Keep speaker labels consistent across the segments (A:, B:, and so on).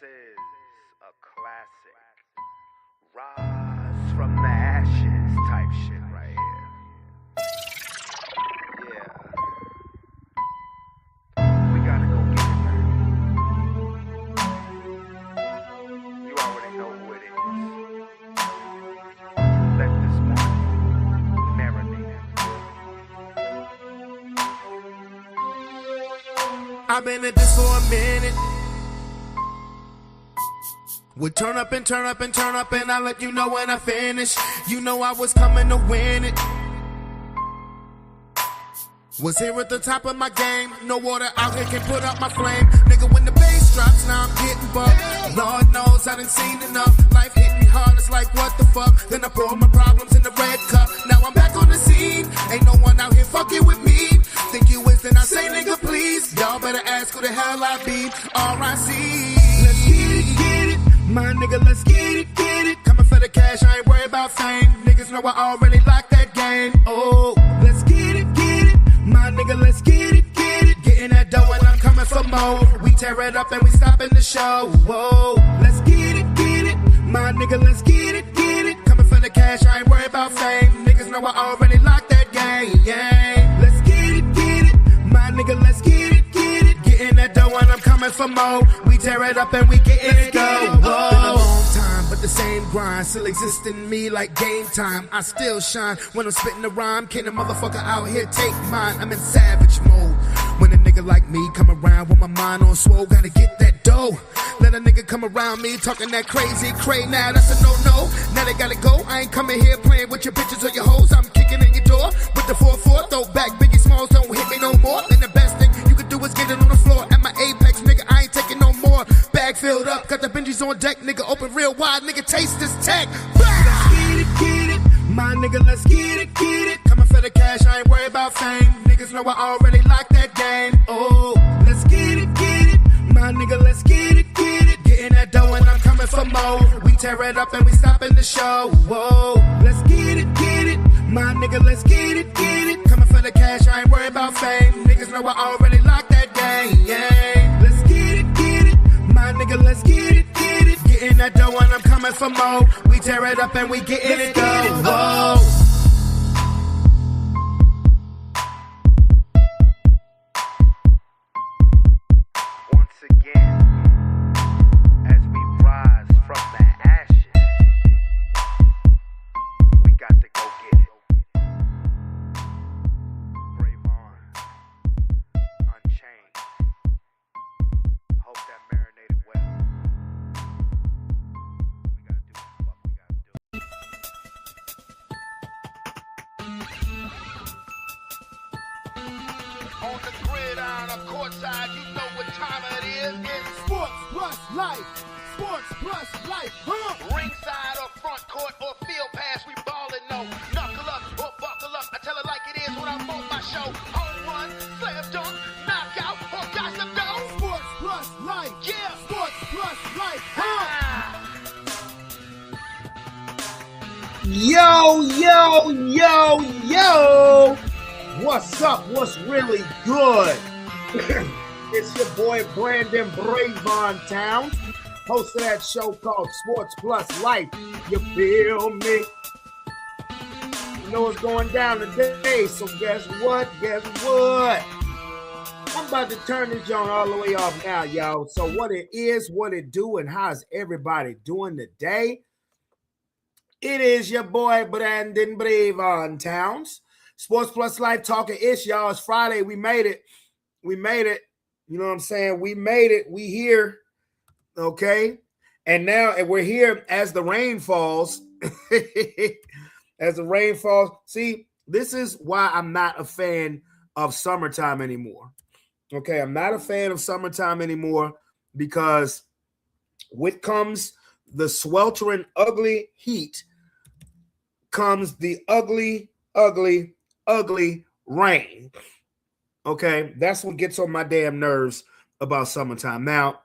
A: is a classic. Rise from the ashes type shit right here. Yeah. We gotta go get it, man. You already know who it is. Let this one marinate.
B: I've been at this for a minute. We turn up and turn up and turn up, and I'll let you know when I finish. You know I was coming to win it. Was here at the top of my game. No water out here can put up my flame. Nigga, when the bass drops, now I'm getting bucked. Lord knows I done seen enough. Life hit me hard, it's like what the fuck. Then I pour my problems in the red cup. Now I'm back on the scene. Ain't no one out here fucking with me. Think you is, then I say nigga please. Y'all better ask who the hell I be. R.I.C. Let's get it. My nigga, let's get it. Coming for the cash, I ain't worried about fame. Niggas know I already locked that game. Oh, let's get it. My nigga, let's get it. Getting that dough and I'm coming for more. We tear it up and we stopping the show. Whoa, let's get it. My nigga, let's get it. Coming for the cash, I ain't worried about fame. Niggas know I already locked that game. Yeah, let's get it. My nigga, let's get it. Getting that dough and I'm coming for more. We tear it up and we getting it go. Been a long time, but the same grind still exists in me like game time. I still shine when I'm spitting the rhyme. Can a motherfucker out here take mine? I'm in savage mode. When a nigga like me come around with my mind on swole, gotta get that dough. Let a nigga come around me talking that crazy cray. Now that's a no-no. Now they gotta go. I ain't coming here playing with your bitches or your hoes. I'm kicking in your door with the 4-4. Throw back Biggie Smalls, don't hit me no more. And the best thing you could do is get it on the floor. At my apex, nigga, I ain't taking no more. Bag filled up, got the Benjis on deck. Nigga, open real wide, nigga, taste this tech. Let's get it. My nigga, let's get it. Coming for the cash, I ain't worried about fame. Niggas know I already locked that game. Oh, let's get it. My nigga, let's get it. Getting that dough and I'm coming for more. We tear it up and we stopping the show. Whoa, let's get it. My nigga, let's get it. Coming for the cash, I ain't worried about fame. Niggas know I already locked that game. Yeah, let's get it. My nigga, let's get it. Getting that dough and I'm coming for more. We tear it up and we getting it go. Whoa.
A: Once again, as we rise from the ashes, we got to go get it. Brave on, unchained. Hope that marinated well. We gotta do what we gotta do. On the gridiron or courtside, you know what time it is. It's
B: Sports plus life. Huh?
A: ringside or front court or field pass, we ballin' no. Knuckle up or buckle up. I tell it like it is when I'm on my show. Home run, slam dunk, knockout, or gossip down.
B: Sports plus life.
A: Yeah.
B: Sports plus life. Huh?
C: Yo. What's up? What's really good? It's your boy Brandon Bravon Town, host of that show called Sports Plus Life. You feel me? You know what's going down today, so guess what? I'm about to turn this joint all the way off now, y'all. So what it is, what it do, and how's everybody doing today? It is your boy Brandon Bravon Towns. Sports Plus Life talking ish, y'all. It's Friday. We made it. You know what I'm saying? We made it. We here. Okay. And now we're here as the rain falls. See, this is why I'm not a fan of summertime anymore. Okay. I'm not a fan of summertime anymore because with comes the sweltering, ugly heat, comes the ugly rain. Okay, that's what gets on my damn nerves about summertime. Now,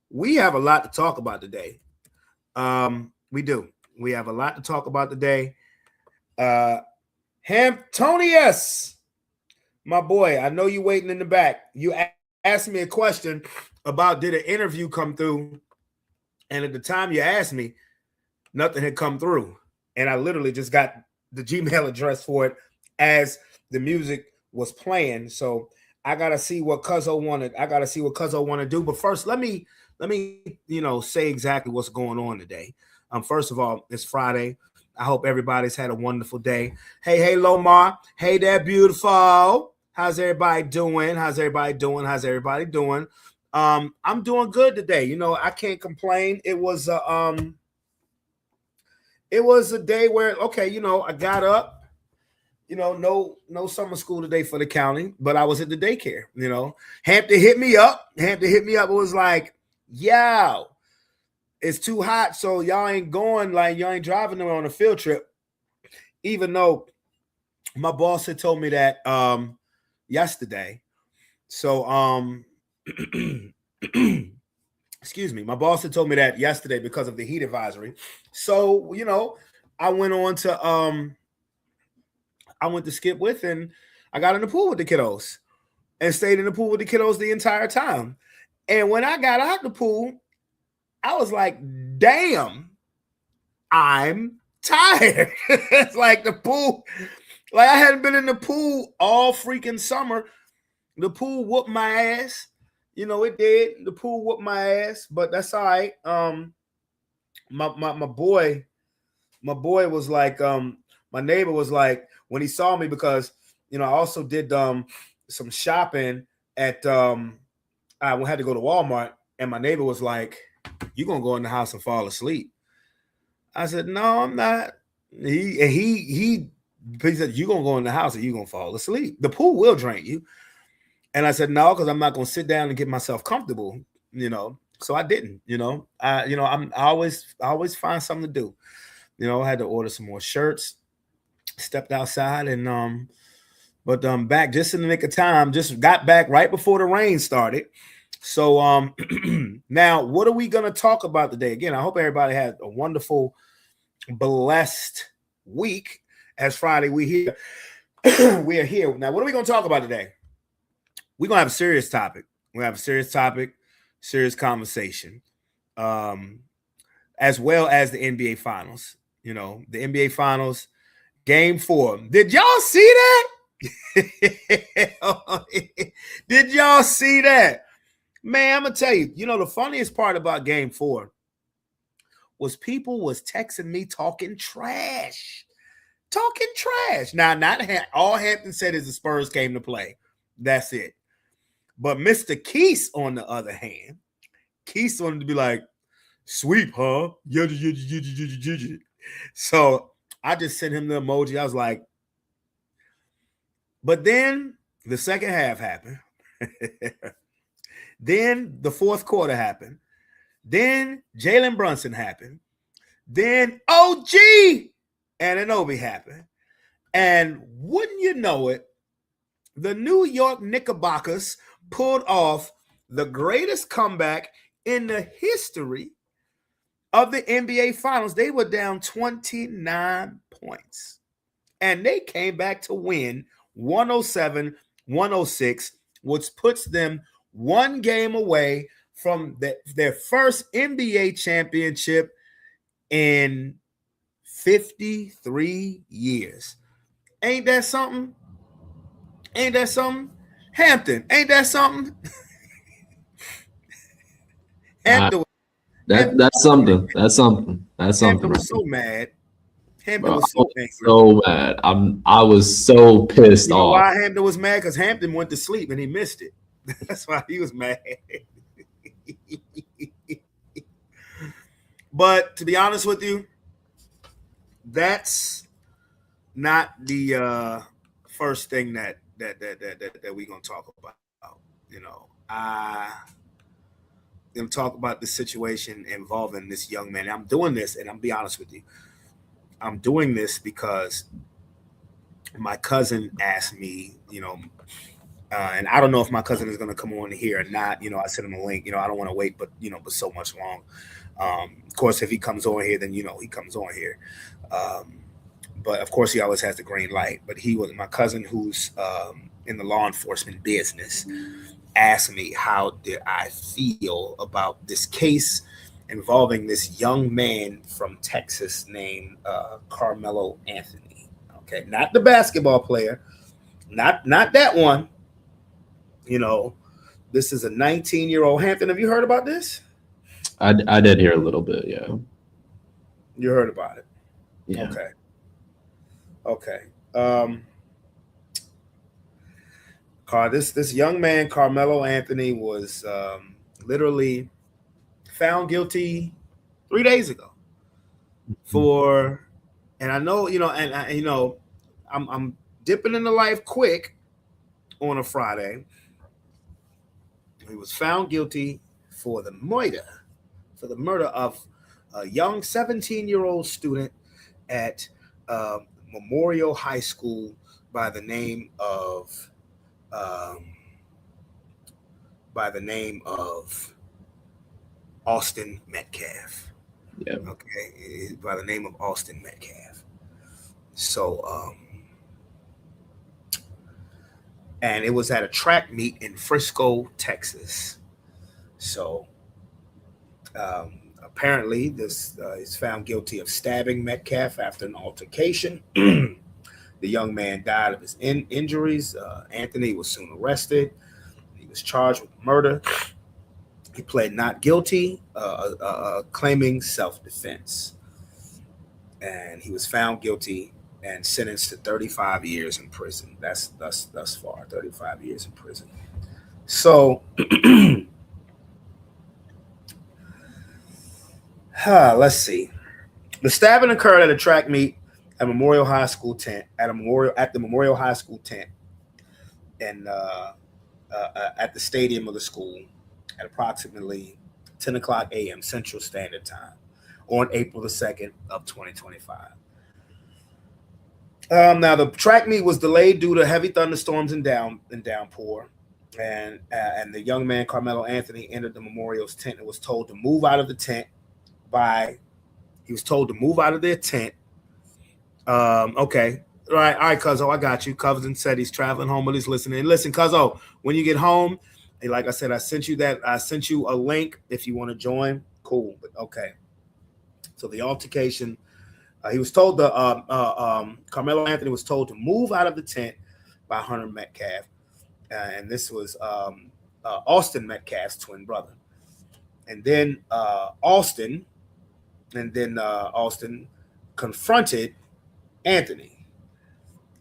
C: we have a lot to talk about today. We do. We have a lot to talk about today. Hamptonius, my boy, I know you waiting in the back. You asked me a question about did an interview come through, and at the time you asked me, nothing had come through, and I literally just got the Gmail address for it as the music was playing. So I gotta see what Cuzzo wanted. I gotta see what Cuzzo want to do. But first, let me say exactly what's going on today. First of all, it's Friday. I hope everybody's had a wonderful day. Hey, Lomar. Hey there, beautiful. How's everybody doing? How's everybody doing? I'm doing good today. I can't complain. It was a day where I got up. No summer school today for the county, but I was at the daycare. Hampton hit me up. It was like, yo, it's too hot, so y'all ain't going, like y'all ain't driving them on a field trip. Even though my boss had told me that yesterday. So excuse me, my boss had told me that yesterday because of the heat advisory. So I went on to I went to skip with, and I got in the pool with the kiddos and stayed in the pool with the kiddos the entire time. And when I got out the pool, I was like, damn, I'm tired. It's like the pool, like I hadn't been in the pool all freaking summer. The pool whooped my ass. It did. The pool whooped my ass, but that's all right. My boy was like, my neighbor was like, when he saw me, because I also did some shopping at I had to go to Walmart, and my neighbor was like, "You gonna go in the house and fall asleep?" I said, "No, I'm not." He said, "You gonna go in the house and you gonna fall asleep. The pool will drain you." And I said, "No, because I'm not gonna sit down and get myself comfortable." So I didn't. I always find something to do. I had to order some more shirts. Stepped outside and but back just in the nick of time. Just got back right before the rain started. So now what are we gonna talk about today? Again, I hope everybody had a wonderful, blessed week. As Friday, we here. We are here. Now, what are we gonna talk about today? We're gonna have a serious topic. Serious conversation. As well as the NBA Finals. The NBA Finals. Game 4. Did y'all see that? Did y'all see that? Man, I'm going to tell you, the funniest part about Game 4 was people was texting me talking trash. Now, not all Hampton said is the Spurs came to play. That's it. But Mr. Keese, on the other hand, Keese wanted to be like, sweep, huh? So I just sent him the emoji. I was like, but then the second half happened. Then the fourth quarter happened. Then Jalen Brunson happened. Then OG Anunoby happened. And wouldn't you know it, the New York Knickerbockers pulled off the greatest comeback in the history of the NBA Finals. They were down 29 points. And they came back to win 107-106, which puts them one game away from their first NBA championship in 53 years. Ain't that something? Hampton, ain't that something? Hampton,
D: that's something.
C: Hampton was so mad. Hampton was so angry.
D: So mad. I was so pissed off.
C: Why Hampton was mad? Because Hampton went to sleep and he missed it. That's why he was mad. But to be honest with you, that's not the first thing that we're gonna talk about. I'm gonna talk about the situation involving this young man. I'm doing this, and I'm be honest with you. I'm doing this because my cousin asked me, and I don't know if my cousin is going to come on here or not. I sent him a link. I don't want to wait, but so much long. Of course, if he comes on here, then he comes on here. But of course, he always has the green light. But he was my cousin, who's in the law enforcement business, asked me how did I feel about this case involving this young man from Texas named Carmelo Anthony. Okay, not the basketball player, not that one. You know, this is a 19-year-old. Hampton, have you heard about this?
D: I did hear a little bit, yeah.
C: You heard about it.
D: Yeah.
C: Okay. This young man, Carmelo Anthony, was literally found guilty 3 days ago for, and I know, I'm dipping into life quick on a Friday. He was found guilty for the murder of a young 17-year-old student at Memorial High School by the name of Austin Metcalf.
D: Yeah.
C: Okay, by the name of Austin Metcalf. So, and it was at a track meet in Frisco, Texas. So, apparently, this is found guilty of stabbing Metcalf after an altercation. The young man died of his injuries. Anthony was soon arrested. He was charged with murder. He pled not guilty, claiming self-defense. And he was found guilty and sentenced to 35 years in prison. That's thus far, 35 years in prison. So, let's see. The stabbing occurred at a track meet at Memorial High School tent, at the Memorial High School tent, and at the stadium of the school at approximately 10 o'clock a.m. Central Standard Time on April the 2nd of 2025. Now, the track meet was delayed due to heavy thunderstorms and downpour, and the young man, Carmelo Anthony, entered the memorial's tent and was told to move out of the tent he was told to move out of their tent. Okay. All right, Cuzzo, I got you. Cousin said he's traveling home, but he's listening. Listen, Cuzzo, when you get home, like I said, I sent you a link if you want to join. Cool. But okay. So the altercation, he was told Carmelo Anthony was told to move out of the tent by Hunter Metcalf. And this was Austin Metcalf's twin brother. And then Austin confronted Anthony.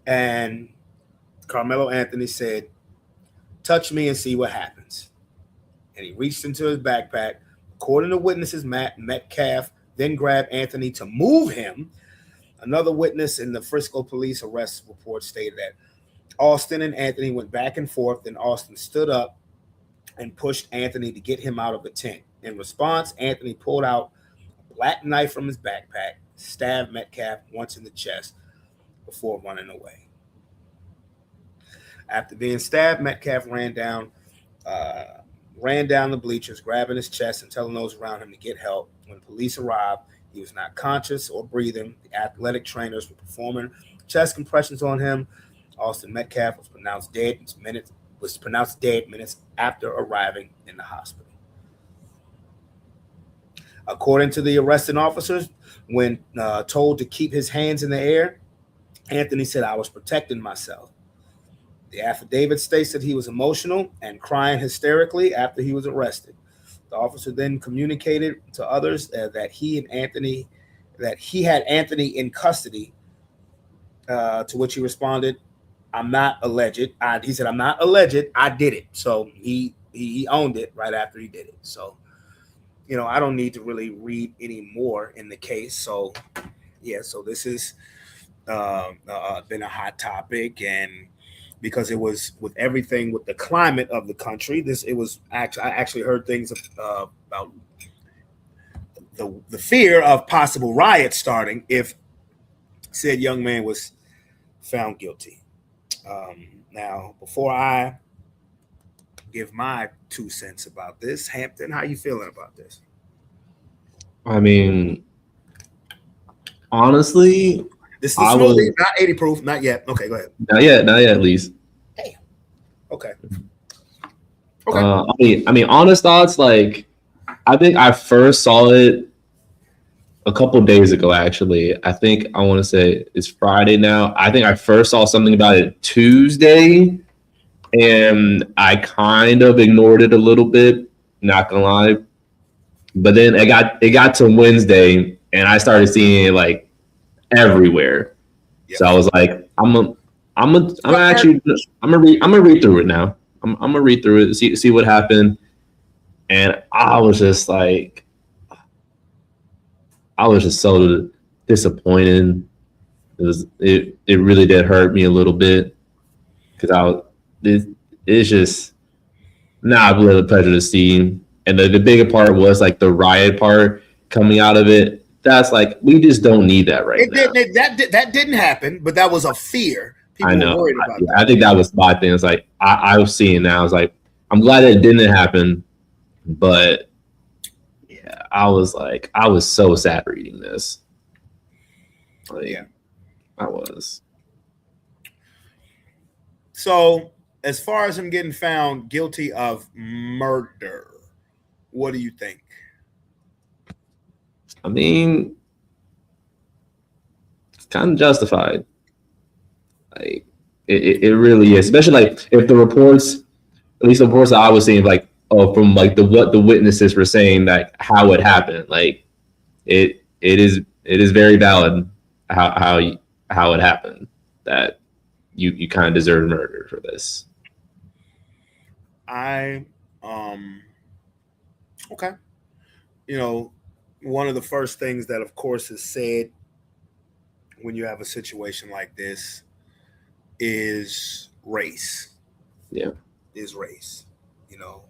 C: And Carmelo Anthony said, "Touch me and see what happens." And he reached into his backpack. According to witnesses, Metcalf then grabbed Anthony to move him. Another witness in the Frisco police arrest report stated that Austin and Anthony went back and forth. Then Austin stood up and pushed Anthony to get him out of the tent. In response, Anthony pulled out a black knife from his backpack, stabbed Metcalf once in the chest before running away. After being stabbed, Metcalf ran down the bleachers, grabbing his chest and telling those around him to get help. When police arrived, he was not conscious or breathing. The athletic trainers were performing chest compressions on him. Austin Metcalf was pronounced dead minutes after arriving in the hospital. According to the arresting officers, when told to keep his hands in the air, Anthony said, "I was protecting myself." The affidavit states that he was emotional and crying hysterically after he was arrested. The officer then communicated to others that he had Anthony in custody, to which he responded, "I'm not alleged." He said, "I'm not alleged. I did it." So he owned it right after he did it. So, I don't need to really read any more in the case. So, yeah, so this has been a hot topic, and because it was with everything with the climate of the country, I actually heard things about the fear of possible riots starting if said young man was found guilty. Now, before I give my 2 cents about this, Hampton, how you feeling about this?
D: I mean, honestly,
C: this is smoothie, not 80 proof, not yet. Okay, go ahead.
D: Not yet, at least.
C: Damn. Okay. Okay.
D: I mean, honest thoughts. Like, I think I first saw it a couple days ago. Actually, I think I want to say it's Friday now. I think I first saw something about it Tuesday, and I kind of ignored it a little bit. Not gonna lie, but then it got to Wednesday, and I started seeing it like everywhere.
C: Yep.
D: So I was like, I'm gonna read through it now. I'm gonna read through it, see what happened, and I was just like, I was just so disappointed. It really did hurt me a little bit because it's just not really a pleasure to see. And the bigger part was like the riot part coming out of it. That's like, we just don't need that right now.
C: That didn't happen, but that was a fear. People
D: I know.
C: were worried about that.
D: I think that was my thing. It's like I was seeing now. I was like, I'm glad that it didn't happen, but yeah, I was so sad reading this. Like,
C: Yeah.
D: I was.
C: So, as far as him getting found guilty of murder, what do you think?
D: I mean, it's kind of justified. Like, it really is. Especially like if the reports, at least the reports that I was seeing, like, oh, from like what the witnesses were saying, like how it happened, like it is very valid how it happened, that you kind of deserve murder for this.
C: Okay. You know, one of the first things that, of course, is said when you have a situation like this is race.
D: Yeah.
C: Is race. You know,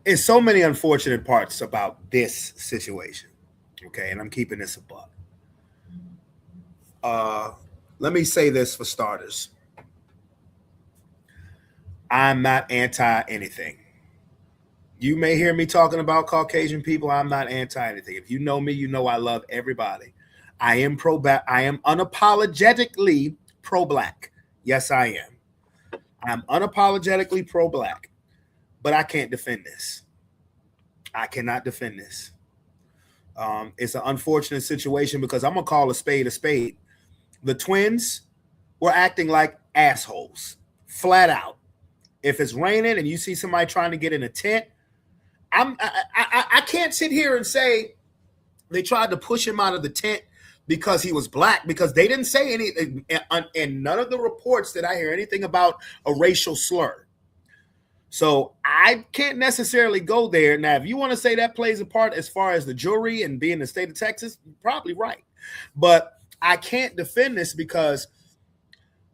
C: there's so many unfortunate parts about this situation. Okay, and I'm keeping this a buck. Let me say this for starters. I'm not anti anything. You may hear me talking about Caucasian people. I'm not anti anything. If you know me, you know I love everybody. I am I am unapologetically pro-black. Yes, I am. I'm unapologetically pro-black, but I can't defend this. I cannot defend this. It's an unfortunate situation because I'm gonna call a spade a spade. The twins were acting like assholes, flat out. If it's raining and you see somebody trying to get in a tent, I can't sit here and say they tried to push him out of the tent because he was black, because they didn't say anything, and none of the reports that I hear anything about a racial slur. So I can't necessarily go there. Now, if you want to say that plays a part as far as the jury and being the state of Texas, you're probably right. But I can't defend this because,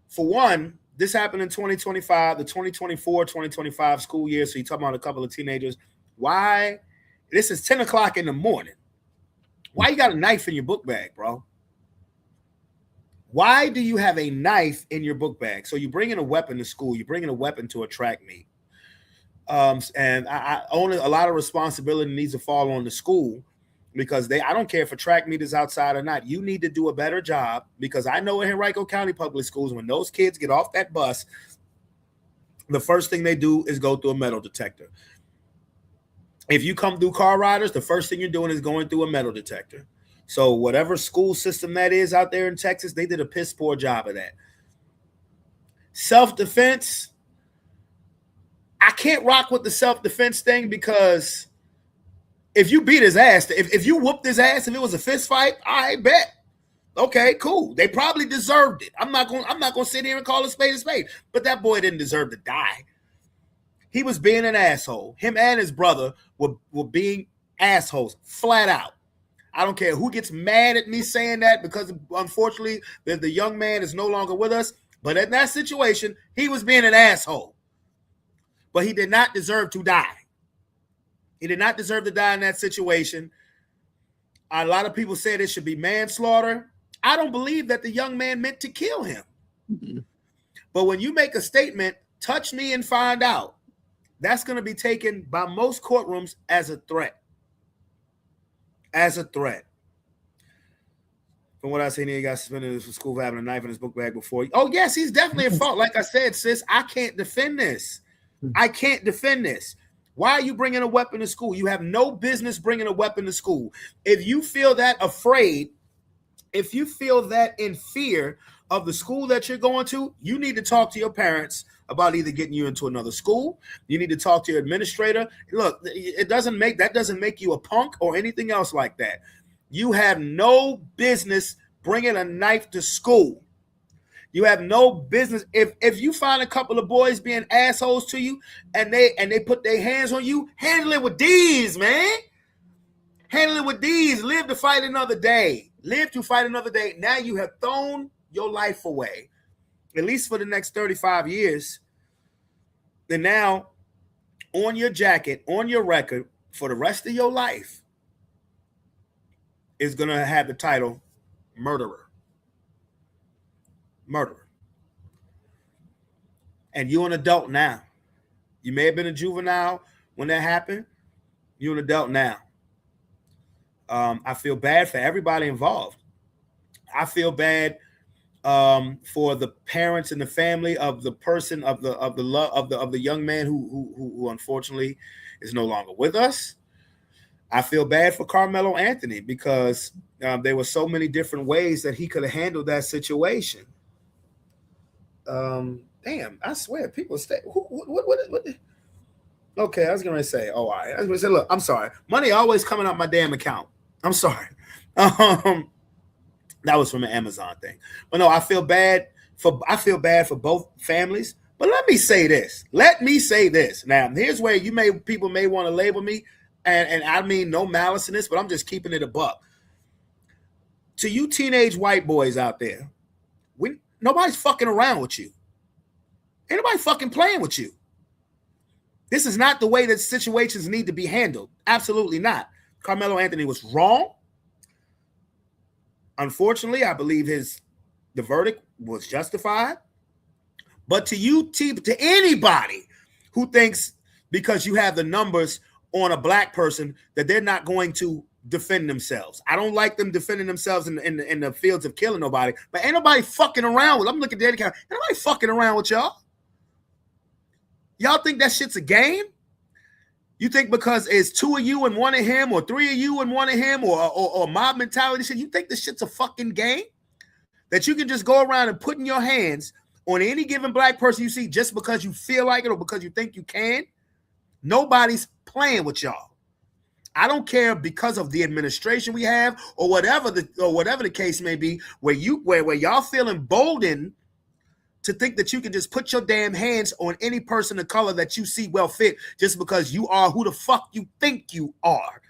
C: for one, this happened in 2025, the 2024-2025 school year. So you're talking about a couple of teenagers. Why? This is 10 o'clock in the morning. Why you got a knife in your book bag, bro? Why do you have a knife in your book bag? So you bring in a weapon to school. You bring in a weapon to a track meet. And I own a lot of responsibility needs to fall on the school, because I don't care if a track meet is outside or not. You need to do a better job, because I know in Henrico County Public Schools, when those kids get off that bus, the first thing they do is go through a metal detector. If you come through Car Riders, the first thing you're doing is going through a metal detector. So whatever school system that is out there in Texas, they did a piss poor job of that. Self-defense, I can't rock with the self-defense thing, because if you beat his ass, if you whooped his ass, if it was a fist fight, I bet. Okay, cool. They probably deserved it. I'm not gonna sit here and call a spade a spade. But that boy didn't deserve to die. He was being an asshole. Him and his brother were being assholes, flat out. I don't care who gets mad at me saying that, because unfortunately the young man is no longer with us. But in that situation, he was being an asshole. But he did not deserve to die. He did not deserve to die in that situation. A lot of people said it should be manslaughter. I don't believe that the young man meant to kill him. Mm-hmm. But when you make a statement, touch me and find out, that's going to be taken by most courtrooms as a threat. As a threat. From what I seen, he got suspended from school for having a knife in his book bag before. Oh, yes, he's definitely at fault. Like I said, sis, I can't defend this. I can't defend this. Why are you bringing a weapon to school? You have no business bringing a weapon to school. If you feel that afraid, if you feel that in fear of the school that you're going to, you need to talk to your parents about either getting you into another school. You need to talk to your administrator. Look, that doesn't make you a punk or anything else like that. You have no business bringing a knife to school. You have no business. If you find a couple of boys being assholes to you and they put their hands on you, handle it with these, man. Handle it with these. Live to fight another day. Live to fight another day. Now you have thrown your life away, at least for the next 35 years. And now on your jacket, on your record, for the rest of your life, is going to have the title murderer. Murderer. And you're an adult now. You may have been a juvenile when that happened. You're an adult now. I feel bad for everybody involved. I feel bad for the parents and the family of the person of the young man who unfortunately is no longer with us. I feel bad for Carmelo Anthony because there were so many different ways that he could have handled that situation. Damn, I swear, people stay. What? Okay, I was going to say, all right. I was going to say, look, I'm sorry. Money always coming out my damn account. I'm sorry. That was from an Amazon thing. But no, I feel bad for both families. But let me say this. Now, here's where people may want to label me. And I mean no malice in this, but I'm just keeping it a buck. To you teenage white boys out there, nobody's fucking around with you. Ain't nobody fucking playing with you. This is not the way that situations need to be handled. Absolutely not. Carmelo Anthony was wrong. Unfortunately, I believe the verdict was justified. But to anybody who thinks because you have the numbers on a black person that they're not going to defend themselves. I don't like them defending themselves in the fields of killing nobody, but ain't nobody fucking around with. I'm looking at the account. Ain't nobody fucking around with y'all. Y'all think that shit's a game? You think because it's two of you and one of him, or three of you and one of him, or mob mentality shit, you think this shit's a fucking game? That you can just go around and put in your hands on any given black person you see just because you feel like it or because you think you can? Nobody's playing with y'all. I don't care because of the administration we have or whatever the case may be, where y'all feel emboldened to think that you can just put your damn hands on any person of color that you see well fit just because you are who the fuck you think you are.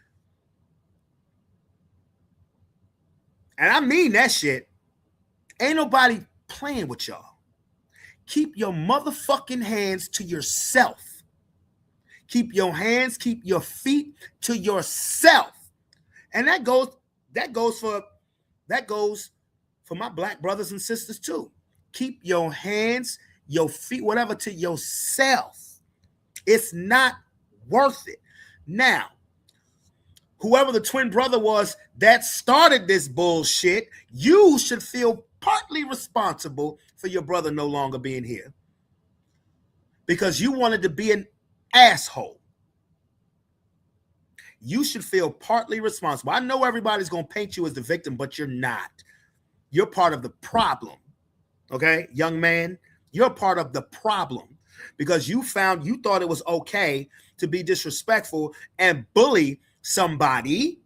C: And I mean that shit. Ain't nobody playing with y'all. Keep your motherfucking hands to yourself. Keep your hands, keep your feet to yourself. And that goes for my black brothers and sisters too. Keep your hands, your feet, whatever, to yourself. It's not worth it. Now, whoever the twin brother was that started this bullshit, you should feel partly responsible for your brother no longer being here. Because you wanted to be an asshole. You should feel partly responsible. I know everybody's going to paint you as the victim, but you're not. You're part of the problem. Okay, young man, you're part of the problem because you thought it was okay to be disrespectful and bully somebody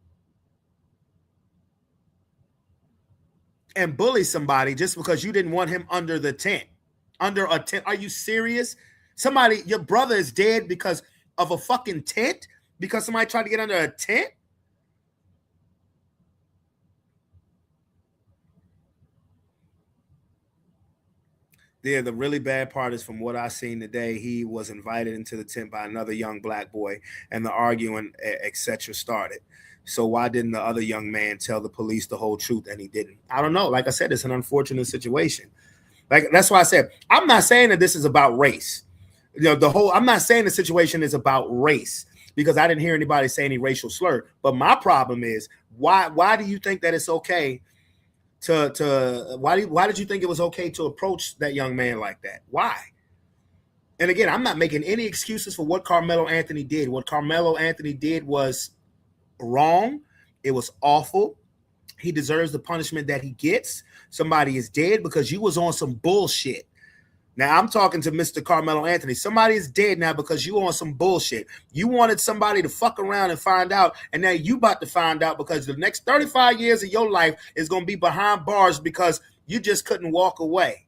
C: just because you didn't want him under a tent. Are you serious? Your brother is dead because of a fucking tent? Because somebody tried to get under a tent? Yeah, the really bad part is from what I seen today, he was invited into the tent by another young black boy and the arguing, etc. started. So why didn't the other young man tell the police the whole truth and he didn't? I don't know. Like I said, it's an unfortunate situation. Like that's why I said, I'm not saying that this is about race. I'm not saying the situation is about race because I didn't hear anybody say any racial slur. But my problem is why do you think that it's okay why did you think it was okay to approach that young man like that? Why? And again, I'm not making any excuses for what Carmelo Anthony did. What Carmelo Anthony did was wrong. It was awful. He deserves the punishment that he gets. Somebody is dead because you was on some bullshit. Now I'm talking to Mr. Carmelo Anthony. Somebody is dead now because you on some bullshit. You wanted somebody to fuck around and find out, and now you about to find out because the next 35 years of your life is going to be behind bars because you just couldn't walk away.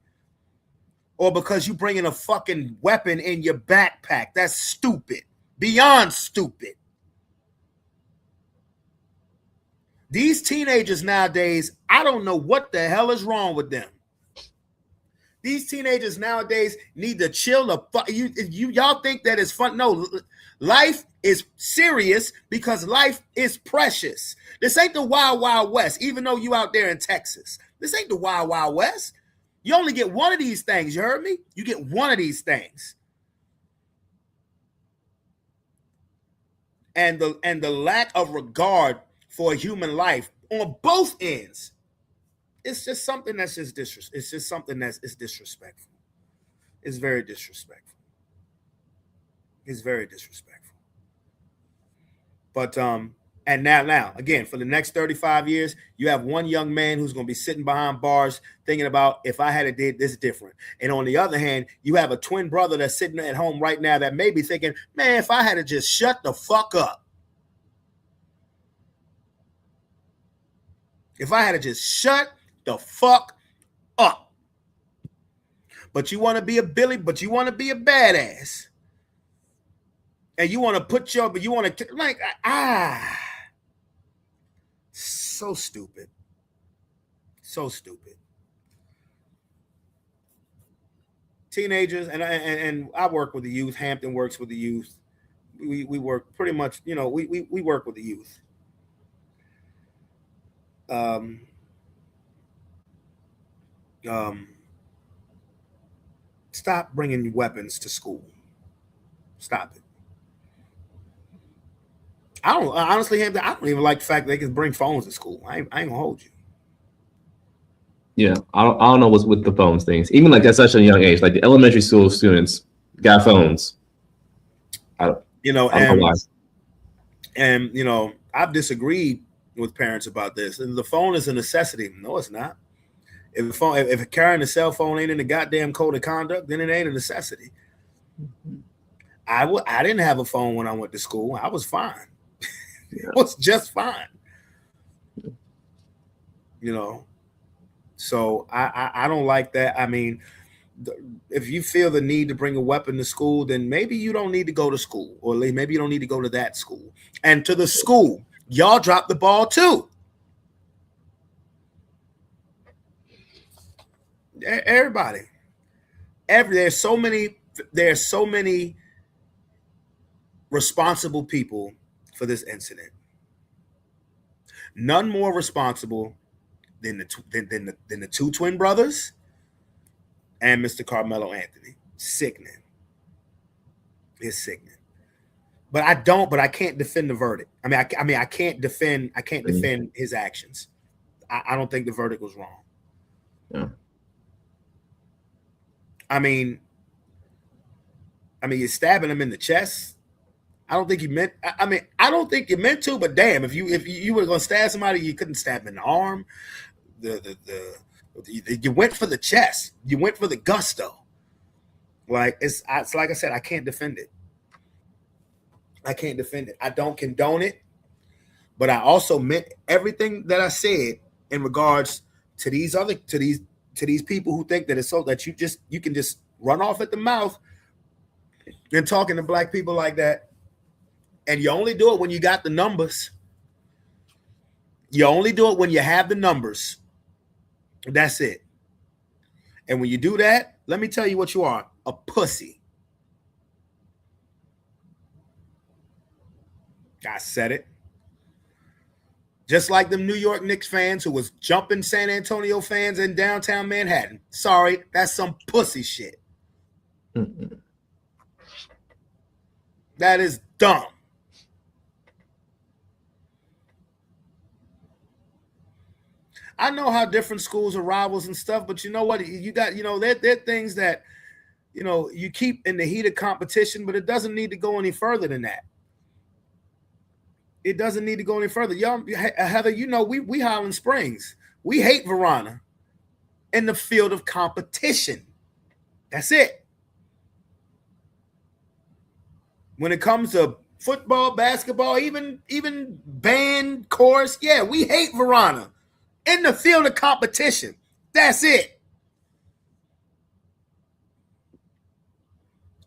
C: Or because you bringing a fucking weapon in your backpack. That's stupid. Beyond stupid. These teenagers nowadays, I don't know what the hell is wrong with them. These teenagers nowadays need to chill the fuck. Y'all think that it's fun? No, life is serious because life is precious. This ain't the Wild Wild West, even though you out there in Texas. This ain't the Wild Wild West. You only get one of these things. You heard me? You get one of these things. And the lack of regard for a human life on both ends. It's just something that's just disrespectful. It's just something that's disrespectful. It's very disrespectful. It's very disrespectful. But and now again, for the next 35 years, you have one young man who's going to be sitting behind bars thinking about if I had did this different. And on the other hand, you have a twin brother that's sitting at home right now that may be thinking, man, if I had to just shut the fuck up. If I had to just shut the fuck up. But you want to be a Billy, but you want to be a badass. And you want to put your, but you want to, like, so stupid. So stupid. Teenagers, and I work with the youth. Hampton works with the youth. We work pretty much, we work with the youth. Stop bringing weapons to school. Stop it. I don't even like the fact that they can bring phones to school. I ain't gonna hold you.
D: Yeah, I don't know what's with the phones things. Even like at such a young age, like the elementary school students got phones. I don't know why.
C: And I've disagreed with parents about this. And the phone is a necessity. No, it's not. If carrying a cell phone ain't in the goddamn code of conduct, then it ain't a necessity. I didn't have a phone when I went to school. I was fine. It was just fine. So I don't like that. I mean, if you feel the need to bring a weapon to school, then maybe you don't need to go to school, or maybe you don't need to go to that school. And to the school, y'all dropped the ball too. Everybody. There's so many responsible people for this incident. None more responsible than the two twin brothers and Mr. Carmelo Anthony. Sickening. It's sickening. But I can't defend the verdict. I mean, I can't defend his actions. I don't think the verdict was wrong.
D: Yeah.
C: I mean, you're stabbing him in the chest. I don't think you meant. I don't think you meant to. But damn, if you were going to stab somebody, you couldn't stab him in the arm. You went for the chest. You went for the gusto. Like it's like I said, I can't defend it. I can't defend it. I don't condone it, but I also meant everything that I said in regards to these people who think that it's so that you can just run off at the mouth and talking to black people like that. And you only do it when you got the numbers. You only do it when you have the numbers. That's it. And when you do that, let me tell you what you are, a pussy. I said it. Just like them New York Knicks fans who was jumping San Antonio fans in downtown Manhattan. Sorry, that's some pussy shit.
D: Mm-mm.
C: That is dumb. I know how different schools are rivals and stuff, but you know what? You got, there are things that, you keep in the heat of competition, but it doesn't need to go any further than that. It doesn't need to go any further. Y'all, Heather, we Highland Springs. We hate Verona in the field of competition. That's it. When it comes to football, basketball, even band, chorus, yeah, we hate Verona in the field of competition. That's it.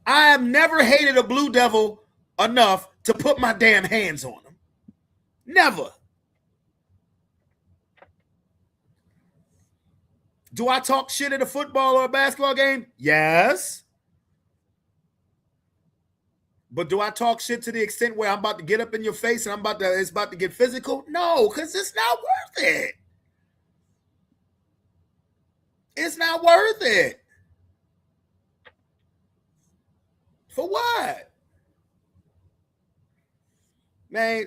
C: I have never hated a Blue Devil enough to put my damn hands on them. Never. Do I talk shit at a football or a basketball game? Yes. But do I talk shit to the extent where I'm about to get up in your face and it's about to get physical? No, because it's not worth it. It's not worth it. For what? Man,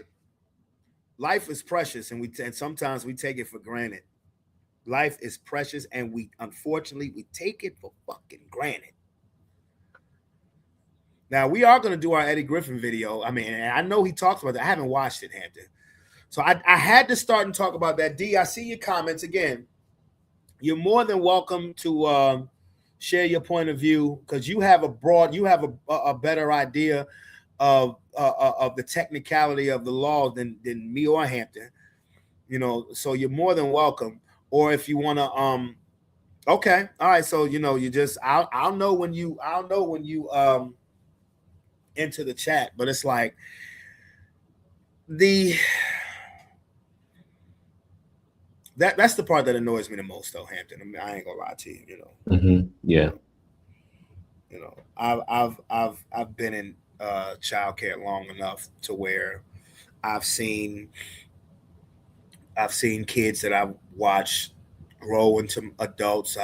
C: life is precious, and sometimes we take it for granted. Life is precious, and unfortunately we take it for fucking granted. Now, we are going to do our Eddie Griffin video. I mean, I know he talks about that. I haven't watched it, Hampton. So I had to start and talk about that. D, I see your comments again. You're more than welcome to share your point of view, because you have a better idea of the technicality of the law than me or Hampton. So you're more than welcome. Or if you want to, okay, all right. So you just I'll know when you into the chat, but it's like that's the part that annoys me the most, though, Hampton. I mean, I ain't gonna lie to you.
D: Mm-hmm. Yeah.
C: I've been in childcare long enough to where I've seen kids that I've watched grow into adults.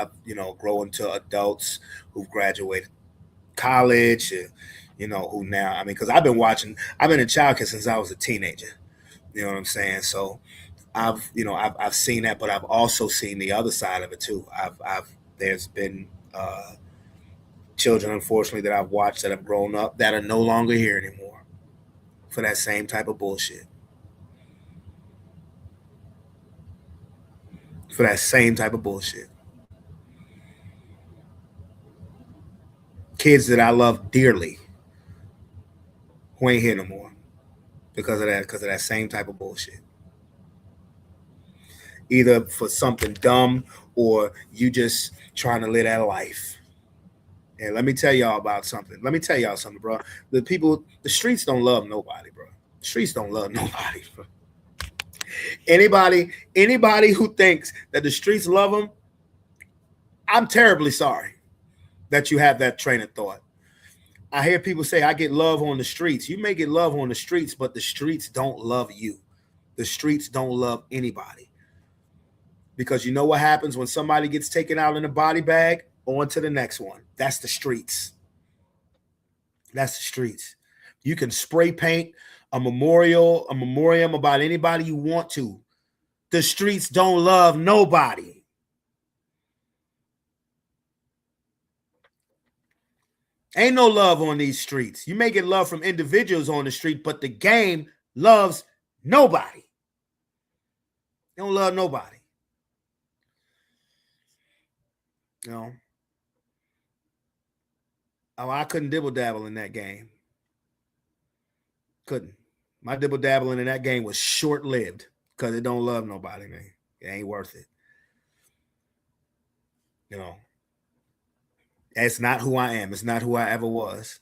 C: Grow into adults who've graduated college, who now, I mean, because I've been in childcare since I was a teenager. You know what I'm saying? So I've seen that, but I've also seen the other side of it too. There's been children, unfortunately, that I've watched that have grown up that are no longer here anymore for that same type of bullshit. For that same type of bullshit. Kids that I love dearly who ain't here no more because of that same type of bullshit. Either for something dumb or you just trying to live that life. And let me tell y'all something, bro. The streets don't love nobody, bro. The streets don't love nobody, bro. Anybody who thinks that the streets love them, I'm terribly sorry that you have that train of thought. I hear people say, I get love on the streets. You may get love on the streets, but the streets don't love you. The streets don't love anybody. Because you know what happens when somebody gets taken out in a body bag? On to the next one. That's the streets. That's the streets. You can spray paint a memoriam about anybody you want to. The streets don't love nobody. Ain't no love on these streets. You may get love from individuals on the street, but the game loves nobody. They don't love nobody. I couldn't dibble dabble in that game. Couldn't. My dibble dabbling in that game was short lived because it don't love nobody, man. It ain't worth it. That's not who I am. It's not who I ever was.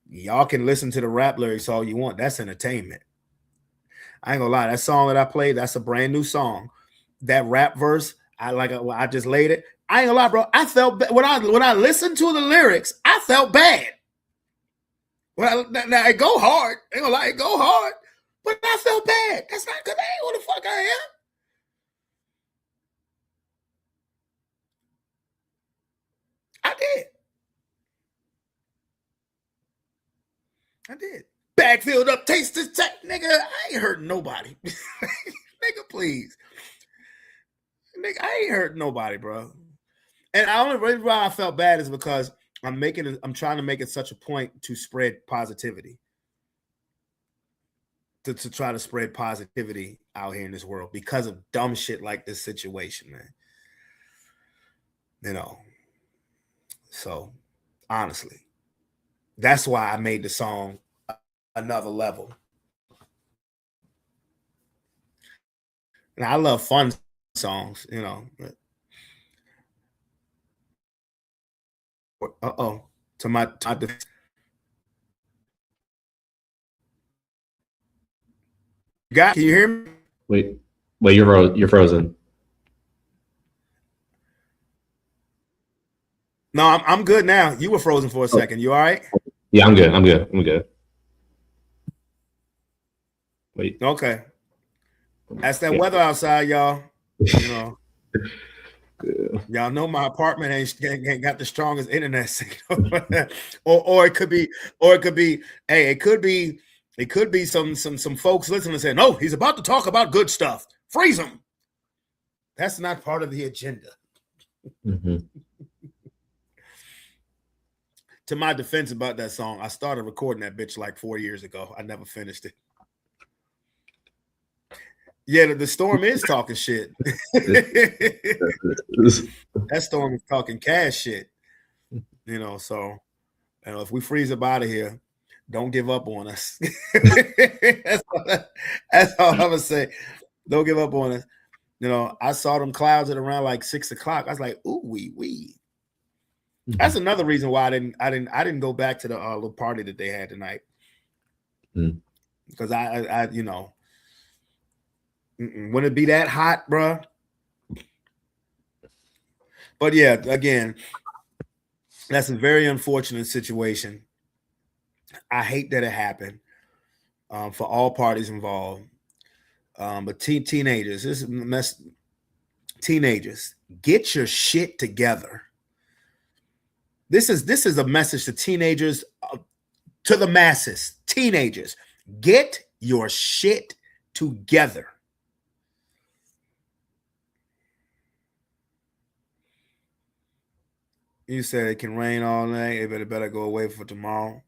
C: Y'all can listen to the rap lyrics all you want. That's entertainment. I ain't gonna lie. That song that I played, that's a brand new song. That rap verse, I just laid it. I ain't gonna lie, bro. I felt when I listened to the lyrics, I felt bad. Well, now it go hard. I ain't gonna lie, it go hard, but I felt bad. That's not good. That ain't who the fuck I am. I did. Backfield up, taste this tech, nigga. I ain't hurting nobody. Nigga, please. Nigga, I ain't hurt nobody, bro. And the only reason why I felt bad is because I'm trying to make it such a point to spread positivity. To try to spread positivity out here in this world because of dumb shit like this situation, man. You know. So honestly, that's why I made the song Another Level. And I love fun songs, you know. To my can you hear me?
D: Wait, you're frozen.
C: No, I'm good now. You were frozen for a second. You all right?
D: Yeah, I'm good. Wait.
C: Okay. That's that weather outside, y'all. You know. Yeah. Y'all know my apartment ain't got the strongest internet signal. or it could be, hey, it could be some folks listening and saying, no, he's about to talk about good stuff. Freeze him. That's not part of the agenda.
D: Mm-hmm.
C: To my defense about that song, I started recording that bitch like 4 years ago. I never finished it. Yeah, the storm is talking shit. That storm is talking cash shit. You know, so if we freeze up out of here, don't give up on us. That's all I'm gonna say. Don't give up on us. You know, I saw them clouds at around like 6 o'clock. I was like, ooh, wee. That's another reason why I didn't go back to the little party that they had tonight. Because I you know, wouldn't it be that hot, bro? But yeah, again, that's a very unfortunate situation. I hate that it happened for all parties involved. But teenagers, teenagers, get your shit together. This is a message to teenagers, to the masses. Teenagers, get your shit together. You said it can rain all night. It better go away for tomorrow.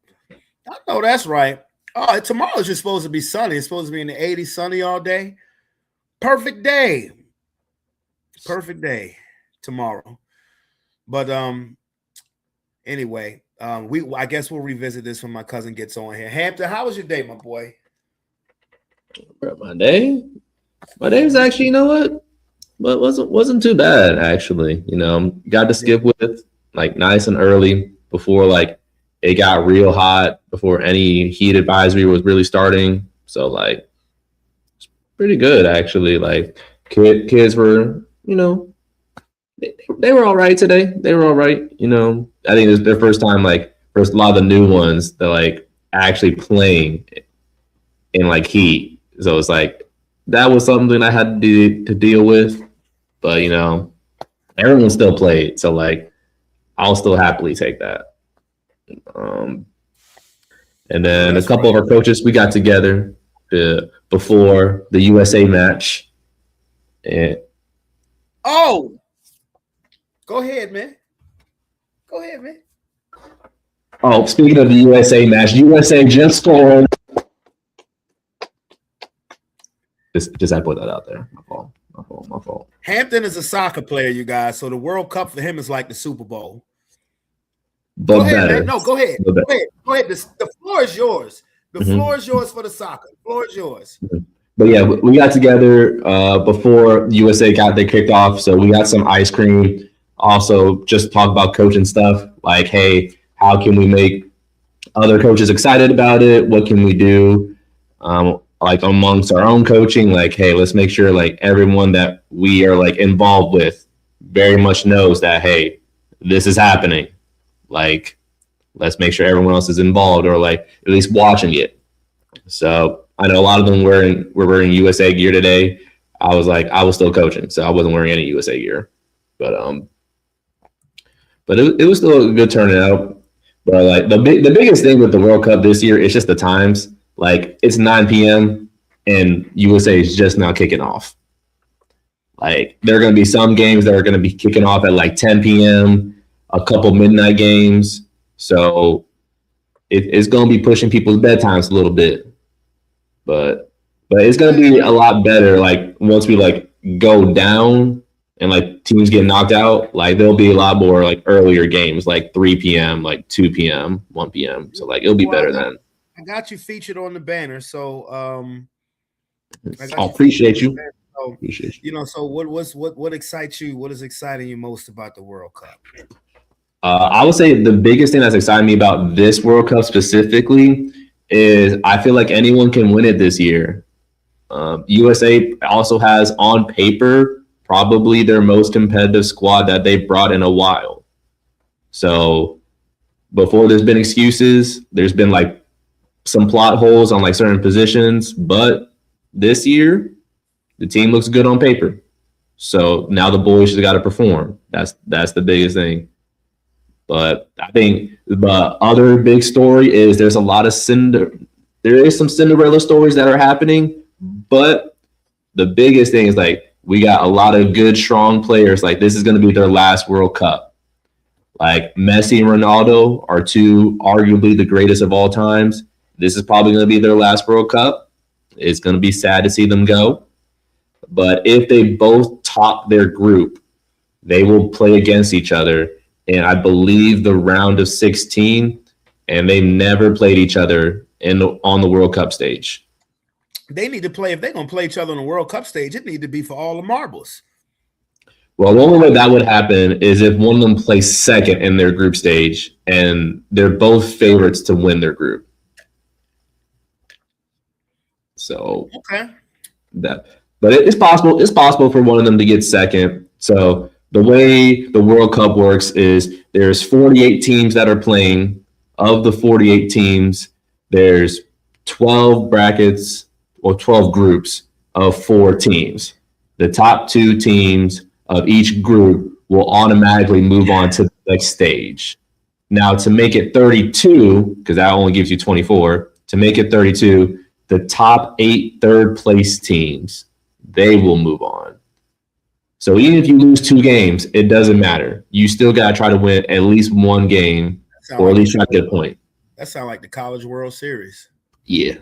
C: I know that's right. Oh, tomorrow's just supposed to be sunny. It's supposed to be in the 80s, sunny all day. Perfect day. Perfect day tomorrow. But anyway, I guess we'll revisit this when my cousin gets on here. Hampton, how was your day, my boy?
D: My day was actually, you know what? But wasn't too bad actually. You know, got to skip with like nice and early before like it got real hot, before any heat advisory was really starting. So like it's pretty good actually. Like kids were, you know, they were all right today. They were all right. You know, I think it's their first time, like first a lot of the new ones that like actually playing in like heat. So it's like that was something I had to deal with. But you know, everyone still played. So like I'll still happily take that. And then a couple of our coaches, we got together before the USA match. And
C: go ahead, man.
D: Oh, speaking of the USA match, USA just scored. Just I put that out there. My fault.
C: Hampton is a soccer player, you guys. So the World Cup for him is like the Super Bowl.
D: But
C: go ahead,
D: better.
C: man. No, go ahead. Go ahead. The floor is yours. The floor is yours for the soccer. The floor is yours.
D: But yeah, we got together before USA got their kicked off. So we got some ice cream. Also, just talk about coaching stuff. Like, hey, how can we make other coaches excited about it? What can we do? Like amongst our own coaching, like, hey, let's make sure like everyone that we are like involved with very much knows that, hey, this is happening. Like, let's make sure everyone else is involved or like at least watching it. So I know a lot of them were wearing USA gear today. I was still coaching, so I wasn't wearing any USA gear. But it was still a good turnout. But like the biggest thing with the World Cup this year is just the times. Like it's 9 p.m. and USA is just now kicking off. Like there are going to be some games that are going to be kicking off at like 10 p.m., a couple midnight games. So it's going to be pushing people's bedtimes a little bit, but it's going to be a lot better. Like once we like go down and like teams get knocked out, like there'll be a lot more like earlier games, like 3 p.m., like 2 p.m., 1 p.m. So like it'll be better then.
C: I got you featured on the banner, so
D: I appreciate you.
C: So, you know, so what excites you? What is exciting you most about the World Cup?
D: I would say the biggest thing that's exciting me about this World Cup specifically is I feel like anyone can win it this year. USA also has on paper probably their most competitive squad that they've brought in a while. So before there's been excuses, there's been like some plot holes on like certain positions, but this year the team looks good on paper. So now the boys just got to perform. That's the biggest thing. But I think the other big story is there is some Cinderella stories that are happening, but the biggest thing is like we got a lot of good, strong players. Like this is going to be their last World Cup. Like Messi and Ronaldo are two arguably the greatest of all times. This is probably going to be their last World Cup. It's going to be sad to see them go. But if they both top their group, they will play against each other. And I believe the round of 16, and they've never played each other on the World Cup stage.
C: They need to play, if they're going to play each other on the World Cup stage, it need to be for all the marbles.
D: Well, the only way that would happen is if one of them plays second in their group stage, and they're both favorites to win their group. So
C: okay,
D: but it's possible. It's possible for one of them to get second. So the way the World Cup works is there's 48 teams that are playing. Of the 48 teams, there's 12 brackets or 12 groups of 4 teams. The top 2 teams of each group will automatically move on to the next stage. Now, to make it 32, because that only gives you 24, to make it 32, the top 8 third place teams, they will move on. So even if you lose 2 games, it doesn't matter. You still got to try to win at least one game or at least try to get a point.
C: That sounds like the College World Series.
D: Yeah.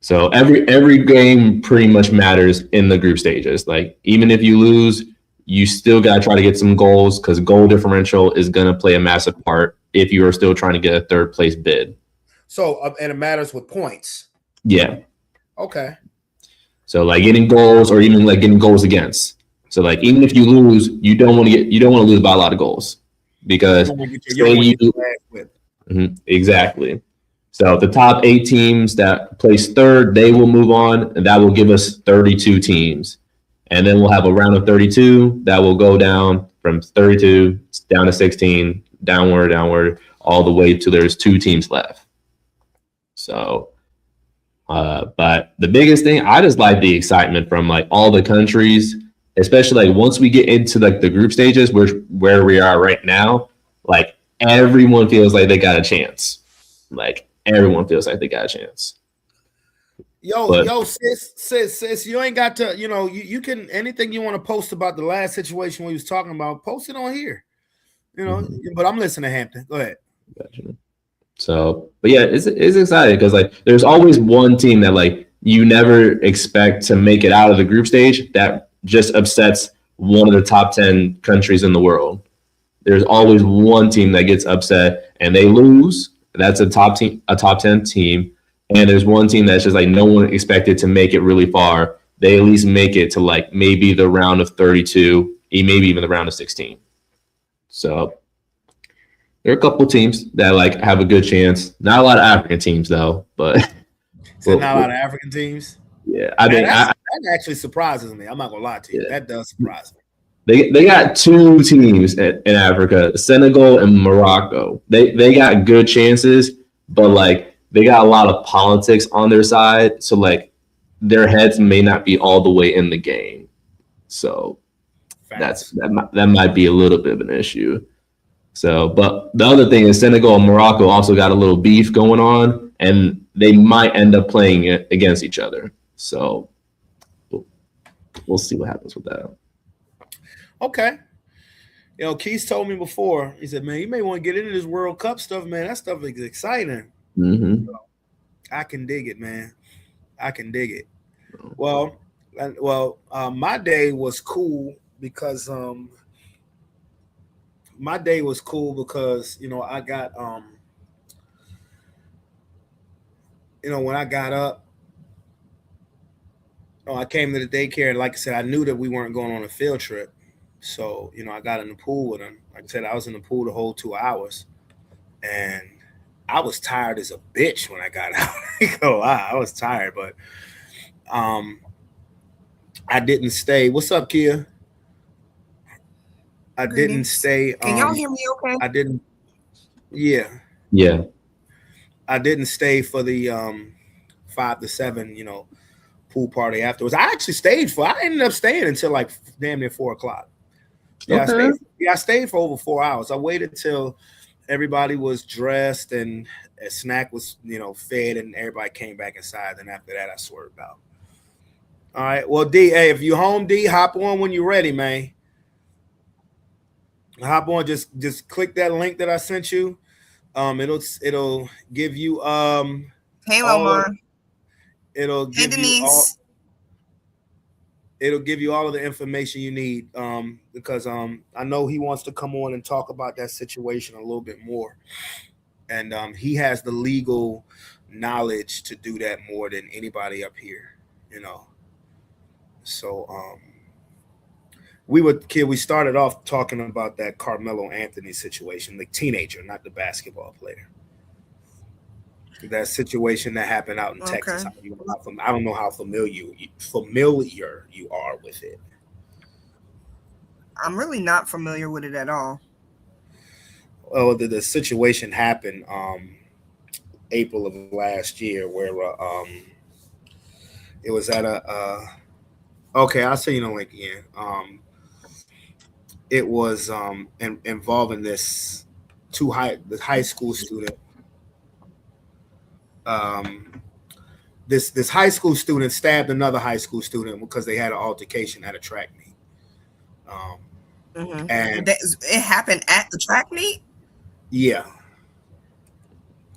D: So every game pretty much matters in the group stages. Like even if you lose, you still got to try to get some goals because goal differential is going to play a massive part if you are still trying to get a third place bid. So,
C: and it matters with points.
D: Yeah.
C: Okay.
D: So like getting goals or even like getting goals against. So like even if you lose, you don't want to lose by a lot of goals because exactly. So the top 8 teams that place third, they will move on, and that will give us 32 teams. And then we'll have a round of 32 that will go down from 32 down to 16, downward, all the way to there's 2 teams left. So, but the biggest thing, I just like the excitement from like all the countries, especially like once we get into like the group stages, where we are right now, like everyone feels like they got a chance. Like everyone feels like they got a chance.
C: Yo, sis, you ain't got to, you can, anything you want to post about the last situation we was talking about, post it on here, but I'm listening to Hampton. Go ahead.
D: Gotcha. So, but yeah, it's exciting because like there's always one team that like you never expect to make it out of the group stage that just upsets one of the top 10 countries in the world. There's always one team that gets upset and they lose. That's a top 10 team. And there's one team that's just like no one expected to make it really far. They at least make it to like maybe the round of 32, maybe even the round of 16. So there are a couple teams that like have a good chance. Not a lot of African teams though, but
C: not a lot of African teams.
D: Yeah,
C: that actually surprises me. I'm not gonna lie to you. Yeah. That does surprise
D: me. They got 2 teams in Africa, Senegal and Morocco. They got good chances, but like they got a lot of politics on their side, so like their heads may not be all the way in the game. So that might be a little bit of an issue. So, but the other thing is Senegal and Morocco also got a little beef going on, and they might end up playing it against each other. So we'll see what happens with that.
C: Okay. Keith told me before. He said, "Man, you may want to get into this World Cup stuff, man. That stuff is exciting."
D: Mm-hmm.
C: I can dig it, man. I can dig it. Well, my day was cool because I got when I got up, I came to the daycare, and like I said, I knew that we weren't going on a field trip, so I got in the pool with him. Like I said, I was in the pool the whole 2 hours, and I was tired as a bitch when I got out. I ain't gonna lie, I was tired, but um, I didn't stay. What's up, Kia? I didn't
E: Greetings.
C: stay.
E: Can y'all hear me okay?
C: I didn't. Yeah,
D: Yeah.
C: I didn't stay for the 5 to 7, pool party afterwards. I actually stayed for. I ended up staying until like damn near 4 o'clock. Yeah,
D: Okay.
C: I stayed for over 4 hours. I waited till everybody was dressed and a snack was fed, and everybody came back inside. Then after that, I swerved out. All right. Well, D, hey, if you home, D, hop on when you're ready, man. Hop on. Just click that link that I sent you. It'll give you
E: Hey,
C: all of,
E: Lomar.
C: it'll
E: Hey,
C: give you all
E: Denise.
C: it'll give you all of the information you need because I know he wants to come on and talk about that situation a little bit more, and he has the legal knowledge to do that more than anybody up here. So we started off talking about that Carmelo Anthony situation, the teenager, not the basketball player. That situation that happened out in Texas.
E: Okay.
C: I don't know how familiar you are with it.
E: I'm really not familiar with it at all.
C: Well, the situation happened April of last year, where it was at a okay, I'll send you the link again. It was involving the high school student. This high school student stabbed another high school student because they had an altercation at a track meet. And
E: It happened at the track meet?
C: yeah,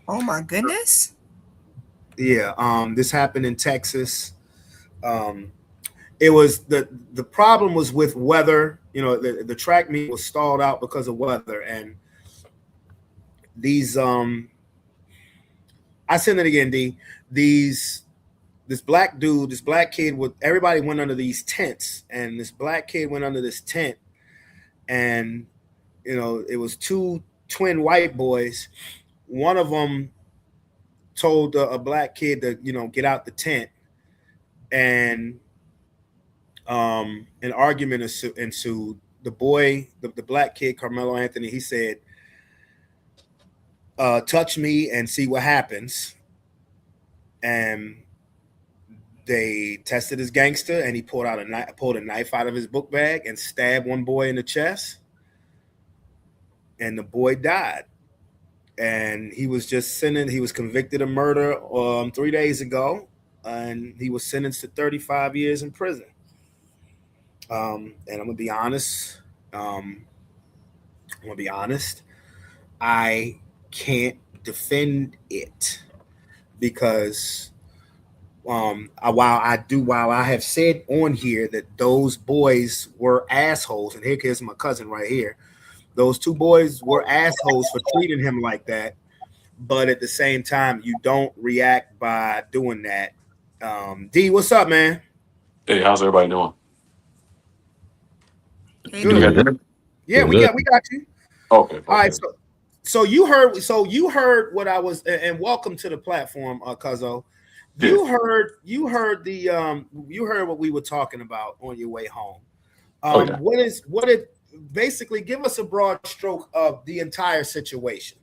E: Oh my goodness.
C: yeah. This happened in Texas. It was the problem was with weather. The track meet was stalled out because of weather, and these I send it again, D. This black kid everybody went under these tents, and this black kid went under this tent, and it was two twin white boys. One of them told a black kid to get out the tent, and an argument ensued. The boy, the black kid, Carmelo Anthony, he said, touch me and see what happens. And they tested his gangster, and he pulled a knife out of his book bag and stabbed one boy in the chest, and the boy died. And he was convicted of murder 3 days ago, and he was sentenced to 35 years in prison. And I'm gonna be honest. I can't defend it because while I have said on here that those boys were assholes, and here's my cousin right here. Those two boys were assholes for treating him like that, but at the same time, you don't react by doing that. D, what's up, man?
F: Hey, how's everybody doing?
E: Hey,
C: Good.
D: You got
E: dude.
D: dinner?
C: Yeah, we got you.
F: Okay.
C: All right, so you heard what I was, and welcome to the platform, Cuzzo. You heard what we were talking about on your way home. What it basically give us a broad stroke of the entire situation.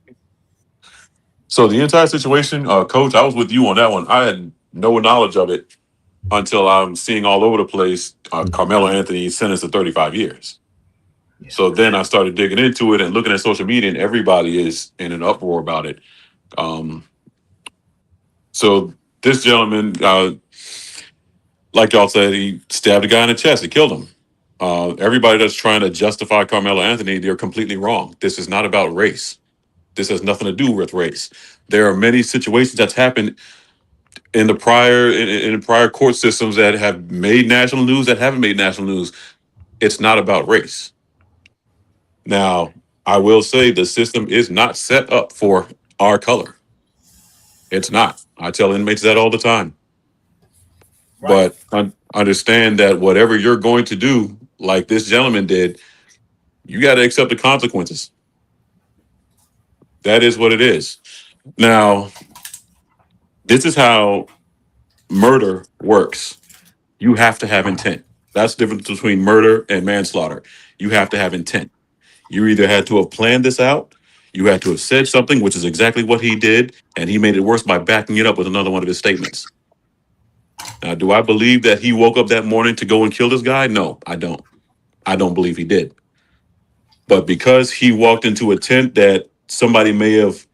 F: So the entire situation, Coach, I was with you on that one. I had no knowledge of it until I'm seeing all over the place Carmelo Anthony sentenced to 35 years. Yeah. So then I started digging into it and looking at social media, and everybody is in an uproar about it. So this gentleman, Like y'all said, he stabbed a guy in the chest. He killed him. Everybody that's trying to justify Carmelo Anthony, they're completely wrong. This is not about race. This has nothing to do with race. There are many situations that's happened in the prior court systems that have made national news, that haven't made national news. It's not about race. Now, I will say the system is not set up for our color. It's not. I tell inmates that all the time.
C: Right.
F: But understand that whatever you're going to do, like this gentleman did, you got to accept the consequences. That is what it is. Now, this is how murder works. You have to have intent. That's the difference between murder and manslaughter. You have to have intent. You either had to have planned this out, you had to have said something, which is exactly what he did, and he made it worse by backing it up with another one of his statements. Now, do I believe that he woke up that morning to go and kill this guy? No, I don't. I don't believe he did. But because he walked into a tent that somebody may have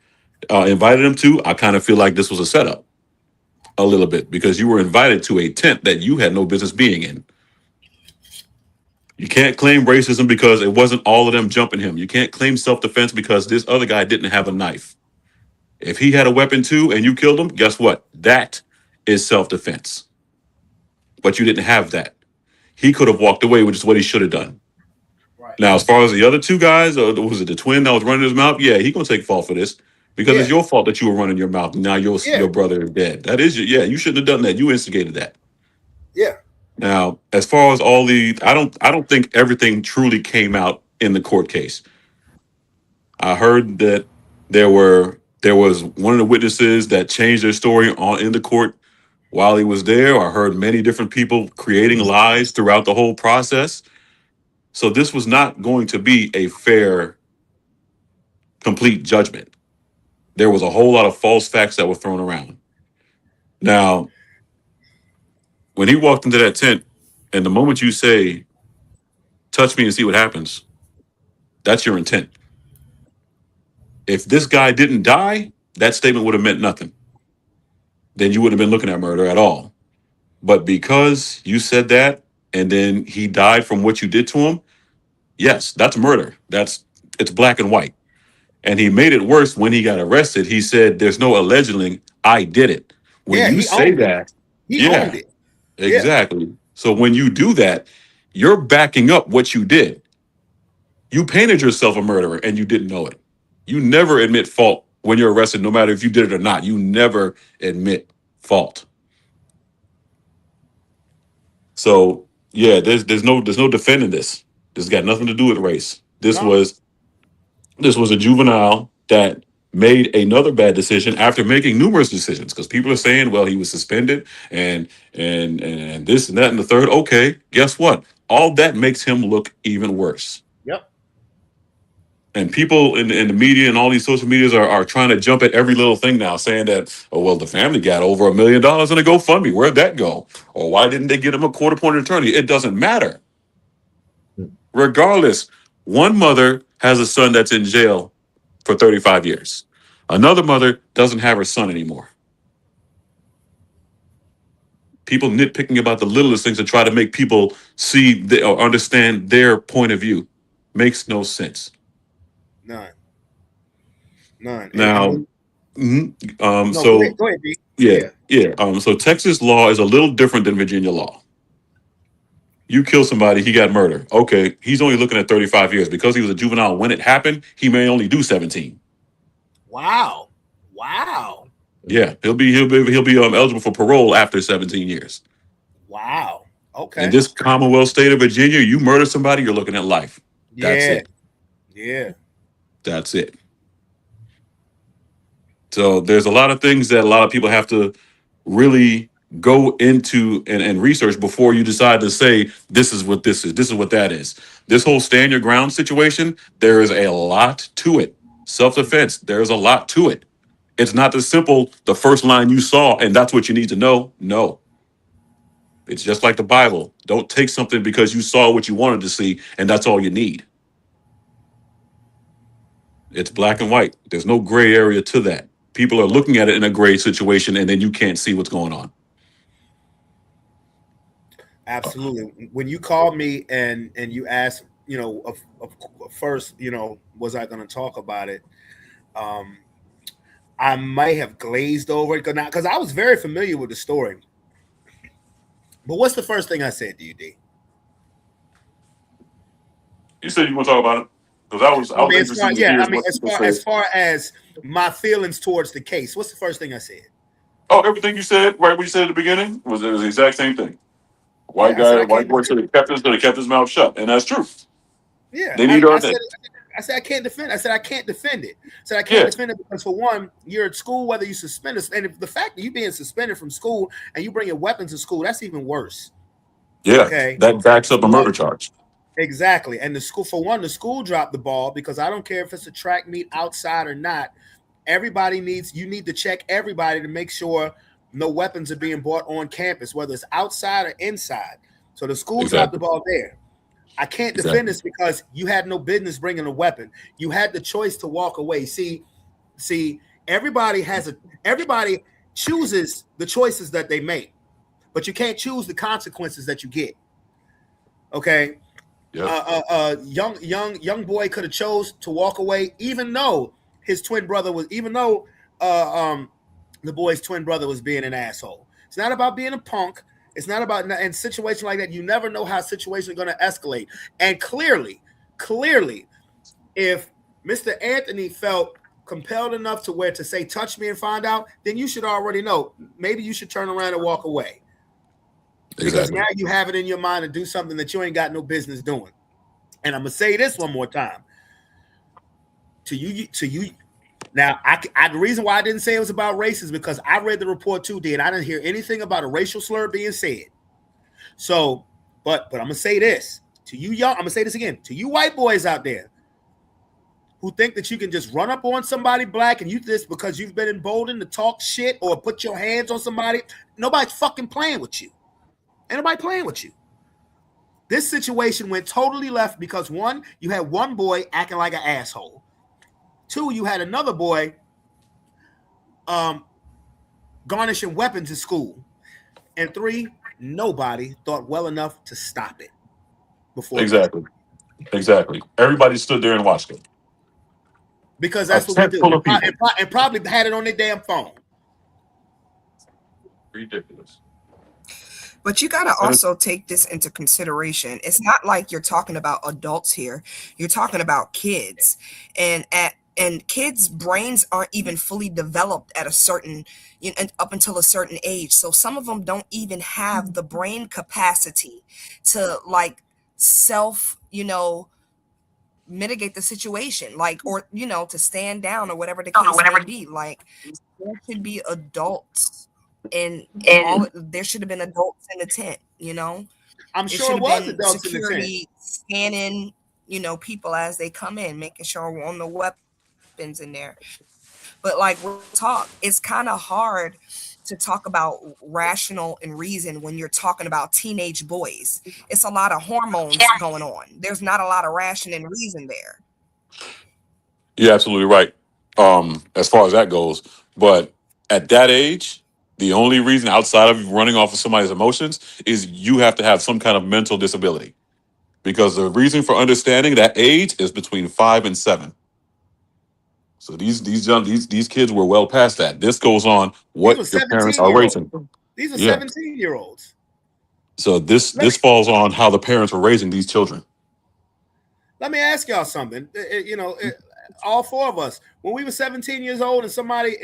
F: invited him to, I kind of feel like this was a setup a little bit because you were invited to a tent that you had no business being in. You can't claim racism because it wasn't all of them jumping him. You can't claim self-defense because this other guy didn't have a knife. If he had a weapon too and you killed him, guess what? That is self-defense. But you didn't have that. He could have walked away, which is what he should have done.
C: Right.
F: Now, as far as the other two guys, or was it the twin that was running his mouth? Yeah, he gonna take fault for this because it's
C: Yeah.
F: your fault that you were running your mouth. Now
C: Yeah.
F: your brother is dead. That is your, yeah. You shouldn't have done that. You instigated that.
C: Yeah.
F: Now, as far as all the, I don't think everything truly came out in the court case. I heard that there was one of the witnesses that changed their story on in the court while he was there. I heard many different people creating lies throughout the whole process. So this was not going to be a fair, complete judgment. There was a whole lot of false facts that were thrown around. Now, when he walked into that tent, and the moment you say, touch me and see what happens, that's your intent. If this guy didn't die, that statement would have meant nothing. Then you wouldn't have been looking at murder at all. But because you said that, and then he died from what you did to him, yes, that's murder. It's black and white. And he made it worse when he got arrested. He said, "There's no allegedly, I did it." When
C: Yeah.
F: you
C: He
F: say
C: owned it.
F: that,
C: He
F: yeah,
C: owned it. Yeah.
F: exactly. So when you do that, you're backing up what you did. You painted yourself a murderer and you didn't know it. You never admit fault when you're arrested, no matter if you did it or not. You never admit fault. So yeah, there's no defending this. This got nothing to do with race.
C: No.
F: This was a juvenile that made another bad decision after making numerous decisions. Because people are saying, well, he was suspended and this and that and the third. Okay, guess what? All that makes him look even worse.
C: Yep.
F: And people in the media and all these social medias are trying to jump at every little thing now, saying that, oh, well, the family got over $1 million in a GoFundMe. Where'd that go? Or why didn't they get him a court-appointed attorney? It doesn't matter. Regardless, one mother has a son that's in jail for 35 years. Another mother doesn't have her son anymore. People nitpicking about the littlest things to try to make people see or understand their point of view makes no sense.
C: None. None.
F: Now,
C: no,
F: so
C: go ahead, D.
F: yeah. So Texas law is a little different than Virginia law. You kill somebody, he got murder. Okay, he's only looking at 35 years because he was a juvenile when it happened. He may only do 17.
C: Wow. Wow.
F: Yeah, he'll be eligible for parole after 17 years.
C: Wow. Okay.
F: In this Commonwealth state of Virginia, you murder somebody, you're looking at life. That's
C: Yeah.
F: it.
C: Yeah.
F: That's it. So there's a lot of things that a lot of people have to really go into and research before you decide to say, this is what this is what that is. This whole stand your ground situation, there is a lot to it. Self-defense, there's a lot to it. It's not the simple, the first line you saw, and that's what you need to know. No. It's just like the Bible. Don't take something because you saw what you wanted to see, and that's all you need. It's black and white. There's no gray area to that. People are looking at it in a gray situation, and then you can't see what's going on.
C: Absolutely. When you called me and you asked, first, was I going to talk about it? Um, I may have glazed over it because I was very familiar with the story. But what's the first thing I said to you, D?
F: You said you want to talk about it because I
C: I
F: was
C: mean, as far
F: interested to
C: yeah,
F: hear
C: I mean,
F: what people say.
C: as far as my feelings towards the case, what's the first thing I said?
F: Oh, everything you said right when you said at the beginning was the exact same thing.
C: Yeah, I said I
F: White
C: can't
F: boy
C: defend.
F: should have kept his mouth shut, and that's true.
C: Yeah,
F: They need to.
C: I said I can't defend. I said I can't defend it. I said I can't
F: Yeah,
C: defend it because for one, you're at school whether you suspend us, and if the fact that you being suspended from school and you bring your weapons to school, that's even worse.
F: yeah,
C: Okay,
F: that backs up a
C: but
F: murder charge.
C: exactly, and the school for one, the school dropped the ball because I don't care if it's a track meet outside or not. You need to check everybody to make sure no weapons are being bought on campus, whether it's outside or inside. So the school dropped the
F: Exactly,
C: ball there. I can't defend
F: exactly,
C: this because you had no business bringing a weapon. You had the choice to walk away. See, everybody chooses the choices that they make, but you can't choose the consequences that you get. Okay,
F: yep,
C: young boy could have chose to walk away, even though his twin brother was, even though the boy's twin brother was being an asshole. It's not about being a punk. It's not about in situations like that. You never know how situations are going to escalate. And clearly, if Mr. Anthony felt compelled enough to where to say touch me and find out, then you should already know. Maybe you should turn around and walk away because
F: exactly.
C: now you have it in your mind to do something that you ain't got no business doing. And I'm gonna say this one more time to you. Now, the reason why I didn't say it was about race is because I read the report too, D, and I didn't hear anything about a racial slur being said. So, but I'm gonna say this to you, young. I'm gonna say this again to you, white boys out there who think that you can just run up on somebody black and you just because you've been emboldened to talk shit or put your hands on somebody. Nobody's fucking playing with you. Ain't nobody playing with you. This situation went totally left because one, you had one boy acting like an asshole. Two, you had another boy garnishing weapons in school. And three, nobody thought well enough to stop it before it got
F: Exactly. Exactly. Everybody stood there and watched it.
C: because
F: A
C: that's what we
F: tent
C: do.
F: full of people.
C: And probably had it on their damn phone.
F: Ridiculous.
E: But you got to
F: And
E: also take this into consideration. It's not like you're talking about adults here. You're talking about kids. And kids' brains aren't even fully developed at a certain up until a certain age. So some of them don't even have the brain capacity to like self, mitigate the situation, like, or to stand down or whatever the case may be. Like, there should be adults, and all there should have been adults in the tent.
C: I'm
E: It
C: sure
E: should
C: it
E: have
C: was
E: been
C: adults in the tent.
E: security scanning, people as they come in, making sure on the weapons in there. But like real talk, it's kind of hard to talk about rational and reason when you're talking about teenage boys. It's a lot of hormones going on. There's not a lot of ration and reason there.
F: you're absolutely right. As far as that goes. But at that age, the only reason outside of running off of somebody's emotions is you have to have some kind of mental disability. Because the reason for understanding that age is between 5 and 7. So these kids were well past that. This goes on
C: These were
F: what your parents
C: 17
F: are
C: year olds.
F: raising.
C: These are
F: Yeah.
C: 17-year-olds.
F: So
C: Let
F: this
C: me
F: falls on how the parents were raising these children.
C: let me ask y'all something. All four of us, when we were 17 years old and somebody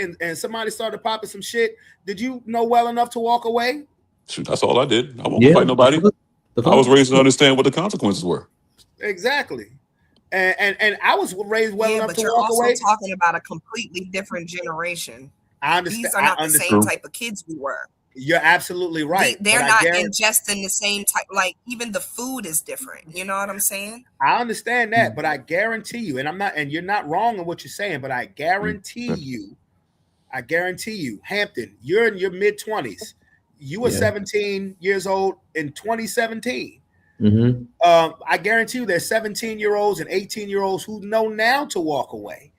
C: started popping some shit, did you know well enough to walk away?
F: Shoot, that's all I did. I won't go
D: Yeah,
F: fight nobody.
D: the
F: I was
D: fuck.
F: raised to understand what the consequences were.
C: Exactly. And I was raised well
E: Yeah,
C: enough
E: but
C: to
E: you're
C: walk
E: also
C: away.
E: talking about a completely different generation.
C: I understand.
E: These are
C: I
E: not the
C: understand.
E: same
F: True.
E: type of kids we were.
C: You're absolutely right.
E: They're not ingesting the same type. Like, even the food is different. You know what I'm saying?
C: I understand that, but I guarantee you, and you're not wrong in what you're saying, but I guarantee you, Hampton, you're in your mid 20s. You were
D: Yeah.
C: 17 years old in 2017.
D: Mm-hmm.
C: I guarantee you there's 17-year-olds and 18-year-olds who know now to walk away.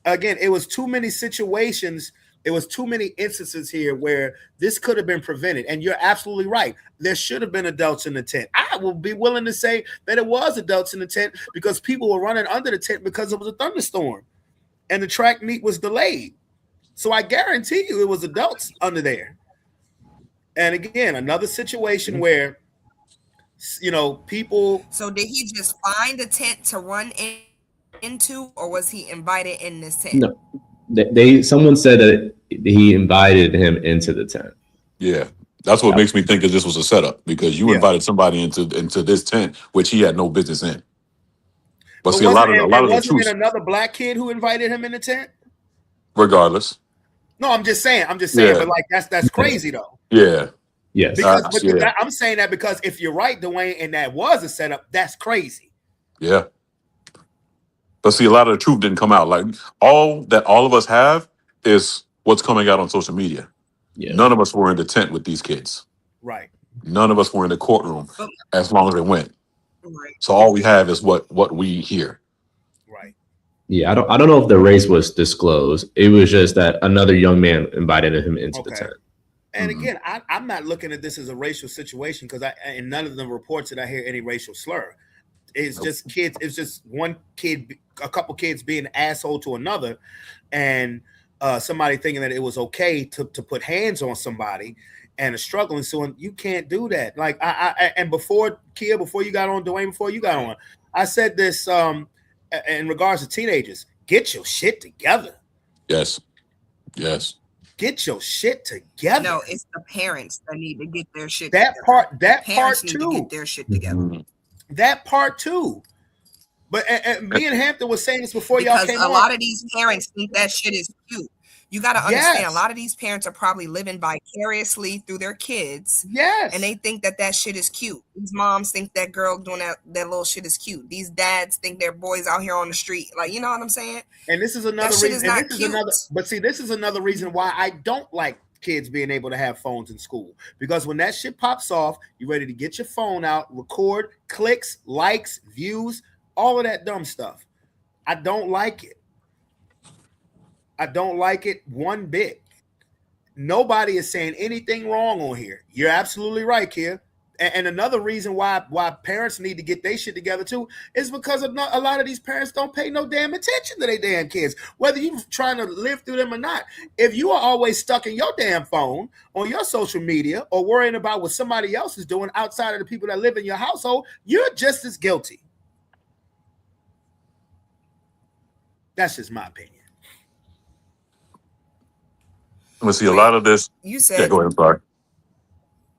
C: Again, it was too many situations It was too many instances here where this could have been prevented. And you're absolutely right. There should have been adults in the tent. I will be willing to say that it was adults in the tent because people were running under the tent because it was a thunderstorm and the track meet was delayed. So I guarantee you it was adults under there. And again, another situation where, people.
E: So did he just find a tent to run into, or was he invited in this tent?
D: No, someone said that he invited him into the tent.
F: Yeah. That's what makes me think that this was a setup, because you invited somebody into this tent, which he had no business in. But see, a lot of the
C: wasn't
F: truth,
C: it another black kid who invited him in the tent?
F: regardless.
C: No, I'm just saying,
F: Yeah.
C: but like that's crazy though.
F: Yeah.
D: Yes.
C: Because
F: Yeah.
C: I'm saying that because if you're right, Dwayne, and that was a setup, that's crazy.
F: Yeah. But see, a lot of the truth didn't come out. Like all of us have is what's coming out on social media.
D: Yeah.
F: None of us were in the tent with these kids.
C: Right.
F: None of us were in the courtroom as long as it went.
E: Right.
F: So all we have is what we hear.
C: Right.
D: Yeah, I don't know if the race was disclosed. It was just that another young man invited him into the tent.
C: And again, I'm not looking at this as a racial situation because in none of the reports did I hear any racial slur. It's just kids. It's just one kid, a couple kids being an asshole to another, and somebody thinking that it was okay to put hands on somebody and a struggling. So you can't do that. Like and before Kia, before you got on, Dwayne, before you got on, I said this in regards to teenagers: get your shit together.
F: Yes. Yes.
C: Get your shit together.
E: No, it's the parents that need to get their shit
C: that
E: together.
C: part
E: Parents
C: part
E: need to
C: too.
E: get their shit together.
F: Mhm.
C: That part too. But me and Hampton was saying this before
E: Because
C: y'all came
E: a
C: on.
E: lot of these parents think that shit is cute. You got to understand,
C: Yes.
E: a lot of these parents are probably living vicariously through their kids,
C: Yes.
E: and they think that shit is cute. These moms think that girl doing that little shit is cute. These dads think their boys out here on the street, like, you know what I'm saying?
C: And this is another
E: That shit
C: reason.
E: is not
C: and this
E: cute.
C: is another. But see, this is another reason why I don't like kids being able to have phones in school. Because when that shit pops off, you're ready to get your phone out, record, clicks, likes, views, all of that dumb stuff. I don't like it. I don't like it one bit. Nobody is saying anything wrong on here. You're absolutely right, Kia. And another reason why parents need to get their shit together too is because a lot of these parents don't pay no damn attention to their damn kids, whether you're trying to live through them or not. If you are always stuck in your damn phone, on your social media, or worrying about what somebody else is doing outside of the people that live in your household, you're just as guilty. That's just my opinion.
F: Let's see, a lot of this.
E: You
F: Yeah,
E: said,
F: go ahead. I'm sorry.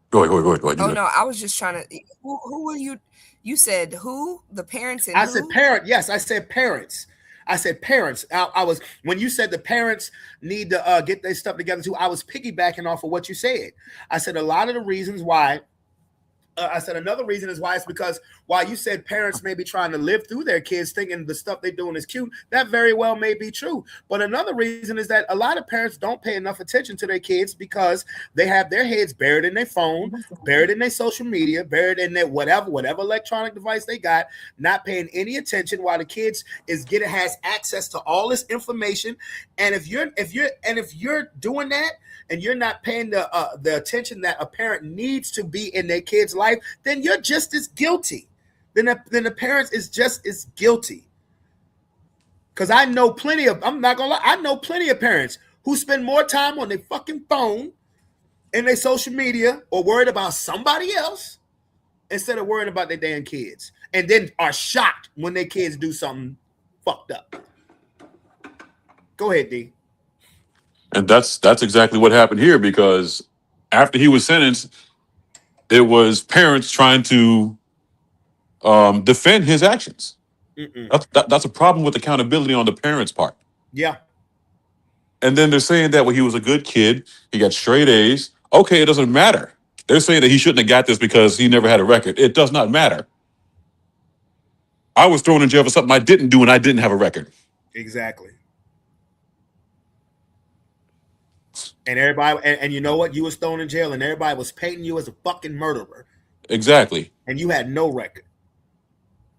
F: Go ahead.
E: oh
F: You
E: no, I was just trying to. Who were you? You said who? The parents and
C: I
E: who?
C: said parent. Yes, I said parents. I said parents. I was when you said the parents need to get their stuff together too. I was piggybacking off of what you said. I said a lot of the reasons why. I said another reason is why it's because while you said parents may be trying to live through their kids thinking the stuff they're doing is cute, that very well may be true. But another reason is that a lot of parents don't pay enough attention to their kids because they have their heads buried in their phone, buried in their social media, buried in their whatever electronic device they got, not paying any attention while the kids has access to all this information. And if you're doing that, and you're not paying the attention that a parent needs to be in their kid's life, then you're just as guilty. Then the parents is just as guilty. Because I'm not gonna lie, I know plenty of parents who spend more time on their fucking phone and their social media or worried about somebody else instead of worrying about their damn kids. And then are shocked when their kids do something fucked up. Go ahead, D.
F: And that's exactly what happened here, because after he was sentenced, it was parents trying to defend his actions. That's a problem with accountability on the parents' part.
C: Yeah.
F: And then they're saying that he was a good kid, he got straight A's. Okay, it doesn't matter. They're saying that he shouldn't have got this because he never had a record. It does not matter. I was thrown in jail for something I didn't do, and I didn't have a record.
C: Exactly. And everybody, and you know what? You was thrown in jail, and everybody was painting you as a fucking murderer.
F: Exactly.
C: And you had no record.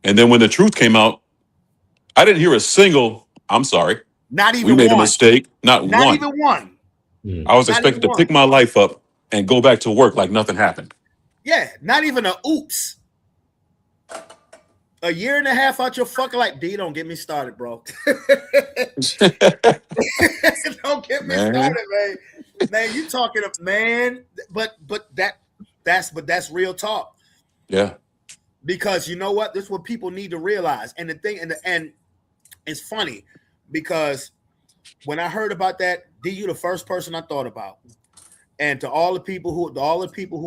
F: And then when the truth came out, I didn't hear a single, I'm sorry.
C: Not even
F: We made
C: one.
F: a mistake. Not one.
C: Even one.
F: I was
C: Not even
F: expected to
C: one.
F: pick my life up and go back to work like nothing happened.
C: Yeah, not even a oops. A year and a half out your fucking life. D, don't get me started, bro. Don't get me
F: Man.
C: started, man. Man, you talking of man, but that's real talk.
F: Yeah.
C: Because you know what? This is what people need to realize. And the thing, and it's funny because when I heard about that, D, you the first person I thought about. And to all the people who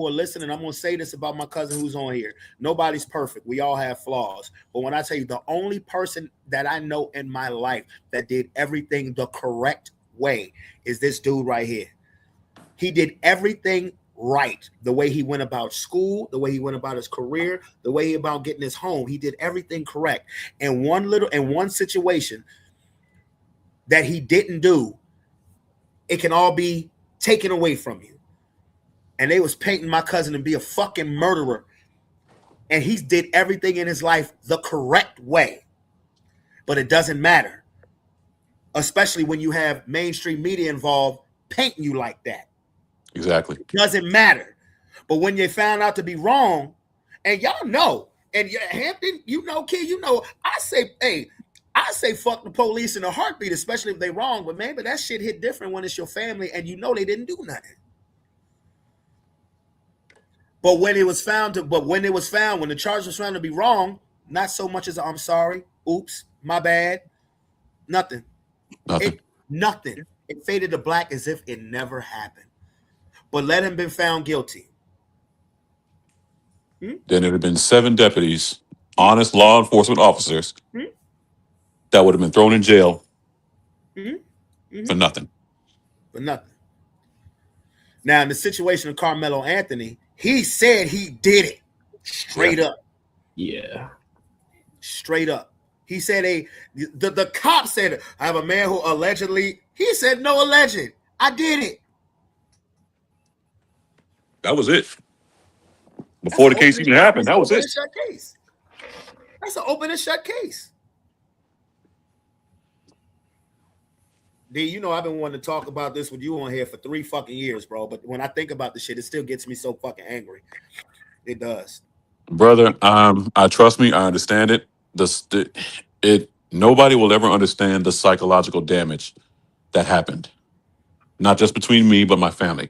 C: are listening, I'm gonna say this about my cousin who's on here. Nobody's perfect. We all have flaws. But when I tell you the only person that I know in my life that did everything the correct way is this dude right here. He did everything right. The way he went about school, the way he went about his career, the way he about getting his home. He did everything correct. And one situation that he didn't do, it can all be taken away from you. And they was painting my cousin to be a fucking murderer. And he did everything in his life the correct way. But it doesn't matter. Especially when you have mainstream media involved painting you like that.
F: Exactly.
C: It doesn't matter. But when you found out to be wrong, and y'all know, and Hampton, you know, kid, you know, I say fuck the police in a heartbeat, especially if they wrong. But man, but that shit hit different when it's your family and you know they didn't do nothing. But when the charge was found to be wrong, not so much as I'm sorry, oops, my bad, nothing.
F: Nothing.
C: It faded to black as if it never happened. But let him been found guilty.
F: Then it'd have been 7 deputies, honest law enforcement officers, that would have been thrown in jail for nothing.
C: For nothing. Now, in the situation of Carmelo Anthony, he said he did it straight up.
D: Yeah.
C: Straight up. He said the cop said, I have a man who allegedly, he said no alleged. I did it.
F: That was it. Before the case even happened, that was it.
C: That's an open and shut case. D, you know I've been wanting to talk about this with you on here for 3 fucking years, bro. But when I think about the shit, it still gets me so fucking angry. It does.
F: Brother, I trust me, I understand it. Nobody will ever understand the psychological damage that happened. Not just between me, but my family.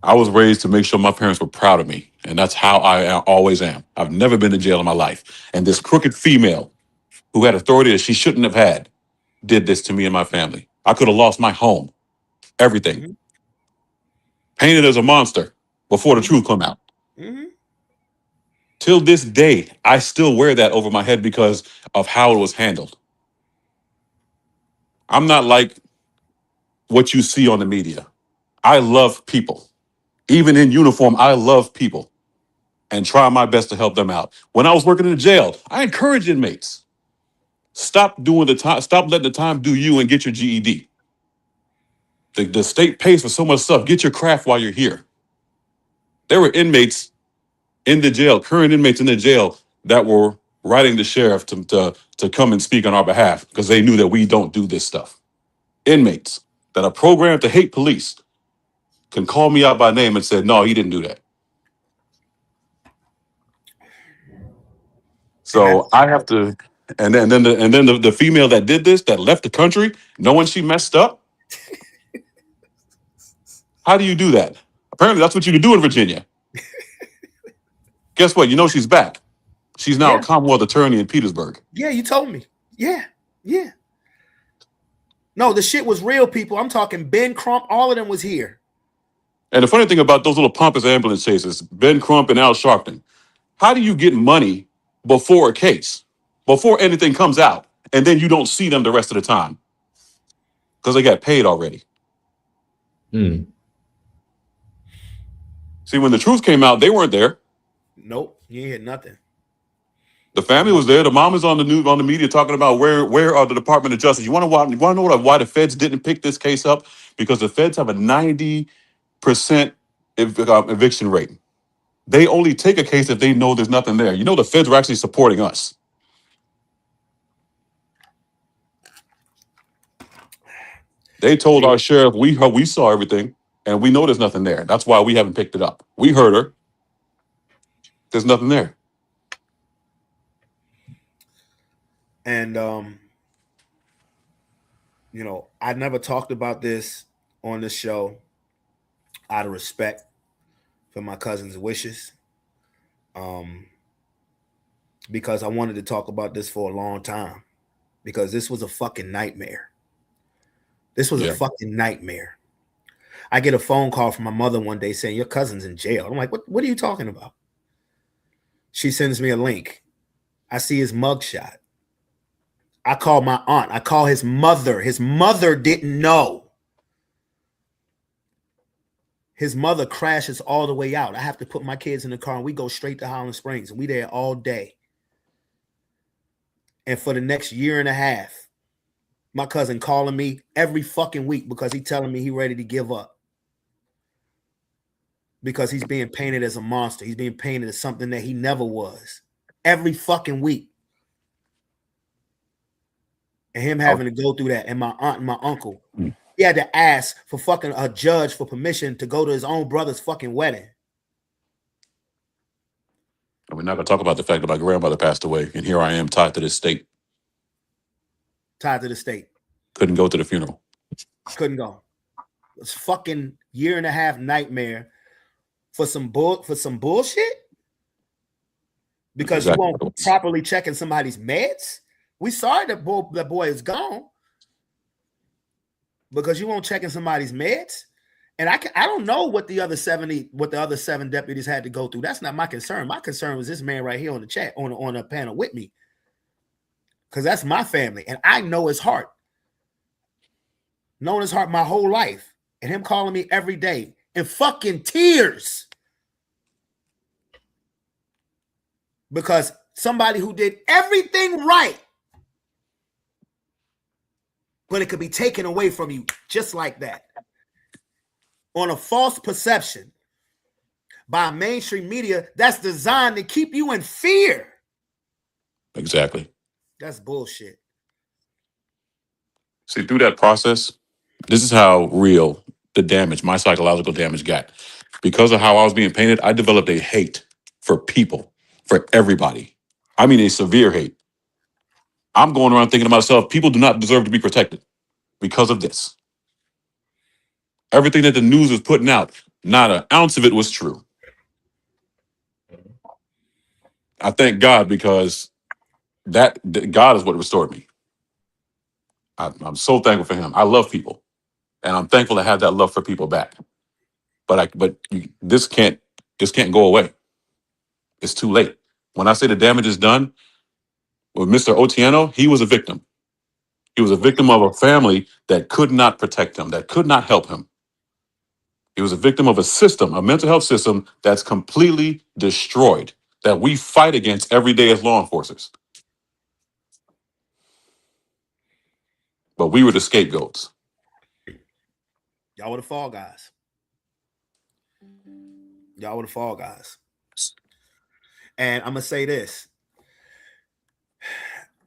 F: I was raised to make sure my parents were proud of me, and that's how I always am. I've never been to jail in my life. And this crooked female who had authority that she shouldn't have had did this to me and my family. I could have lost my home, everything. Painted as a monster before the truth come out. Till this day, I still wear that over my head because of how it was handled. I'm not like what you see on the media. I love people. Even in uniform, I love people and try my best to help them out. When I was working in the jail, I encourage inmates. Stop letting the time do you and get your GED. The state pays for so much stuff. Get your craft while you're here. There were inmates in the jail, current inmates in the jail, that were writing the sheriff to come and speak on our behalf because they knew that we don't do this stuff. Inmates that are programmed to hate police can call me out by name and say, no, he didn't do that. So I have to, and then the female that did this, that left the country, knowing she messed up. How do you do that? Apparently, that's what you can do in Virginia. Guess what? You know she's back. She's now a Commonwealth attorney in Petersburg.
C: Yeah, you told me. Yeah. No, the shit was real, people. I'm talking Ben Crump. All of them was here.
F: And the funny thing about those little pompous ambulance chases, Ben Crump and Al Sharpton, how do you get money before a case, before anything comes out, and then you don't see them the rest of the time? Because they got paid already. See, when the truth came out, they weren't there.
C: Nope, you ain't hear nothing.
F: The family was there. The mom is on the news, on the media, talking about where are the Department of Justice. You want to know why the feds didn't pick this case up? Because the feds have a 90% eviction rate. They only take a case if they know there's nothing there. You know, the feds were actually supporting us. They told our sheriff we saw everything and we know there's nothing there. That's why we haven't picked it up. We heard her. There's nothing there.
C: And you know, I never talked about this on this show out of respect for my cousin's wishes. Because I wanted to talk about this for a long time. Because this was a fucking nightmare. This was a fucking nightmare. I get a phone call from my mother one day saying, your cousin's in jail. I'm like, what are you talking about? She sends me a link. I see his mugshot. I call my aunt. I call his mother. His mother didn't know. His mother crashes all the way out. I have to put my kids in the car and we go straight to Highland Springs. And we there all day. And for the next year and a half, my cousin calling me every fucking week because he telling me he ready to give up. Because he's being painted as a monster. He's being painted as something that he never was. Every fucking week. And him having to go through that. And my aunt and my uncle. He had to ask for fucking a judge for permission to go to his own brother's fucking wedding.
F: And we're not going to talk about the fact that my grandmother passed away. And here I am tied to this state.
C: Tied to the state.
F: Couldn't go to the funeral.
C: Couldn't go. It's fucking year and a half nightmare for some bullshit. Because
F: Exactly.
C: you won't properly checking somebody's meds. We sorry that boy is gone. Because you won't checking somebody's meds. And I don't know what the other 7 deputies had to go through. That's not my concern. My concern was this man right here on the chat, on a panel with me. Because that's my family. And I know his heart. Known his heart my whole life. And him calling me every day in fucking tears. Because somebody who did everything right, but it could be taken away from you just like that. On a false perception by mainstream media that's designed to keep you in fear.
F: Exactly.
C: That's bullshit.
F: See, through that process, this is how real the damage, my psychological damage got. Because of how I was being painted, I developed a hate for people, for everybody. I mean, a severe hate. I'm going around thinking to myself, people do not deserve to be protected because of this. Everything that the news was putting out, not an ounce of it was true. I thank God because that God is what restored me. I'm so thankful for him. I love people. And I'm thankful to have that love for people back. This can't go away. It's too late. When I say the damage is done, with Mr. Otieno, he was a victim. He was a victim of a family that could not protect him, that could not help him. He was a victim of a system, a mental health system that's completely destroyed, that we fight against every day as law enforcers. But we were the scapegoats.
C: Y'all were the fall guys. Y'all were the fall guys. And I'm going to say this.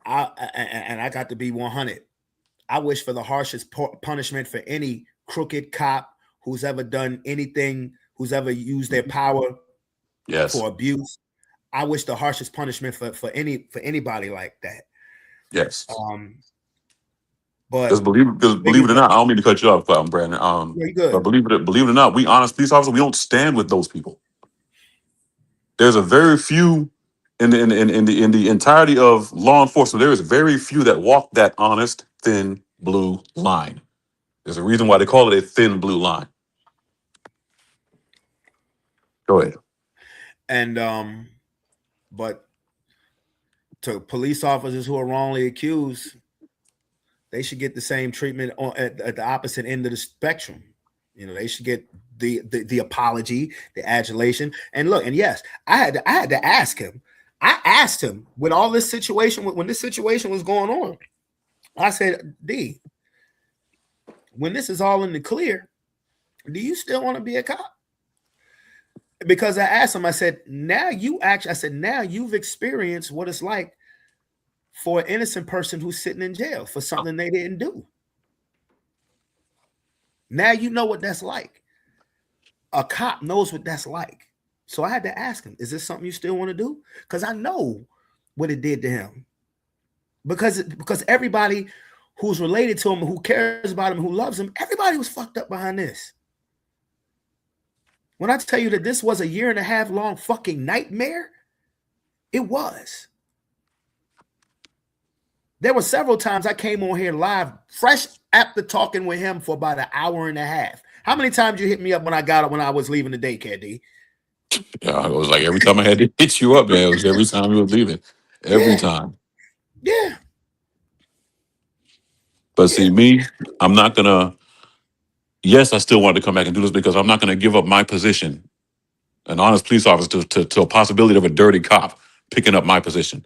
C: I got to be 100. I wish for the harshest punishment for any crooked cop who's ever done anything, who's ever used their power for abuse. I wish the harshest punishment for anybody like that.
F: Yes.
C: But
F: because believe it or not, I don't mean to cut you off, Brandon. But believe it or not, we honest police officers, we don't stand with those people. There's a very few in the entirety of law enforcement. There is very few that walk that honest, thin blue line. There's a reason why they call it a thin blue line. Go ahead.
C: And but to police officers who are wrongly accused, they should get the same treatment at the opposite end of the spectrum. You know, they should get the apology, the adulation. And look, and yes, I had to ask him. I asked him when all this situation, when this situation was going on, I said, D, when this is all in the clear, do you still want to be a cop? Because I asked him, I said, now you've experienced what it's like for an innocent person who's sitting in jail for something they didn't do. Now you know what that's like. A cop knows what that's like. So I had to ask him, is this something you still want to do? Because I know what it did to him. Because everybody who's related to him, who cares about him, who loves him, everybody was fucked up behind this. When I tell you that this was a 1.5 year long fucking nightmare, it was. There were several times I came on here live, fresh after talking with him for about 1.5 hours. How many times you hit me up when I was leaving the daycare, D?
F: Yeah, it was like every time I had to hit you up, man. It was every time you were leaving. Every time.
C: Yeah.
F: But see, me, I'm not gonna. Yes, I still wanted to come back and do this because I'm not gonna give up my position, an honest police officer, to a possibility of a dirty cop picking up my position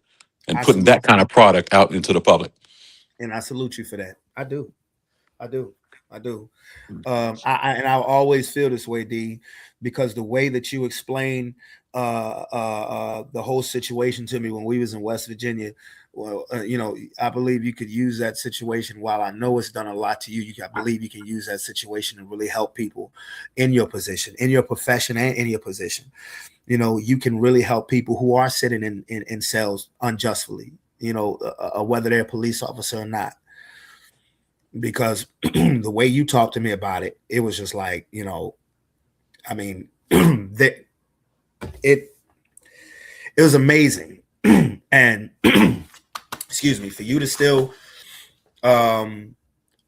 F: and
C: I
F: putting
C: salute
F: that kind of product out into the public.
C: and I salute you for that. I do. I do. I do. I'll always feel this way, D, because the way that you explain the whole situation to me when we was in West Virginia, well, I believe you could use that situation. While I know it's done a lot to you, I believe you can use that situation to really help people in your position, in your profession, and in your position. You can really help people who are sitting in cells unjustly, whether they're a police officer or not. Because the way you talked to me about it, it was just like, I mean, that it was amazing. And excuse me, for you to still want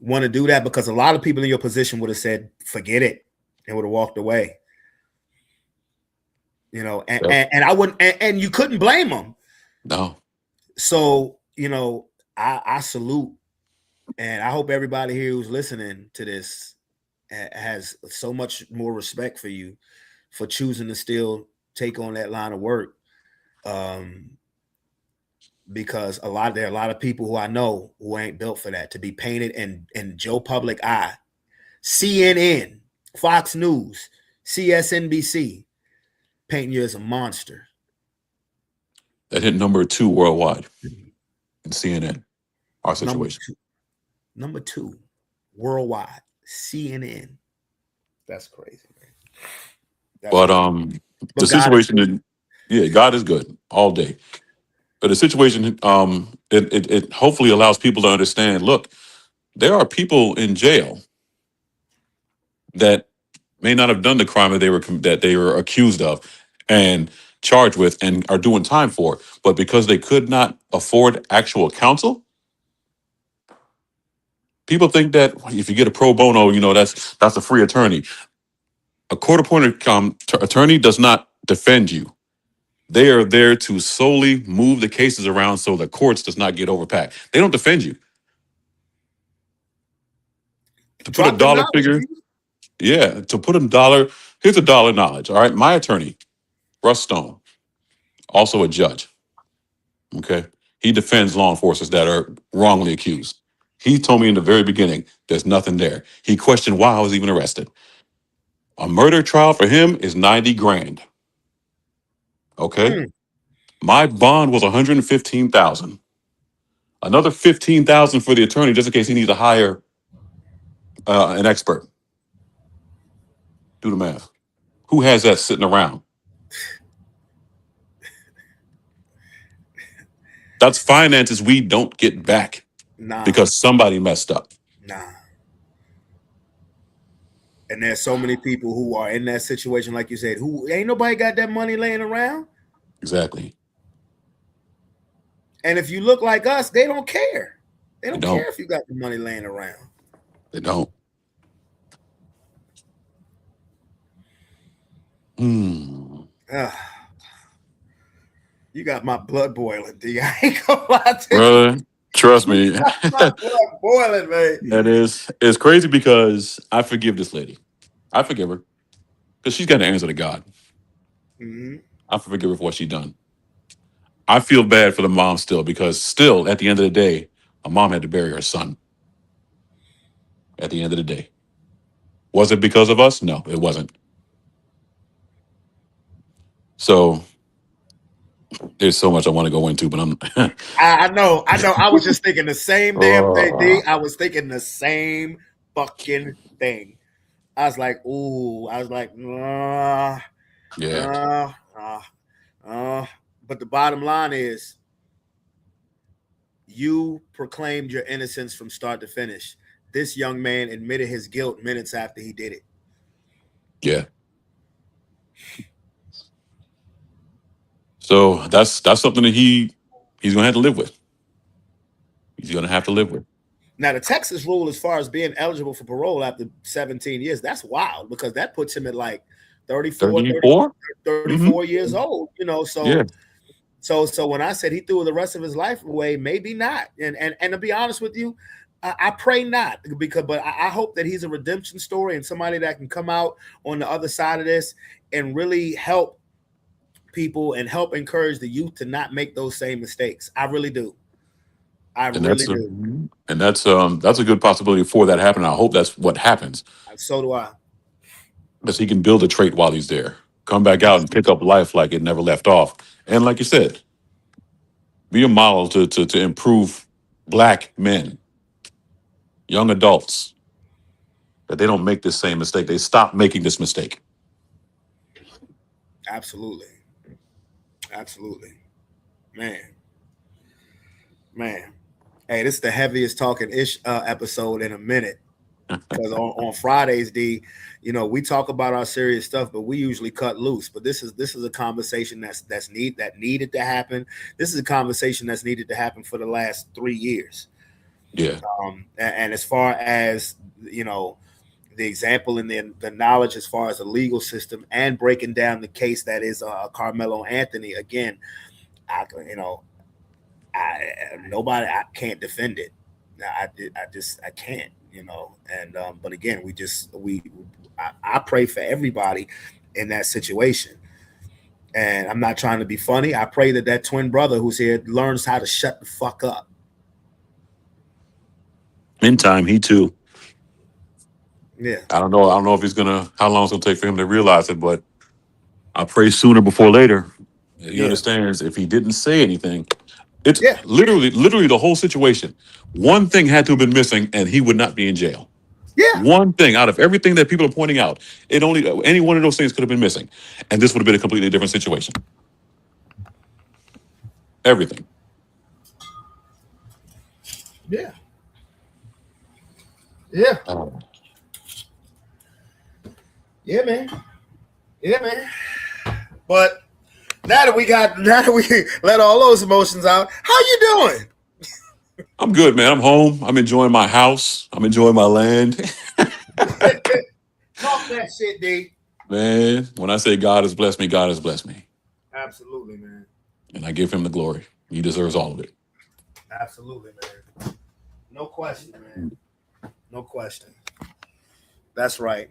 C: to do that, because a lot of people in your position would have said, forget it, and would have walked away. And I wouldn't, and you couldn't blame them.
F: No.
C: So, I salute. And I hope everybody here who's listening to this has so much more respect for you for choosing to still take on that line of work. Because there are a lot of people who I know who ain't built for that, to be painted in Joe Public eye. CNN, Fox News, CSNBC, painting you as a monster.
F: That hit number 2 worldwide in CNN. Our situation.
C: Number 2 worldwide, CNN. That's crazy, man.
F: But the situation, God is good all day. But the situation, it hopefully allows people to understand. Look, there are people in jail that may not have done the crime that they were accused of and charged with and are doing time for, but because they could not afford actual counsel. People think that if you get a pro bono, that's a free attorney. A court-appointed attorney does not defend you. They are there to solely move the cases around so the courts does not get overpacked. They don't defend you. To put a dollar figure, to put a dollar, here's a dollar knowledge. All right, my attorney, Russ Stone, also a judge. Okay, he defends law enforcers that are wrongly accused. He told me in the very beginning, there's nothing there. He questioned why I was even arrested. A murder trial for him is 90 grand. Okay. My bond was 115,000. Another 15,000 for the attorney, just in case he needs to hire an expert. Do the math. Who has that sitting around? That's finances we don't get back.
C: Nah.
F: Because somebody messed up.
C: Nah. And there's so many people who are in that situation, like you said, who ain't nobody got that money laying around.
F: Exactly.
C: And if you look like us, they don't care. They don't care if you got the money laying around.
F: They don't.
C: You got my blood boiling, D. I ain't gonna lie to
F: Brother, trust me.
C: My blood boiling, man.
F: It's crazy because I forgive this lady. I forgive her because she's got to answer to God.
C: Mm-hmm.
F: I forgive her for what she done. I feel bad for the mom still, because still at the end of the day, a mom had to bury her son. At the end of the day. Was it because of us? No, it wasn't. So there's so much I want to go into, but
C: I know. I was just thinking the same damn thing, D. I was thinking the same fucking thing. I was like, ooh, I was like,
F: Yeah.
C: uh, uh, but the bottom line is, you proclaimed your innocence from start to finish. This young man admitted his guilt minutes after he did it.
F: Yeah. So that's something that he's gonna have to live with. He's gonna have to live with.
C: Now, the Texas rule, as far as being eligible for parole after 17 years, that's wild because that puts him at like 34, 30,
F: 34?
C: 34 years old.
F: Yeah.
C: So when I said he threw the rest of his life away, maybe not. And to be honest with you, I pray not, but I hope that he's a redemption story and somebody that can come out on the other side of this and really help people and help encourage the youth to not make those same mistakes. I really do. I
F: And
C: really do.
F: that's a good possibility for that happening. I hope that's what happens.
C: So do I.
F: Because he can build a trait while he's there. Come back out and pick up life like it never left off. And like you said, be a model to improve black men, young adults, that they don't make this same mistake. They stop making this mistake.
C: Absolutely. Absolutely. Man. Hey, this is the heaviest talking ish episode in a minute. Because on Fridays, D, we talk about our serious stuff, but we usually cut loose. But this is a conversation that needed to happen. This is a conversation that's needed to happen for the last 3 years.
F: Yeah.
C: And as far as the example and the knowledge as far as the legal system and breaking down the case that is Carmelo Anthony, again, I can't defend it. I can't, and but again, I pray for everybody in that situation. And I'm not trying to be funny. I pray that twin brother who's here learns how to shut the fuck up.
F: In time, he too.
C: Yeah.
F: I don't know if how long it's gonna take for him to realize it, but I pray sooner before later. He understands if he didn't say anything. It's literally the whole situation. One thing had to have been missing, and he would not be in jail.
C: Yeah.
F: One thing out of everything that people are pointing out, any one of those things could have been missing, and this would have been a completely different situation. Everything.
C: Yeah. Yeah. Yeah, man. Yeah, man. But now that we let all those emotions out, how you doing?
F: I'm good, man. I'm home. I'm enjoying my house. I'm enjoying my land.
C: Talk that shit, D.
F: Man, when I say God has blessed me, God has blessed me.
C: Absolutely, man.
F: And I give him the glory. He deserves all of it.
C: Absolutely, man. No question, man. No question. That's right.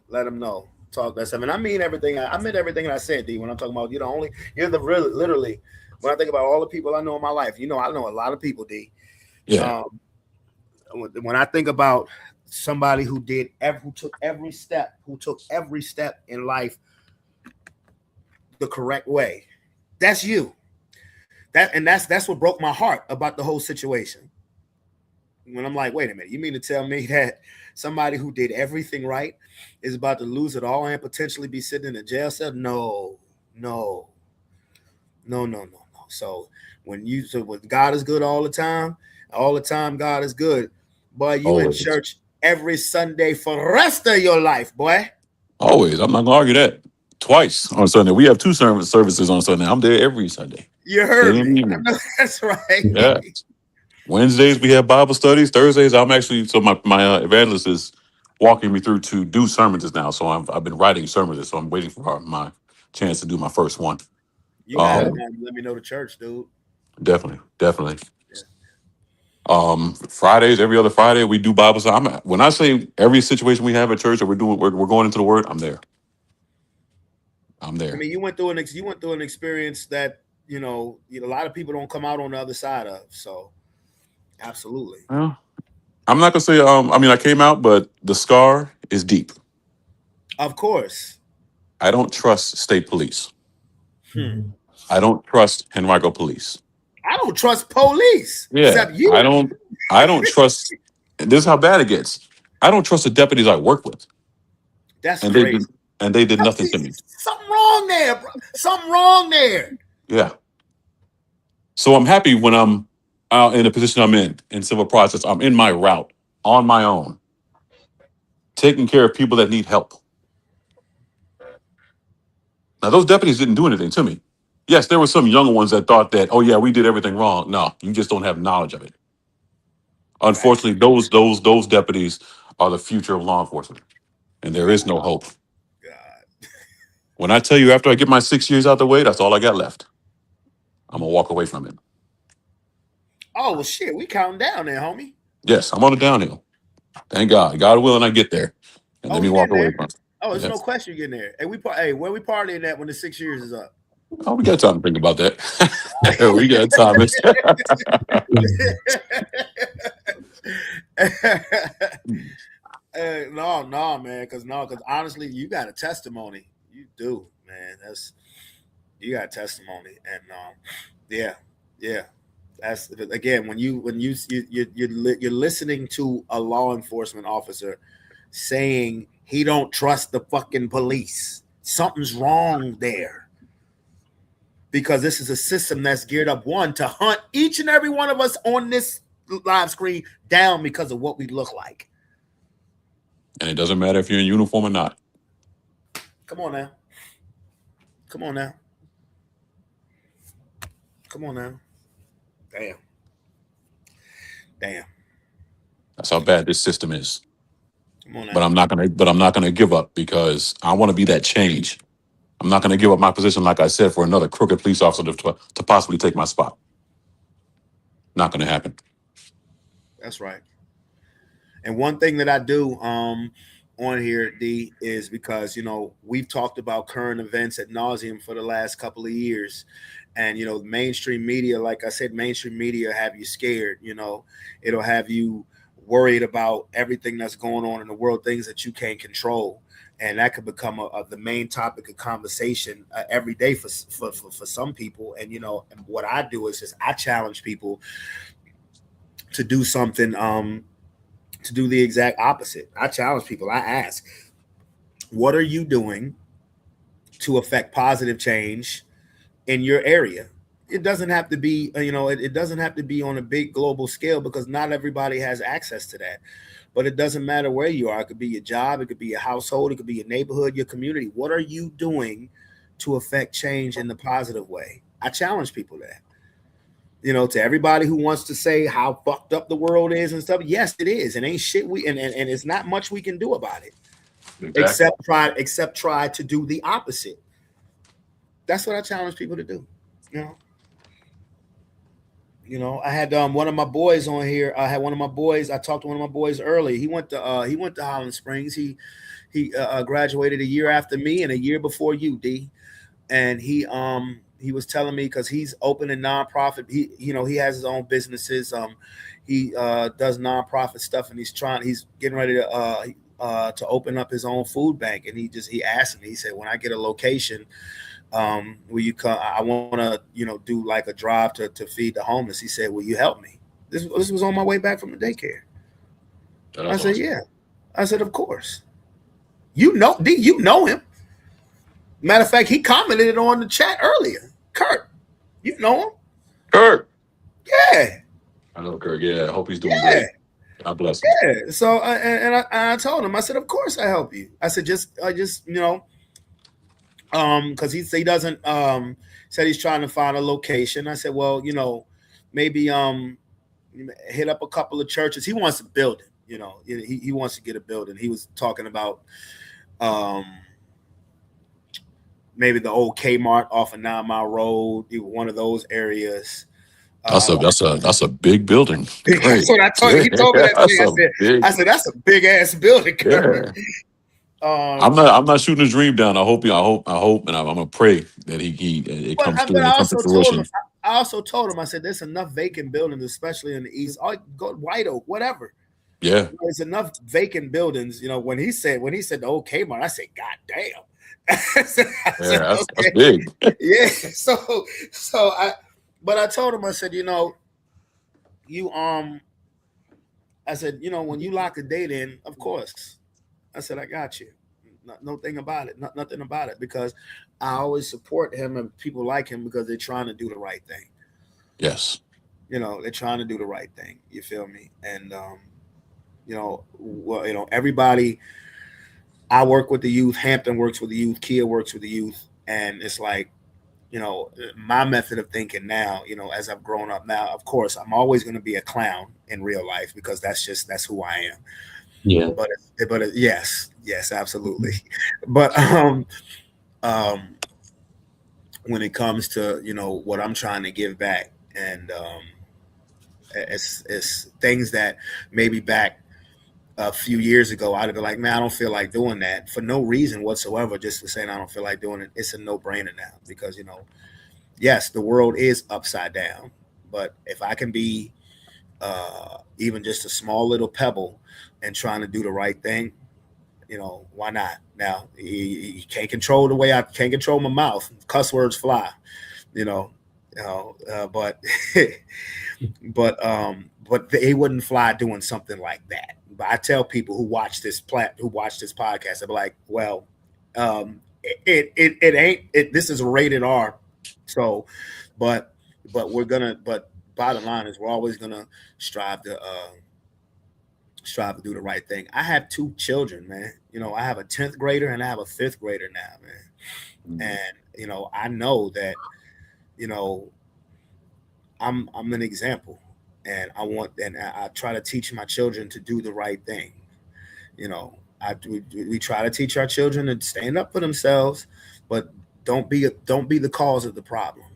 C: Let him know. Talk that stuff. And I mean everything. I meant everything I said, D. When I'm talking about, literally, when I think about all the people I know in my life, I know a lot of people, D.
F: Yeah.
C: When I think about somebody who took every step in life the correct way, that's you. That's what broke my heart about the whole situation. When I'm like, wait a minute, you mean to tell me that somebody who did everything right is about to lose it all and potentially be sitting in a jail cell? No. So when God is good all the time God is good. Boy, you
F: Always.
C: in church every Sunday for the rest of your life, boy.
F: Always. I'm not gonna argue that. Twice on Sunday. We have two services on Sunday. I'm there every Sunday.
C: You heard me. I know that's right.
F: Yeah. Wednesdays we have Bible studies. Thursdays I'm actually my evangelist is walking me through to do sermons now. So I've been writing sermons, so I'm waiting for my chance to do my first one.
C: You got it, man. Let me know the church, dude.
F: Definitely. Fridays, every other Friday, we do Bible study. When I say every situation we have at church, or we're going into the Word, I'm there. I
C: mean, you went through an experience that a lot of people don't come out on the other side of. So, absolutely.
F: Well, I'm not gonna say. I came out, but the scar is deep.
C: Of course.
F: I don't trust state police. I don't trust Henrico police.
C: I don't trust police.
F: Yeah,
C: except you.
F: I don't trust. And this is how bad it gets. I don't trust the deputies I work with.
C: That's
F: and
C: crazy.
F: they did nothing to me.
C: Something wrong there, bro. Something wrong there.
F: Yeah. So I'm happy when I'm out in the position I'm in civil process. I'm in my route on my own, taking care of people that need help. Now, those deputies didn't do anything to me. Yes, there were some younger ones that thought that, oh yeah, we did everything wrong. No, you just don't have knowledge of it. Unfortunately, those deputies are the future of law enforcement, and there is no hope.
C: God.
F: When I tell you, after I get my 6 years out the way, that's all I got left. I'm gonna walk away from it.
C: Oh well, shit. We counting down there, homie.
F: Yes, I'm on the downhill. Thank God. God willing, I get there, and
C: Oh,
F: let me
C: you
F: walk
C: getting
F: away
C: there?
F: from it.
C: Oh, there's no
F: Yes.
C: question you getting there. Hey, where we partying at when the 6 years is up?
F: Oh, we got time to think about that. We got time.
C: No, man, because honestly, you got a testimony. You do, man. You got a testimony, and yeah, yeah. That's again when you're listening to a law enforcement officer saying he don't trust the fucking police. Something's wrong there. Because this is a system that's geared up, one, to hunt each and every one of us on this live screen down because of what we look like.
F: And it doesn't matter if you're in uniform or not.
C: Come on now. Come on now. Come on now. Damn. Damn.
F: That's how bad this system is.
C: Come on now.
F: But I'm not gonna give up because I want to be that change. I'm not gonna give up my position, like I said, for another crooked police officer to possibly take my spot. Not gonna happen.
C: That's right. And one thing that I do on here, D, is because we've talked about current events ad nauseum for the last couple of years, and mainstream media, like I said, mainstream media have you scared. It'll have you worried about everything that's going on in the world, things that you can't control, and that could become the main topic of conversation every day for some people. And and what I do is just I challenge people to do something. To do the exact opposite. I challenge people. I ask, what are you doing to affect positive change in your area? It doesn't have to be, it doesn't have to be on a big global scale because not everybody has access to that. But it doesn't matter where you are. It could be your job. It could be your household. It could be your neighborhood, your community. What are you doing to affect change in the positive way? I challenge people that. To everybody who wants to say how fucked up the world is and stuff. Yes, it is. And ain't shit and it's not much we can do about it.
F: Exactly.
C: Except try to do the opposite. That's what I challenge people to do. I had one of my boys on here. I talked to one of my boys early. He went to Holland Springs. He graduated a year after me and a year before you, D. And he was telling me because he's opening nonprofit. He has his own businesses. He does nonprofit stuff, and he's getting ready to open up his own food bank. And he asked me. He said, "When I get a location, will you come? I want to do like a drive to feed the homeless." He said, "Will you help me?" This was on my way back from the daycare. I said, "Yeah." I said, "Of course." You know him. Matter of fact, he commented on the chat earlier. Kurt, you know him?
F: Kurt.
C: Yeah.
F: I know Kurt. Yeah. I hope he's doing great. God bless him.
C: Yeah. So I told him, I said, of course I help you. I said, just because he doesn't said he's trying to find a location. I said, well, maybe hit up a couple of churches. He wants a building, he wants to get a building. He was talking about maybe the old Kmart off of 9 Mile Road, one of those areas.
F: That's a big building.
C: That's what I told you. He told me that today. I said that's a big ass building.
F: Yeah. I'm not shooting his dream down. I hope, and I'm gonna pray that it comes through.
C: I also told him, I said, there's enough vacant buildings, especially in the east. Go White Oak, whatever.
F: Yeah,
C: there's enough vacant buildings. When he said the old Kmart, I said, God damn.
F: That's big.
C: Yeah. But I told him, I said, I said, when you lock a date in, of course. I said, I got you. No thing about it. Nothing about it because I always support him and people like him because they're trying to do the right thing.
F: Yes.
C: They're trying to do the right thing. You feel me? And everybody. I work with the youth. Hampton works with the youth. Kia works with the youth, and it's like my method of thinking now. As I've grown up now, of course, I'm always going to be a clown in real life because that's who I am.
D: Yeah.
C: But yes, absolutely. But um, when it comes to what I'm trying to give back, and it's things that maybe back a few years ago I'd have been like, man, I don't feel like doing that for no reason whatsoever, just for saying I don't feel like doing it. It's a no brainer now because yes, the world is upside down, but if I can be even just a small little pebble and trying to do the right thing, why not? Now you can't control the way I can't control my mouth. Cuss words fly, you know, but but they wouldn't fly doing something like that. But I tell people who watch this podcast, I'm like, well, it ain't it. This is rated R, so, but but bottom line is we're always gonna strive to strive to do the right thing. I have two children, man. I have a 10th grader and I have a 5th grader now, man.
F: Mhm.
C: And I know that you know I'm an example, and I try to teach my children to do the right thing. You know, we try to teach our children to stand up for themselves, but don't be the cause of the problem.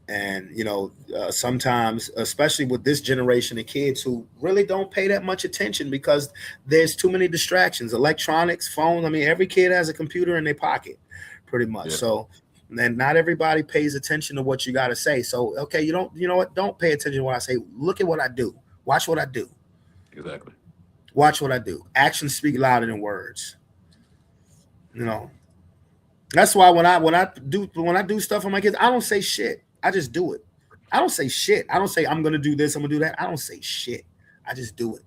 C: And sometimes, especially with this generation of kids who really don't pay that much attention because there's too many distractions, electronics, phone. I mean, every kid has a computer in their pocket pretty much.
F: Yeah.
C: So and not everybody pays attention to what you got to say. So okay, you know what, don't pay attention to what I say. Look at what I do. Watch what I do.
F: Exactly.
C: Watch what I do. Actions speak louder than words. You know, that's why when I do stuff for my kids, I don't say shit. I just do it. I don't say shit. I don't say I'm gonna do this. I'm gonna do that. I don't say shit. I just do it.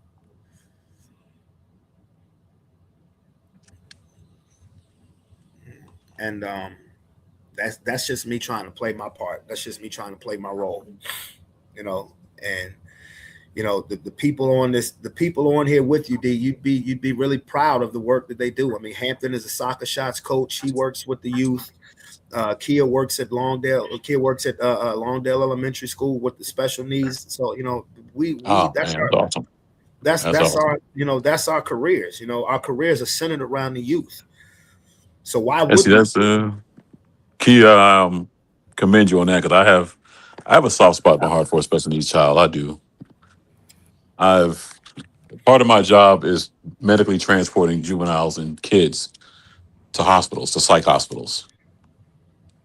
C: And that's just me trying to play my part. That's just me trying to play my role. You know, and the people on the people on here with you, D, you'd be really proud of the work that they do. I mean, Hampton is a soccer shots coach. He works with the youth. Kia works at Longdale. Kia works at Longdale Elementary School with the special needs. So we
F: Oh
C: that's
F: man,
C: our
F: that's awesome. That's
C: that's
F: awesome.
C: our that's our careers. Our careers are centered around the youth. So why
F: And see,
C: wouldn't
F: that's key. Commend you on that because I have a soft spot in my heart for a special needs child. I do. I've Part of my job is medically transporting juveniles and kids to hospitals, to psych hospitals.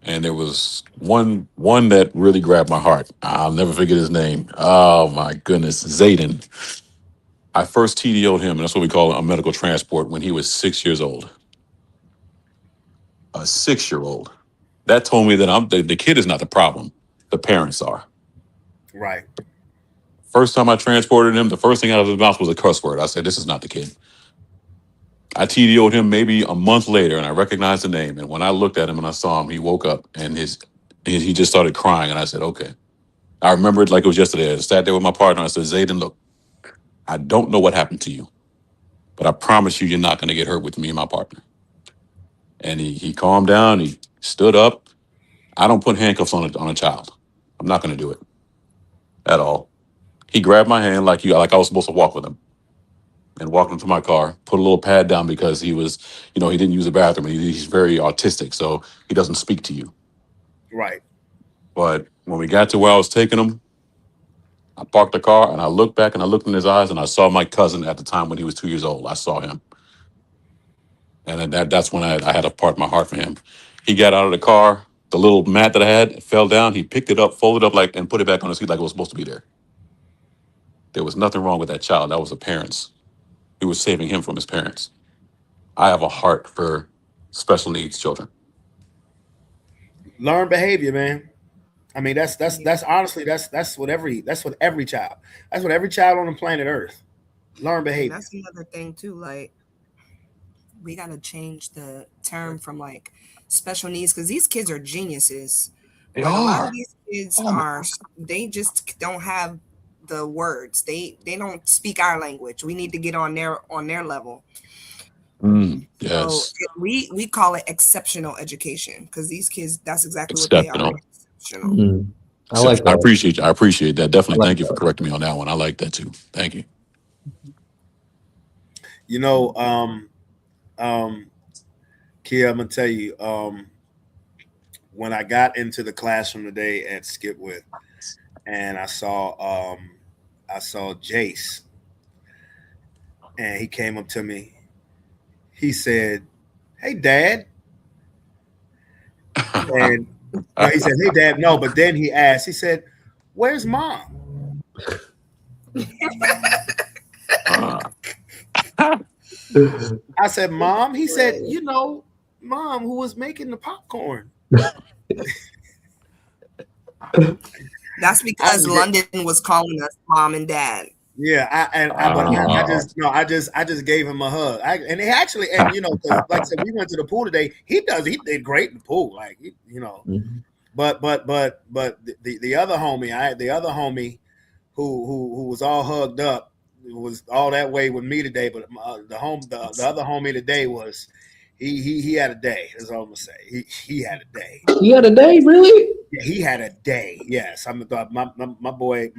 F: And there was one that really grabbed my heart. I'll never forget his name. Oh my goodness, Zayden. I first TDO'd him, and that's what we call a medical transport, when he was 6 years old. A 6 year old. That told me that the kid is not the problem. The parents are.
C: right?
F: First time I transported him, the first thing out of his mouth was a cuss word. I said, "This is not the kid." I TDO'd him maybe a month later, and I recognized the name. And when I looked at him and I saw him, he woke up and he just started crying. And I said, "Okay." I remember it like it was yesterday. I sat there with my partner. I said, "Zayden, look, I don't know what happened to you, but I promise you, you're not going to get hurt with me and my partner." And he calmed down. He stood up. I don't put handcuffs on a child. I'm not going to do it at all. He grabbed my hand like I was supposed to walk with him, and walked him to my car. Put a little pad down because he didn't use the bathroom. He's very autistic, so he doesn't speak to you.
C: Right.
F: But when we got to where I was taking him, I parked the car and I looked back and I looked in his eyes and I saw my cousin at the time when he was 2 years old. I saw him, and then that's when I had to part my heart for him. He got out of the car. The little mat that I had fell down. He picked it up, folded up and put it back on his feet like it was supposed to be there. There was nothing wrong with that child. That was the parents. He was saving him from his parents. I have a heart for special needs children.
C: Learn behavior, man. I mean,
E: Yeah.
C: that's honestly that's what every child. That's what every child on the planet Earth learn
E: And
C: behavior.
E: that's another thing too. Like we gotta change the term from like special needs because these kids are geniuses.
F: They
E: But a lot of
F: are.
E: these kids
F: Oh my.
E: are they just don't have the words. They don't speak our language. We need to get on their level. So
F: Yes.
E: we call it exceptional education because these kids, that's exactly what they are.
F: Exceptional.
E: Exceptional.
D: Mm. I like
F: Exceptional. I
D: that.
F: appreciate you. I appreciate that.
D: I
F: Definitely.
D: like
F: Thank you for
D: that.
F: correcting me on that one. I like that too. Thank you.
C: You know, Kia, I'm gonna tell you, when I got into the classroom today at Skipwith, and I saw Jace, and he came up to me. He said, "Hey, Dad," and no, he said, "Hey, Dad." No, but then he asked. He said, "Where's Mom?"
F: Uh,
C: I said, "Mom." He said, "You know, Mom, who was making the popcorn."
E: That's
C: I
E: because
C: was
E: London was calling us mom and dad.
C: Yeah, but I just gave him a hug. And he actually, and you know, 'cause like I said, we went to the pool today. He did great in the pool, like you know.
D: Mhm.
C: But the other homie, the other homie who was all hugged up was all that way with me today. But the other homie today was he had a day. That's all I'm gonna say. He had a day.
D: You had a day, really?
C: Yeah, he had a day. Yes, my boy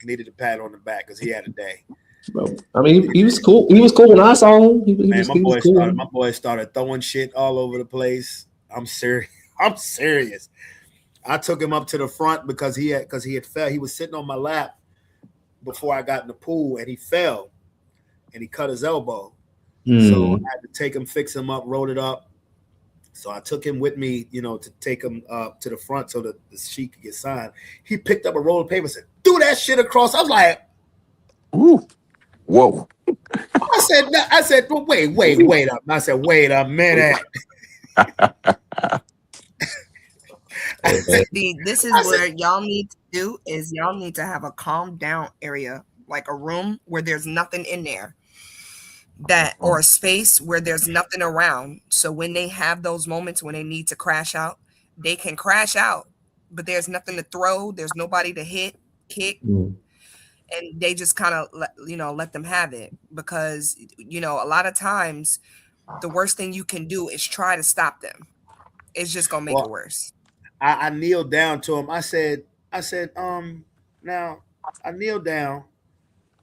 C: needed a pat on the back because he had a day.
D: Bro, I mean, he was cool. He was cool when I saw him.
C: Man,
D: He was cool.
C: my boy started throwing shit all over the place. I'm serious. I'm serious. I took him up to the front because he had fell. He was sitting on my lap before I got in the pool, and he fell, and he cut his elbow. So I had to take him, fix him up, roll it up. So I took him with me, you know, to take him to the front so that the sheet could get signed. He picked up a roll of paper and said, "Do that shit across." I was like,
F: Ooh. Whoa.
C: I said, well, wait up. I said, wait a minute.
E: See, this is what y'all need to do is y'all need to have a calm down area, like a room where there's nothing in there. That or a space where there's nothing around. So when they have those moments when they need to crash out, they can crash out, but there's nothing to throw, there's nobody to hit, kick, and they just kind of let them have it because a lot of times the worst thing you can do is try to stop them. It's just gonna make it worse.
C: I kneeled down to him. I said, now I kneeled down.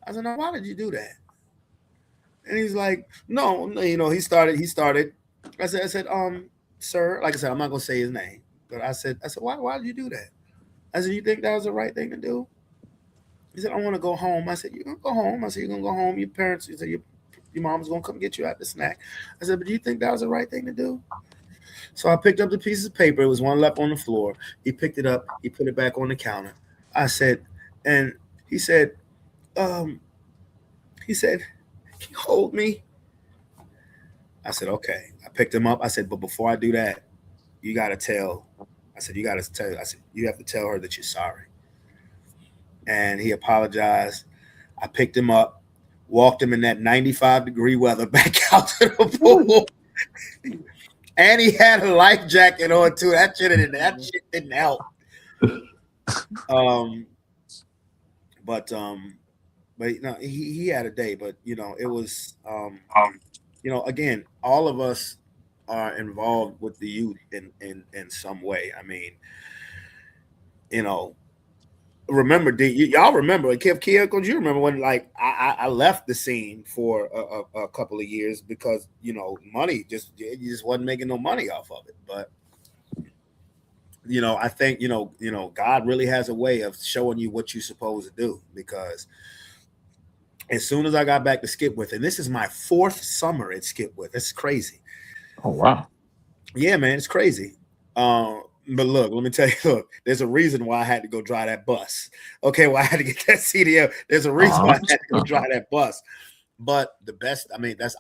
C: I said, now why did you do that? And he's like, no, you know, he started. I said, sir, like I said, I'm not gonna say his name, but I said, why did you do that? I said, you think that was the right thing to do? He said, I want to go home. I said, you're gonna go home. I said, you're gonna go home. Your parents, he said, your mom's gonna come get you out the snack. I said, but do you think that was the right thing to do? So I picked up the piece of paper. It was one left on the floor. He picked it up. He put it back on the counter. I said, and he said, can you hold me? I said, okay. I picked him up. I said, but before I do that, you got to tell. I said, you have to tell her that you're sorry. And he apologized. I picked him up, walked him in that 95-degree weather back out to the pool. And he had a life jacket on too. That shit didn't help. But he had a day. But it was again, all of us are involved with the youth in some way. I mean, remember, y'all remember, Kia, do you remember when I left the scene for a couple of years because money you just wasn't making no money off of it. But I think God really has a way of showing you what you're supposed to do, because as soon as I got back to Skipwith, and this is my 4th summer at Skipwith, it's crazy.
F: Oh wow.
C: Yeah, man, it's crazy. But look, let me tell you, there's a reason why I had to go drive that bus. Okay, well, I had to get that CDL. There's a reason why I had to go drive that bus. But that's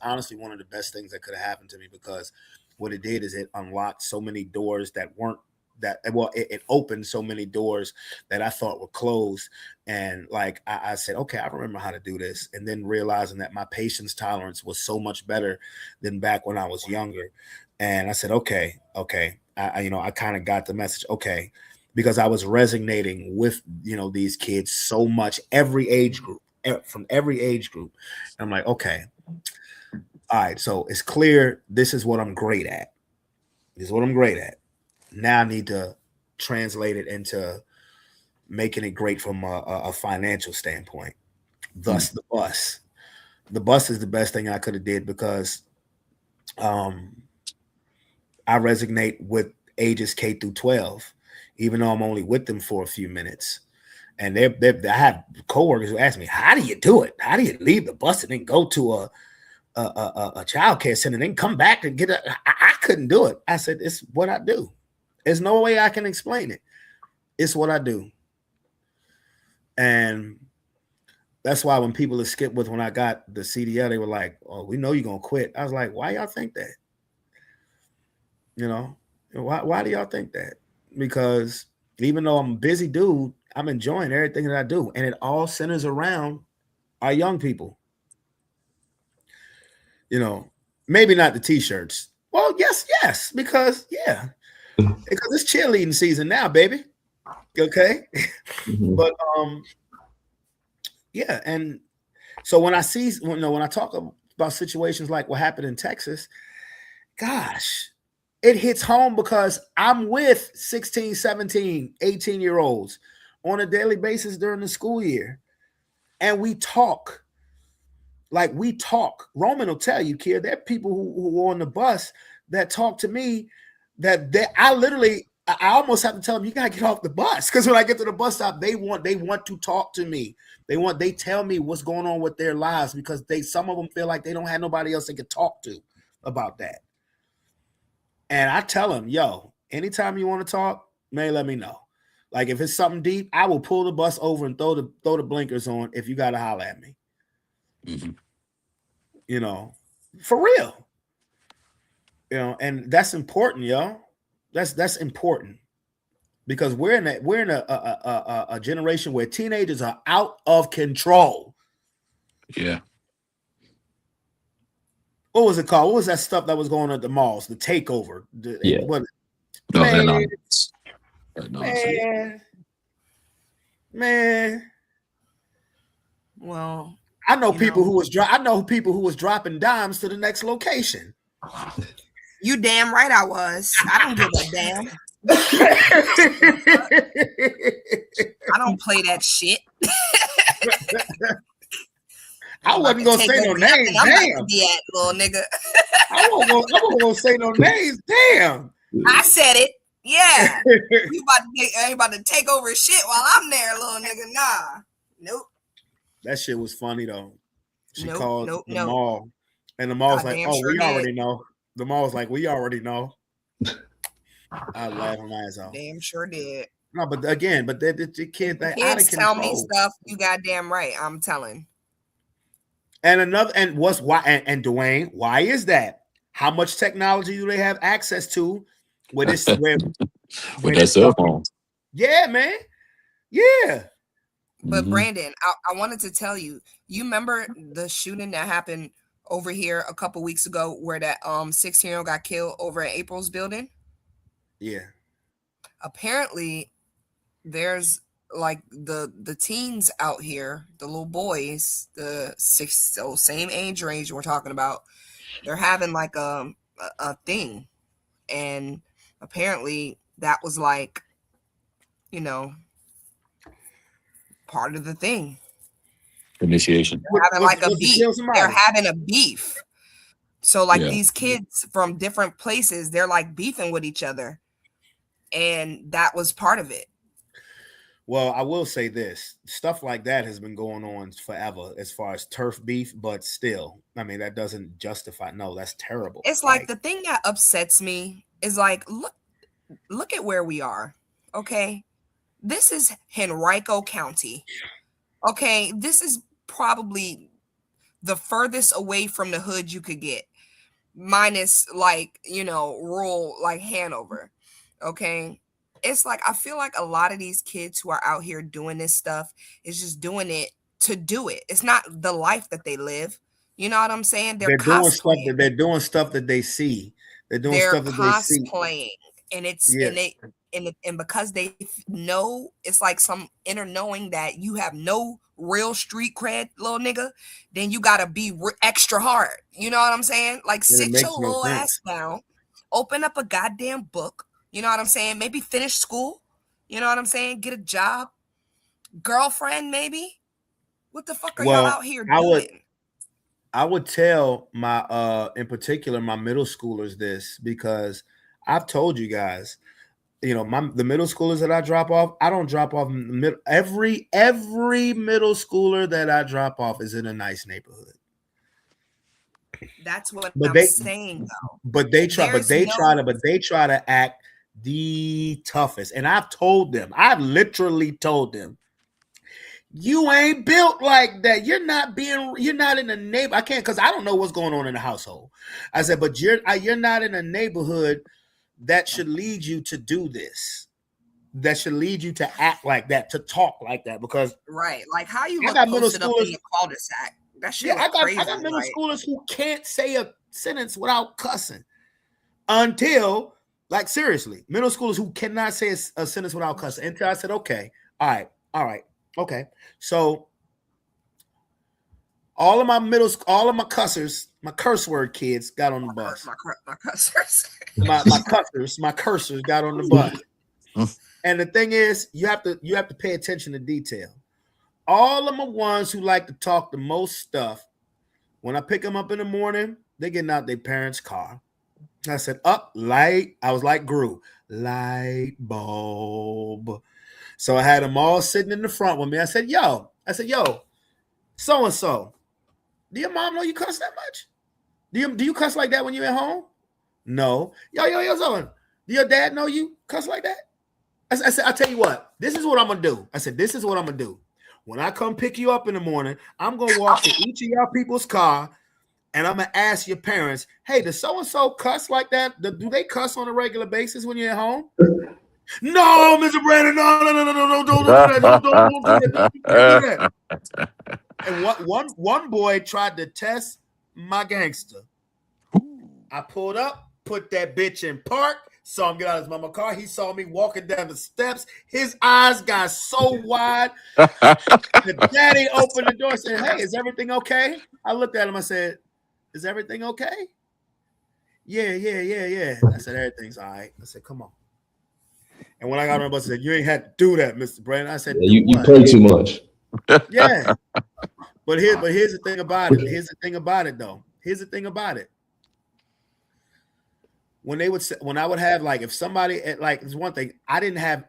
C: honestly one of the best things that could have happened to me, because what it did is it unlocked so many doors that weren't it opened so many doors that I thought were closed. And like I said, okay, I remember how to do this. And then realizing that my patience tolerance was so much better than back when I was younger. And I said, okay. I kind of got the message. Okay. Because I was resonating with, these kids so much, every age group, from every age group. And I'm like, okay, all right. So it's clear this is what I'm great at. This is what I'm great at. Now I need to translate it into making it great from a financial standpoint. Thus, the bus. The bus is the best thing I could have did because I resonate with ages K through 12, even though I'm only with them for a few minutes. And I have coworkers who ask me, "How do you do it? How do you leave the bus and then go to a child care center and then come back and get it?" I couldn't do it. I said, "It's what I do. There's no way I can explain it. It's what I do." And that's why when people skip with when I got the CDL, they were like, "Oh, we know you're gonna quit." I was like, "Why y'all think that? Why do y'all think that?" Because even though I'm a busy dude, I'm enjoying everything that I do, and it all centers around our young people. Maybe not the t-shirts. Well, yes, because it's cheerleading season now, baby. Okay.
D: Mhm.
C: But yeah, and so when I talk about situations like what happened in Texas, gosh, it hits home because I'm with 16, 17, 18-year-olds on a daily basis during the school year. And we talk. Like we talk. Roman will tell you, kid, there are people who are on the bus that talk to me that I almost have to tell them, you gotta get off the bus. Because when I get to the bus stop, they want to talk to me. They tell me what's going on with their lives because some of them feel like they don't have nobody else they can talk to about that. And I tell them, yo, anytime you want to talk, man, let me know. Like if it's something deep, I will pull the bus over and throw the blinkers on if you gotta holler at me.
F: Mm-hmm.
C: For real. And that's important, yo. That's important because we're in a generation where teenagers are out of control.
F: Yeah.
C: What was it called? What was that stuff that was going on at the malls? The takeover.
D: Yeah.
F: No,
C: Man,
F: that nonsense. That nonsense.
C: man.
E: Well,
C: I know people who was dropping dimes to the next location.
E: you damn right I was. I don't give a damn. I don't play that shit.
C: I wasn't gonna say no names.
E: I'm about
C: Damn.
E: to be at, little nigga.
C: I wasn't gonna say no names. Damn.
E: I said it. Yeah. You about to take over shit while I'm there, little nigga. Nah. Nope.
C: That shit was funny though. She
E: Nope,
C: called
E: nope,
C: the
E: nope.
C: mall, and the mall's
E: I
C: like,
E: damn
C: "Oh,
E: sure
C: we
E: did.
C: already know." The mall's like, "We already know." I laugh my ass off.
E: Damn sure did.
C: No, but again, the kids, they're out of
E: Kids tell me
C: control.
E: stuff. You goddamn right. I'm telling.
C: And what's why? And Dwayne, why is that? How much technology do they have access to? With this,
F: With that cell phone.
C: Yeah, man. Yeah.
E: But
F: Mhm.
E: Brandon, I wanted to tell you. You remember the shooting that happened over here a couple weeks ago, where that 16-year-old got killed over at April's building?
C: Yeah.
E: Apparently, there's like the teens out here, the little boys, the same age range we're talking about. They're having like a thing, and apparently that was like, part of the thing.
F: Initiation.
E: They're having like a
C: Was to
E: beef.
C: kill somebody.
E: They're having a beef. So like
F: Yeah.
E: these kids from different places, they're like beefing with each other, and that was part of it.
C: Well, I will say this: stuff like that has been going on forever, as far as turf beef. But still, I mean, that doesn't justify. No, that's terrible.
E: It's like the thing that upsets me is like, look at where we are. Okay. This is Henrico County. Okay. This is probably the furthest away from the hood you could get, minus like, rural like Hanover. Okay. it's like I feel like a lot of these kids who are out here doing this stuff is just doing it to do it. It's not the life that they live. You know what I'm saying? They're cosplaying.
C: They're doing stuff that they see. They're doing
E: They're
C: stuff that they see.
E: cosplaying, and it's
C: Yeah.
E: and because they know, it's like some inner knowing that you have no real street cred, little nigga, then you gotta be extra hard. You know what I'm saying? Like,
C: And it
E: sit your
C: makes no
E: little
C: sense.
E: ass down, open up a goddamn book. You know what I'm saying? Maybe finish school. You know what I'm saying? Get a job, girlfriend, maybe. What the fuck are y'all
C: Well,
E: out here
C: I would
E: doing?
C: I would tell my in particular my middle schoolers this, because I've told you guys, you know, the middle schoolers that I drop off, I don't drop off in the middle. Every middle schooler that I drop off is in a nice neighborhood.
E: That's what
C: But
E: I'm
C: they
E: saying, though.
C: but they try
E: There's no
C: to act the toughest. And I've literally told them, you ain't built like that. You're not in a neighbor. I can't, because I don't know what's going on in the household. I said, but you're not in a neighborhood that should lead you to do this. That should lead you to act like that, to talk like that. Because
E: right, like how you
C: I
E: look
C: got middle
E: posted up in
C: schoolers.
E: the cul-de-sac. That shit
C: Yeah,
E: look crazy.
C: I got middle
E: like,
C: schoolers who can't say a sentence without cussing. Until, like, seriously, middle schoolers who cannot say a sentence without cussing. Until I said, okay, all right, okay. So all of my cussers, my curse word kids got on the bus.
E: my cussers.
C: My cursors got on the bus. And the thing is, you have to pay attention to detail. All of my ones who like to talk the most stuff, when I pick them up in the morning, they getting out their parents' car. I said, up, light. I was like Gru, light bulb. So I had them all sitting in the front with me. I said, yo, so and so. Do your mom know you cuss that much? Do you cuss like that when you're at home? No. Yo, son. Do your dad know you cuss like that? I said, I'll tell you what, this is what I'm going to do. I said, this is what I'm going to do. When I come pick you up in the morning, I'm going to walk to each of y'all people's car, and I'm going to ask your parents, hey, does so-and-so cuss like that? Do they cuss on a regular basis when you're at home? No, Mr. Brandon, no, don't do that. Don't do that. And one boy tried to test my gangster. I pulled up, put that bitch in park, saw him get out of his mama car. He saw me walking down the steps. His eyes got so wide. The daddy opened the door and said, hey, is everything okay? I looked at him. I said, is everything okay? Yeah. I said, everything's all right. I said, come on. And when I got on the bus, I said, you ain't had to do that, Mr. Brandon. I said,
D: you play too much.
C: Yeah. But here's the thing about it. Here's the thing about it. When I would have, like, if somebody, like, there's one thing, I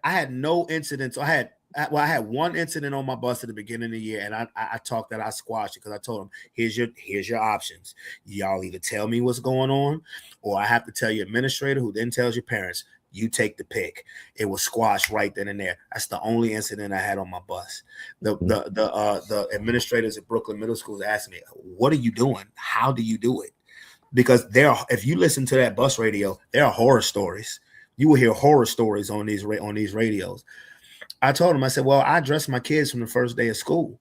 C: had no incidents. I had one incident on my bus at the beginning of the year, and I talked that I squashed it, because I told them, here's your options. Y'all either tell me what's going on, or I have to tell your administrator, who then tells your parents. You take the pick. It was squashed right then and there. That's the only incident I had on my bus. The administrators at Brooklyn Middle Schools asked me, what are you doing? How do you do it? Because if you listen to that bus radio, there are horror stories. You will hear horror stories on these radios. I told him, I said, well, I dress my kids from the first day of school.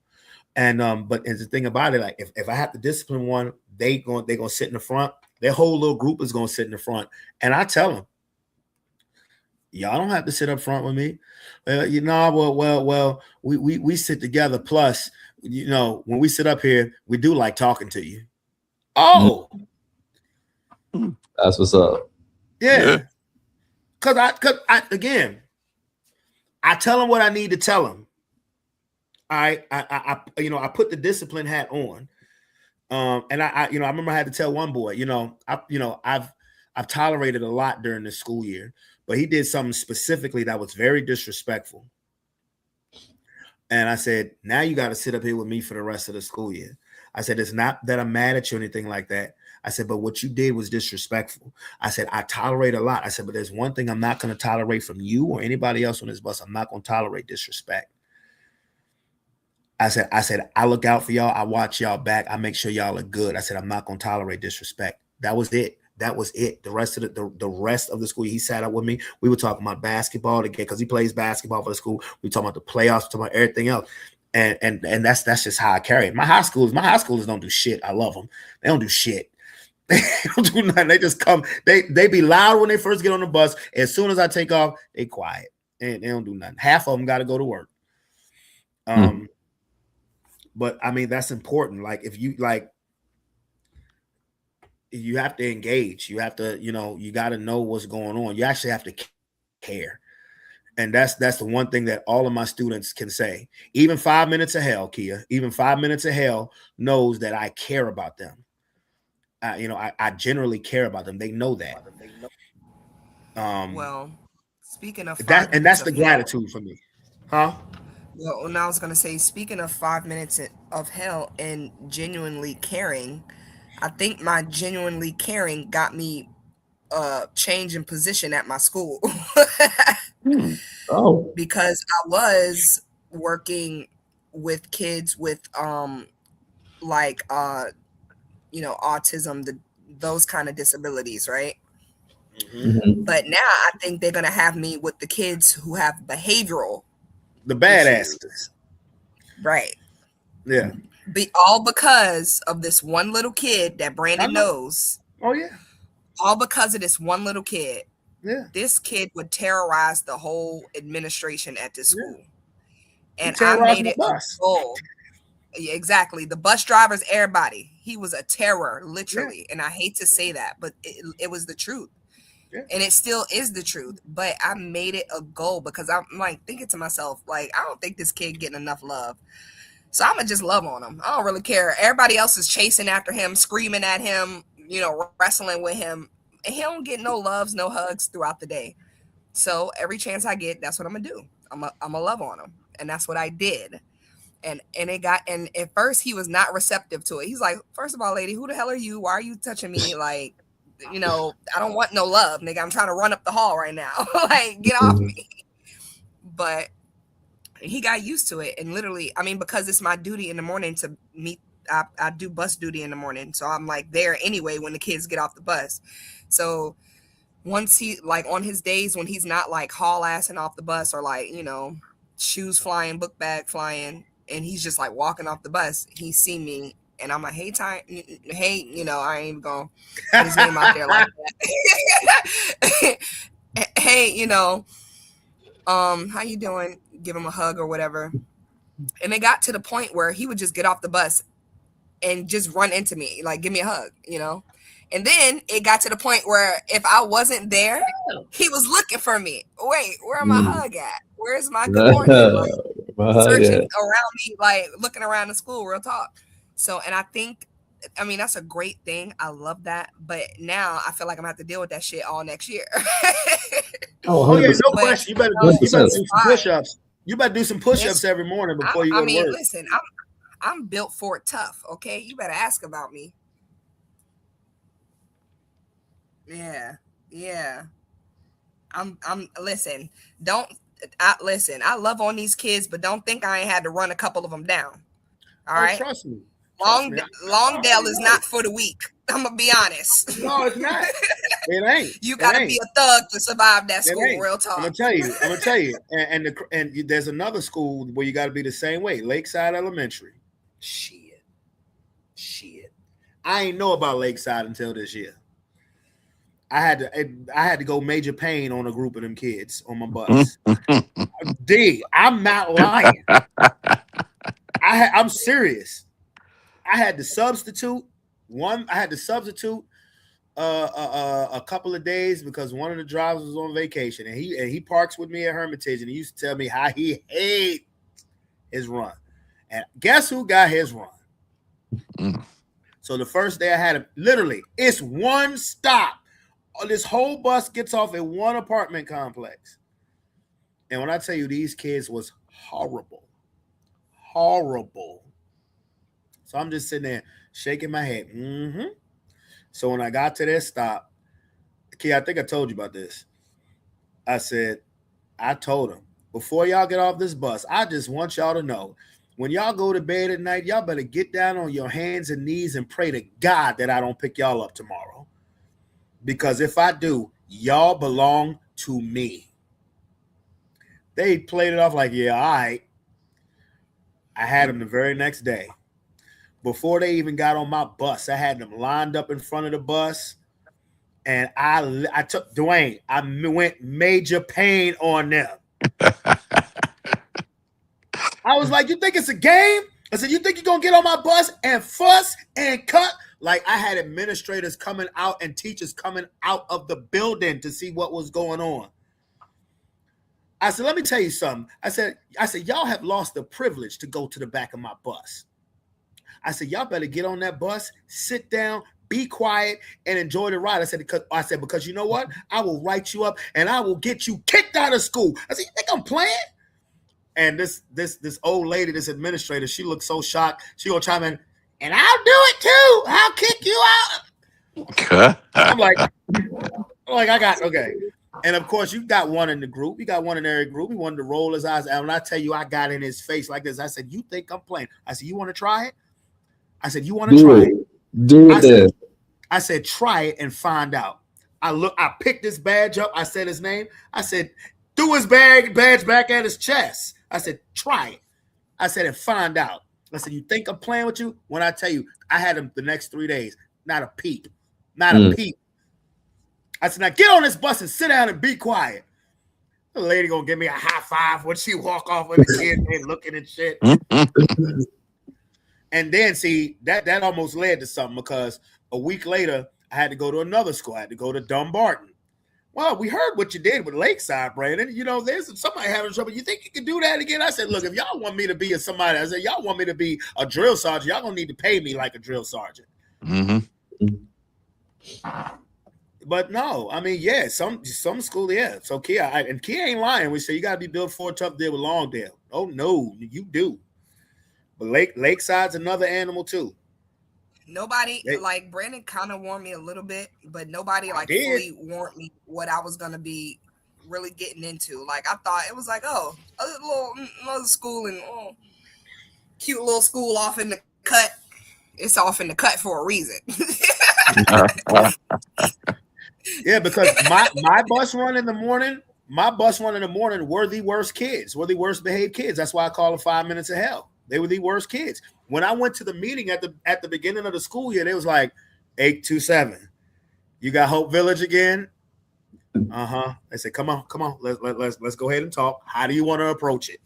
C: And but the thing about it, like, if I have to discipline one, they're gonna sit in the front. Their whole little group is gonna sit in the front. And I tell them, y'all don't have to sit up front with me. We sit together. Plus, when we sit up here, we do like talking to you. Oh,
D: that's what's up.
C: Yeah. Cause I tell them what I need to tell them. I put the discipline hat on. And I remember I had to tell one boy, I've tolerated a lot during this school year, but he did something specifically that was very disrespectful. And I said, now you got to sit up here with me for the rest of the school year. I said, it's not that I'm mad at you or anything like that. I said, but what you did was disrespectful. I said, I tolerate a lot. I said, but there's one thing I'm not going to tolerate from you or anybody else on this bus. I'm not going to tolerate disrespect. I said, I look out for y'all. I watch y'all back. I make sure y'all are good. I said, I'm not going to tolerate disrespect. That was it. That was it. The rest of the rest of the school, he sat up with me. We were talking about basketball again because he plays basketball for the school. We were talking about the playoffs, talking about everything else. And that's just how I carry it. My high schoolers don't do shit. I love them. They don't do shit. They don't do nothing. They just come. They be loud when they first get on the bus. As soon as I take off, they quiet and they don't do nothing. Half of them got to go to work. But I mean that's important. Like if you like, you have to engage. You have to, you got to know what's going on. You actually have to care. And that's the one thing that all of my students can say. Even 5 minutes of hell, Kia, even 5 minutes of hell knows that I care about them. I generally care about them. They know that.
E: Well, speaking of
C: that's the gratitude for me. Huh?
E: Well, now I was going to say, speaking of 5 minutes of hell and genuinely caring, I think my genuinely caring got me change in position at my school.
D: Oh,
E: because I was working with kids with autism, those kind of disabilities, right?
C: Mm-hmm.
E: But now I think they're gonna have me with the kids who have behavioral,
C: the badasses,
E: right?
C: Yeah.
E: All because of this one little kid that Brandon knows.
C: Oh yeah.
E: All because of this one little kid.
C: Yeah.
E: This kid would terrorize the whole administration at this school.
C: Yeah.
E: And I made it a goal. Yeah, exactly. The bus drivers, everybody. He was a terror, literally. Yeah. And I hate to say that, but it was the truth. Yeah. And it still is the truth. But I made it a goal because I'm like thinking to myself, like, I don't think this kid getting enough love. So I'm going to just love on him. I don't really care. Everybody else is chasing after him, screaming at him, wrestling with him. And he don't get no loves, no hugs throughout the day. So every chance I get, that's what I'm going to do. I'm going to love on him. And that's what I did. And at first he was not receptive to it. He's like, first of all, lady, who the hell are you? Why are you touching me? Like, I don't want no love, nigga. I'm trying to run up the hall right now. Like, get off me. But he got used to it. And literally, I mean, because it's my duty in the morning to meet, I do bus duty in the morning. So I'm like there anyway when the kids get off the bus. So once he, like on his days when he's not like haul assing off the bus or like, shoes flying, book bag flying, and he's just like walking off the bus, he see me and I'm like, hey, I ain't even gonna put his name out there like that. Hey, how you doing? Give him a hug or whatever. And it got to the point where he would just get off the bus and just run into me, like, give me a hug, And then it got to the point where if I wasn't there, he was looking for me. Wait, where my hug at? Where's my good morning? Like, searching around me, like looking around the school, real talk. So, and I think, I mean, that's a great thing. I love that. But now I feel like I'm going to have to deal with that shit all next year.
C: Oh yeah, no question. You better do some push-ups. You better do some push-ups every morning before you go to work.
E: Listen, I'm built for it tough, okay? You better ask about me. Yeah. I'm listen, I love on these kids, but don't think I ain't had to run a couple of them down. All right?
C: Trust me.
E: Longdale is not for the weak. I'm gonna be honest.
C: No, it's not. It ain't.
E: You gotta be a thug to survive that school. Real talk.
C: I'm gonna tell you. And there's another school where you got to be the same way. Lakeside Elementary. Shit. I ain't know about Lakeside until this year. I had to go major pain on a group of them kids on my bus. I'm not lying. I'm serious. I had to substitute a couple of days because one of the drivers was on vacation, and he parks with me at Hermitage, and he used to tell me how he hates his run. And guess who got his run? So the first day I had it, literally, it's one stop. This whole bus gets off at one apartment complex. And when I tell you these kids was horrible. So I'm just sitting there shaking my head. So when I got to that stop, Key, I think I told you about this. I told him, before y'all get off this bus, I just want y'all to know, when y'all go to bed at night, y'all better get down on your hands and knees and pray to God that I don't pick y'all up tomorrow. because if I do, y'all belong to me. They played it off like, yeah, all right. I had them the very next day. Before they even got on my bus, I had them lined up in front of the bus. And I took Dwayne, I went major pain on them. I was like, you think it's a game? I said, you think you're going to get on my bus and fuss and cut? Like, I had administrators coming out and teachers coming out of the building to see what was going on. I said, let me tell you something. I said, y'all have lost the privilege to go to the back of my bus. I said, y'all better get on that bus, sit down, be quiet, and enjoy the ride. I said, because you know what? I will write you up and I will get you kicked out of school. I said, you think I'm playing? And this old lady, this administrator, she looked so shocked. She gonna chime in, and I'll do it too. I'll kick you out. I'm like, I got, okay. And of course, you got one in the group. You got one in every group. He wanted to roll his eyes. And when I tell you, I got in his face like this. I said, you think I'm playing? I said, you want to try it? I said, you want to try it?
D: Do it.
C: I said, try it and find out. I picked this badge up. I said his name. I said, threw his badge back at his chest. I said, try it. I said, and find out. I said, you think I'm playing with you? When I tell you, I had him the next 3 days. Not a peep. Not a peep. I said, now get on this bus and sit down and be quiet. The lady gonna give me a high five when she walk off with the kids and looking and shit. And then see, that almost led to something because a week later, I had to go to another school. I had to go to Dumbarton. Well, we heard what you did with Lakeside, Brandon. You know, there's somebody having trouble. You think you can do that again? I said, look, if y'all want me to be somebody, I said, y'all want me to be a drill sergeant, y'all gonna need to pay me like a drill sergeant. But no, I mean, yeah, some school, yeah. So Kia, and Kia ain't lying. We say you got to be built for a tough deal with Longdale. Oh no, you do. But Lakeside's another animal too.
E: Nobody like Brandon kind of warned me a little bit, but nobody like fully warned me what I was gonna be really getting into. Like I thought it was like, oh, a little another school and cute little school off in the cut. It's off in the cut for a reason.
C: Yeah, because my bus run in the morning, were the worst kids, were the worst behaved kids. That's why I call them 5 minutes of hell. They were the worst kids. When I went to the meeting at the beginning of the school year, they was like 827. You got Hope Village again? They said, come on, let's go ahead and talk. How do you want to approach it?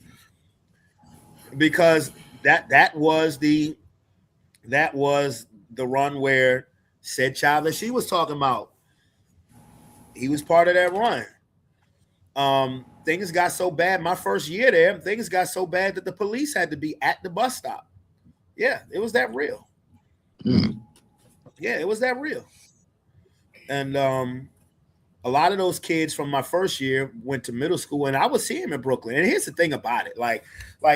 C: Because that was the run where said child that she was talking about. He was part of that run. Things got so bad. My first year there, things got so bad that the police had to be at the bus stop. Yeah, it was that real. Yeah, it was that real. And a lot of those kids from my first year went to middle school, and I would see him in Brooklyn. And here's the thing about it. Like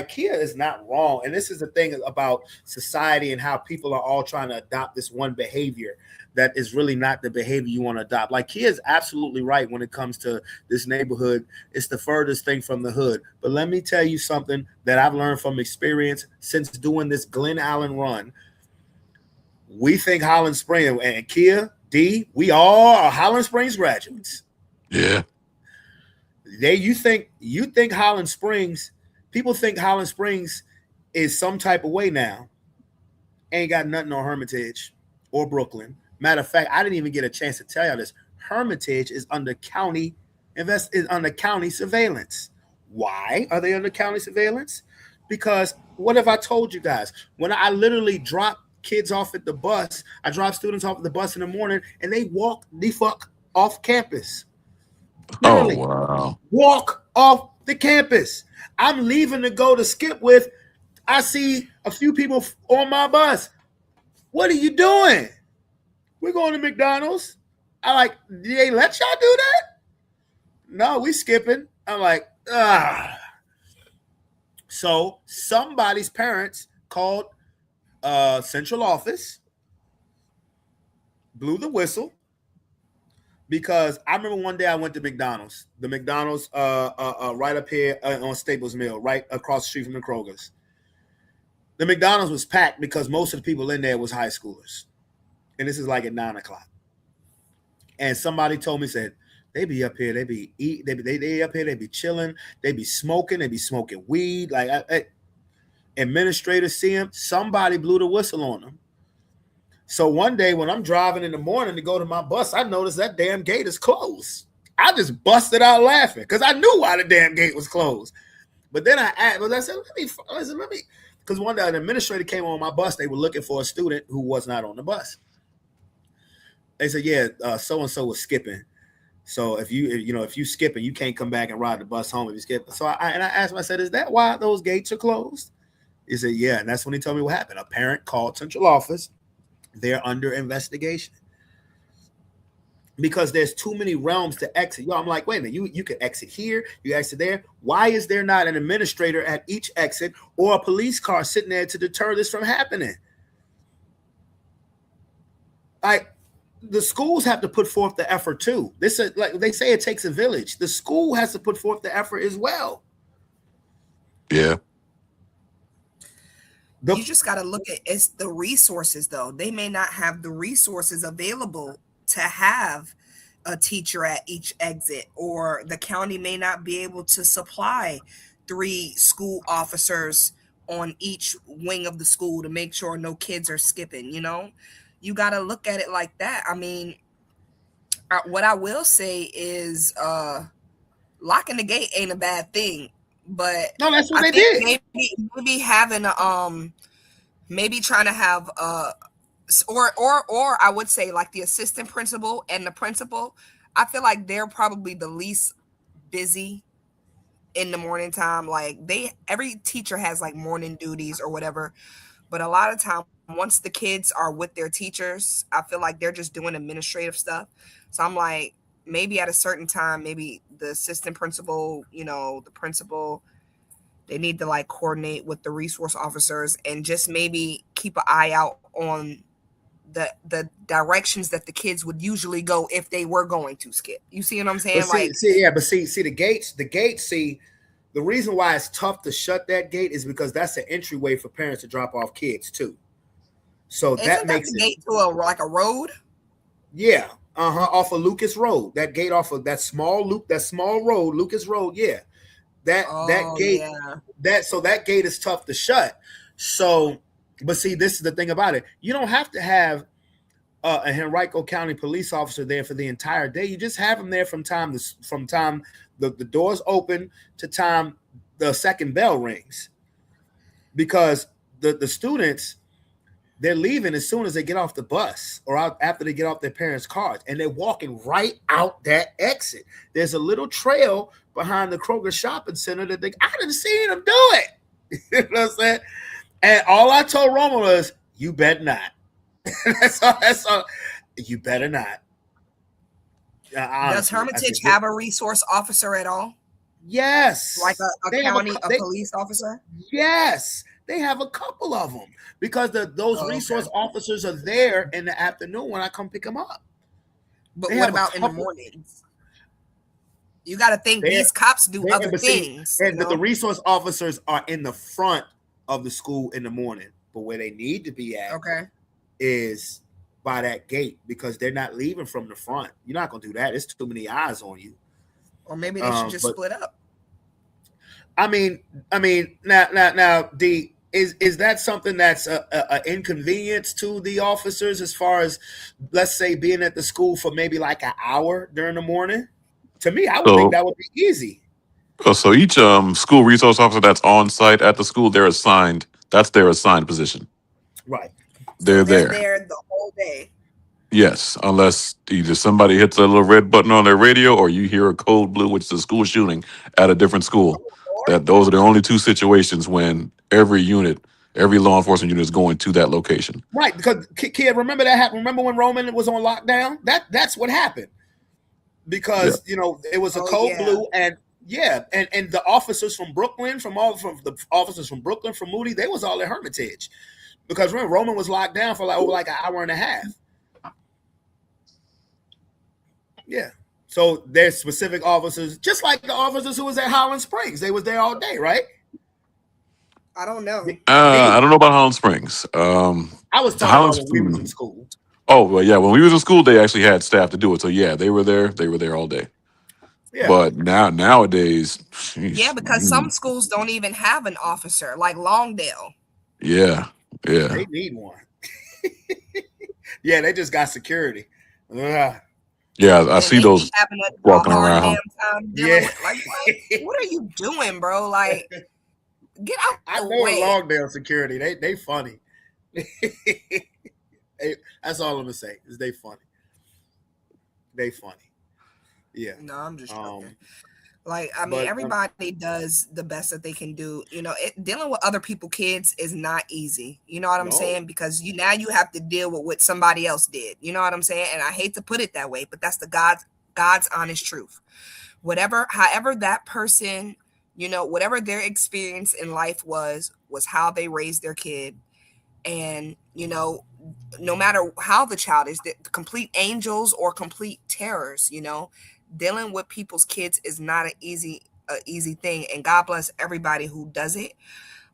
C: Kia is not wrong. And this is the thing about society and how people are all trying to adopt this one behavior that is really not the behavior you want to adopt. Like Kia is absolutely right when it comes to this neighborhood. It's the furthest thing from the hood. But let me tell you something that I've learned from experience since doing this Glen Allen run. We think Holland Springs, and Kia, D, we all are Holland Springs graduates.
F: Yeah.
C: You think Holland Springs, people think Holland Springs is some type of way now. Ain't got nothing on Hermitage or Brooklyn. Matter of fact, I didn't even get a chance to tell y'all this. Hermitage is under county surveillance. Why are they under county surveillance? Because what have I told you guys? When I literally drop kids off at the bus, I drop students off at the bus in the morning, and they walk the fuck off campus. Literally,
F: wow.
C: Walk off the campus. I'm leaving to go to Skipwith. I see a few people on my bus. What are you doing? We're going to McDonald's. I'm like, did they let y'all do that? No, we skipping. I'm like, So somebody's parents called central office, blew the whistle, because I remember one day I went to McDonald's. The McDonald's right up here on Staples Mill, right across the street from the Kroger's. The McDonald's was packed because most of the people in there was high schoolers. And this is like at 9 o'clock. And somebody told me, said, they be up here, they be eat, they up here, they be chilling, they be smoking weed. Like administrators see him, somebody blew the whistle on them. So one day when I'm driving in the morning to go to my bus, I noticed that damn gate is closed. I just busted out laughing because I knew why the damn gate was closed. But then I said, let me, because one day an administrator came on my bus. They were looking for a student who was not on the bus. They said, yeah, so and so was skipping. So if you skipping, you can't come back and ride the bus home if you skip. So I asked him, I said, is that why those gates are closed? He said, yeah. And that's when he told me what happened. A parent called central office. They're under investigation because there's too many realms to exit. Yo, I'm like, wait a minute, you can exit here, you exit there. Why is there not an administrator at each exit or a police car sitting there to deter this from happening? Like, the schools have to put forth the effort too. This is like they say, it takes a village. The school has to put forth the effort as well.
F: Yeah.
E: You just got to look at it's the resources, though. They may not have the resources available to have a teacher at each exit, or the county may not be able to supply 3 school officers on each wing of the school to make sure no kids are skipping. You got to look at it like that. I mean, what I will say is locking the gate ain't a bad thing. But
C: no, that's what they did.
E: Maybe having maybe trying to have or I would say like the assistant principal and the principal. I feel like they're probably the least busy in the morning time. Like every teacher has like morning duties or whatever, but a lot of time once the kids are with their teachers, I feel like they're just doing administrative stuff. So I'm like, maybe at a certain time, maybe the assistant principal, the principal, they need to like coordinate with the resource officers and just maybe keep an eye out on the directions that the kids would usually go if they were going to skip. You see what I'm saying?
C: See the gates, the reason why it's tough to shut that gate is because that's the entryway for parents to drop off kids too. So that makes
E: the gate to a road.
C: Yeah. Off of Lucas Road. That gate off of that small road, Lucas Road. Yeah. That gate. Yeah. That gate is tough to shut. So, but see, this is the thing about it. You don't have to have a Henrico County police officer there for the entire day. You just have them there from time the doors open to time the second bell rings, because the students, they're leaving as soon as they get off the bus or out after they get off their parents' cars, and they're walking right out that exit. There's a little trail behind the Kroger shopping center that I didn't see them do it. You know what I'm saying? And all I told Roman was, you bet not. That's all. You better not.
E: Does Hermitage have a resource officer at all?
C: Yes.
E: Like a police officer?
C: Yes. They have a couple of them because those resource officers are there in the afternoon when I come pick them up.
E: But what about in the mornings? You got to think these cops do other things.
C: But the resource officers are in the front of the school in the morning. But where they need to be at is by that gate, because they're not leaving from the front. You're not going to do that. It's too many eyes on you.
E: Or maybe they should just split up.
C: I mean, now, is that something that's an inconvenience to the officers as far as, let's say, being at the school for maybe like an hour during the morning? To me, I would think that would be easy.
F: So each school resource officer that's on site at the school, they're assigned. That's their assigned position.
C: Right.
F: They're there
E: the whole day.
F: Yes, unless either somebody hits a little red button on their radio or you hear a code blue, which is a school shooting at a different school. Those are the only two situations when every law enforcement unit is going to that location.
C: Right, because kid, remember that happened. Remember when Roman was on lockdown? That's what happened. Because it was a code blue, and the officers from Brooklyn, from the officers from Brooklyn, from Moody, they was all at Hermitage. Because remember, Roman was locked down for over an hour and a half. Yeah. So there's specific officers, just like the officers who was at Holland Springs. They was there all day, right?
E: I don't know.
F: I don't know about Holland Springs.
C: I was talking about when we was in school.
F: Oh well, yeah. When we was in school, they actually had staff to do it. So yeah, they were there. They were there all day.
C: Yeah,
F: But nowadays,
E: Yeah,
F: sheesh,
E: because some schools don't even have an officer, like Longdale.
F: yeah, yeah,
C: they need one. Yeah, they just got security. Ugh.
F: yeah. I
E: And
F: see
E: they be
F: those
E: having a
F: walking
E: hard damn
F: around.
E: time dealing
C: Yeah.
E: with like what are you doing, bro? Like, get out
C: I
E: the
C: know the
E: way.
C: Longdale security. They funny. That's all I'm gonna say is they funny. They funny. Yeah.
E: No, I'm just joking.
C: Um.
E: Like, I mean,
C: But
E: everybody does the best that they can do. Dealing with other people kids is not easy. You know what I'm
C: no.
E: saying? Because you have to deal with what somebody else did. You know what I'm saying? And I hate to put it that way, but that's the God's honest truth. However that person, whatever their experience in life was how they raised their kid. And, no matter how the child is, the complete angels or complete terrors, dealing with people's kids is not an easy thing. And God bless everybody who does it.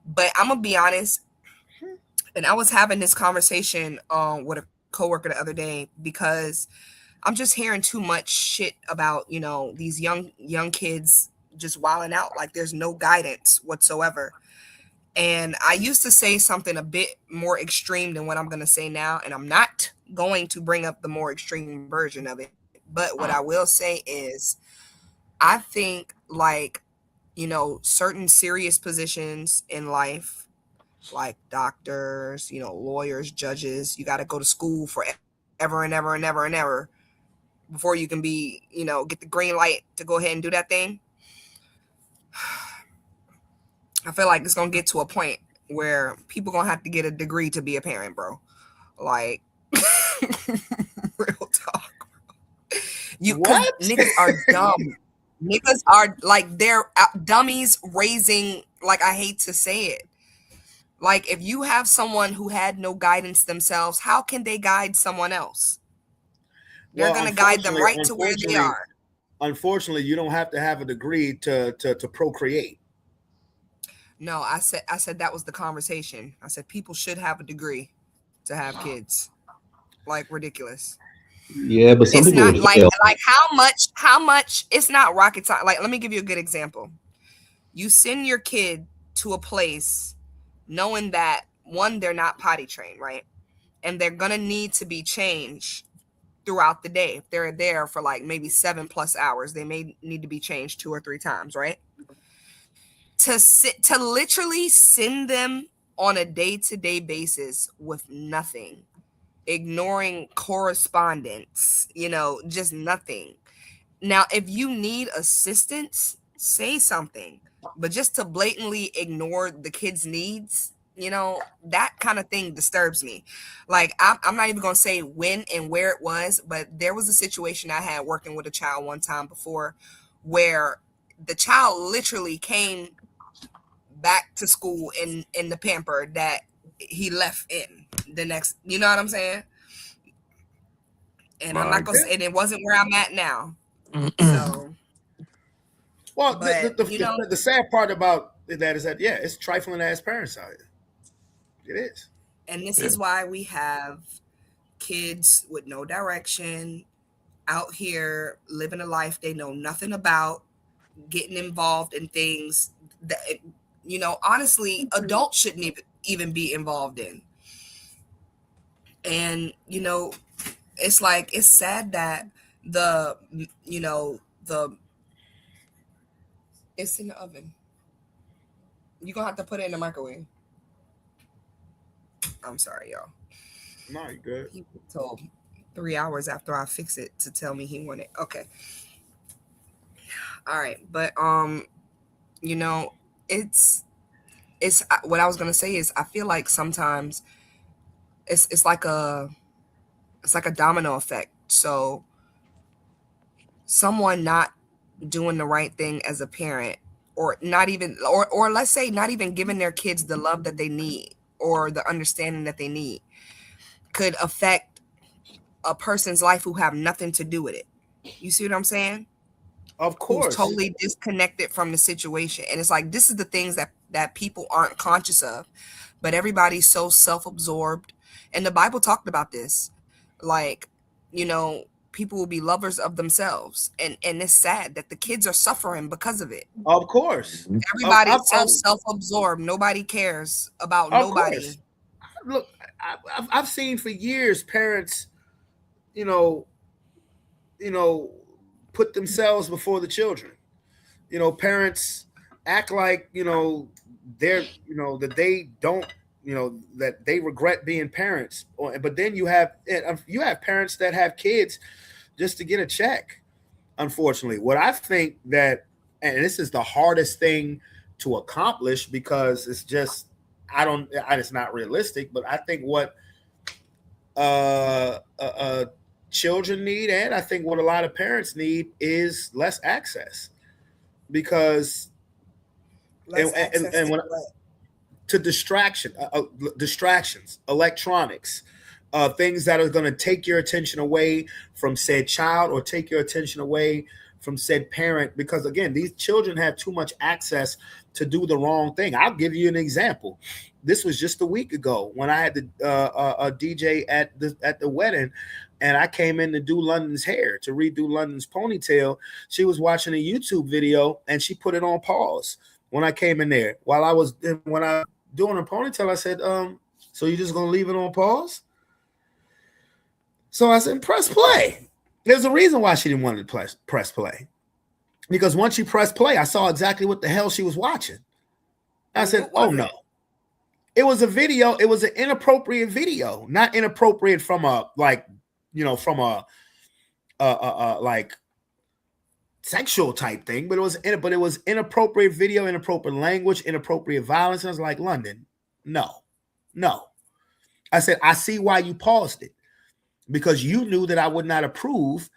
E: But I'm gonna be honest, and I was having this conversation with a coworker the other day because I'm just hearing too much shit about, these young kids just wilding out like there's no guidance whatsoever. And I used to say something a bit more extreme than what I'm going to say now. And I'm not going to bring up the more extreme version of it. But what I will say is, I think, like, certain serious positions in life, like doctors, lawyers, judges, you got to go to school for ever and ever and ever and ever before you can be, get the green light to go ahead and do that thing. I feel like it's going to get to a point where people gonna have to get a degree to be a parent, bro. Like, real talk. Because
C: What?
E: niggas are dumb. Niggas are like they're dummies raising. Like, I hate to say it. Like, if you have someone who had no guidance themselves, how can they guide someone else? They're
C: Well,
E: gonna guide them right to where they are.
C: unfortunately, you don't have to have a degree to procreate.
E: No, I said that was the conversation. I said people should have a degree to have kids. Like, ridiculous.
D: Yeah, but some
E: It's
D: people
E: not
D: would
E: like
D: fail.
E: how much it's not rocket science. Like, let me give you a good example. You send your kid to a place knowing that, one, they're not potty trained, right? And they're gonna need to be changed throughout the day. If they're there for like maybe 7+ hours, they may need to be changed 2 or 3 times, right? To literally send them on a day-to-day basis with nothing, ignoring correspondence, just nothing. Now, if you need assistance, say something. But just to blatantly ignore the kid's needs, that kind of thing disturbs me. Like, I'm not even going to say when and where it was, but there was a situation I had working with a child one time before where the child literally came back to school in the pamper that he left in the next, you know what I'm saying? And I'm
F: My
E: not gonna
C: Yeah.
E: say, and it wasn't where I'm at now. So,
C: Well,
E: but
C: the sad part about that is that yeah, it's trifling ass parents out here. It is.
E: and this
F: yeah,
E: is why we have kids with no direction out here living a life they know nothing about, getting involved in things that, honestly, adults shouldn't even be involved in. And, it's like, it's sad that the, the, it's in the oven. You're gonna have to put it in the microwave. I'm sorry, y'all.
C: No, you good.
E: He told 3 hours after I fix it to tell me he wanted. Okay. All right. But you know, it's what I was gonna say is I feel like sometimes it's like a domino effect. So someone not doing the right thing as a parent, or not even, or let's say not even giving their kids the love that they need or the understanding that they need, could affect a person's life who have nothing to do with it. You see what I'm saying?
C: Of
E: Who's
C: course.
E: totally disconnected from the situation. And it's like, this is the things that people aren't conscious of, but everybody's so self-absorbed. And the Bible talked about this. Like, people will be lovers of themselves, and it's sad that the kids are suffering because of it.
C: Of course.
F: Mhm.
E: Everybody's so self-absorbed. Nobody cares about
C: Of course.
E: nobody.
C: Look, I've seen for years parents, you know, you know, put themselves before the children. Parents act like they're that they don't that they regret being parents. But then you have parents that have kids just to get a check. Unfortunately, what I think that, and this is the hardest thing to accomplish because it's just it's not realistic. But I think what uh, uh, uh, children need, and I think what a lot of parents need, is less access because
E: Less access
C: and
E: to
C: when
E: what?
C: to distractions, electronics, things that are going to take your attention away from said child or take your attention away from said parent. Because again, these children have too much access to do the wrong thing. I'll give you an example. This was just a week ago when I had a DJ at the wedding, and I came in to do London's hair, to redo London's ponytail. She was watching a YouTube video and she put it on pause when I came in there. When I doing her ponytail, I said, so you just gonna leave it on pause? So I said, press play. There's a reason why she didn't want to press play. Because once she pressed play, I saw exactly what the hell she was watching. I said, oh no. It was a video. It was an inappropriate video, not inappropriate from a from a like sexual type thing, but it was inappropriate video, inappropriate language, inappropriate violence. And I was like, London, no. I said, I see why you paused it, because you knew that I would not approve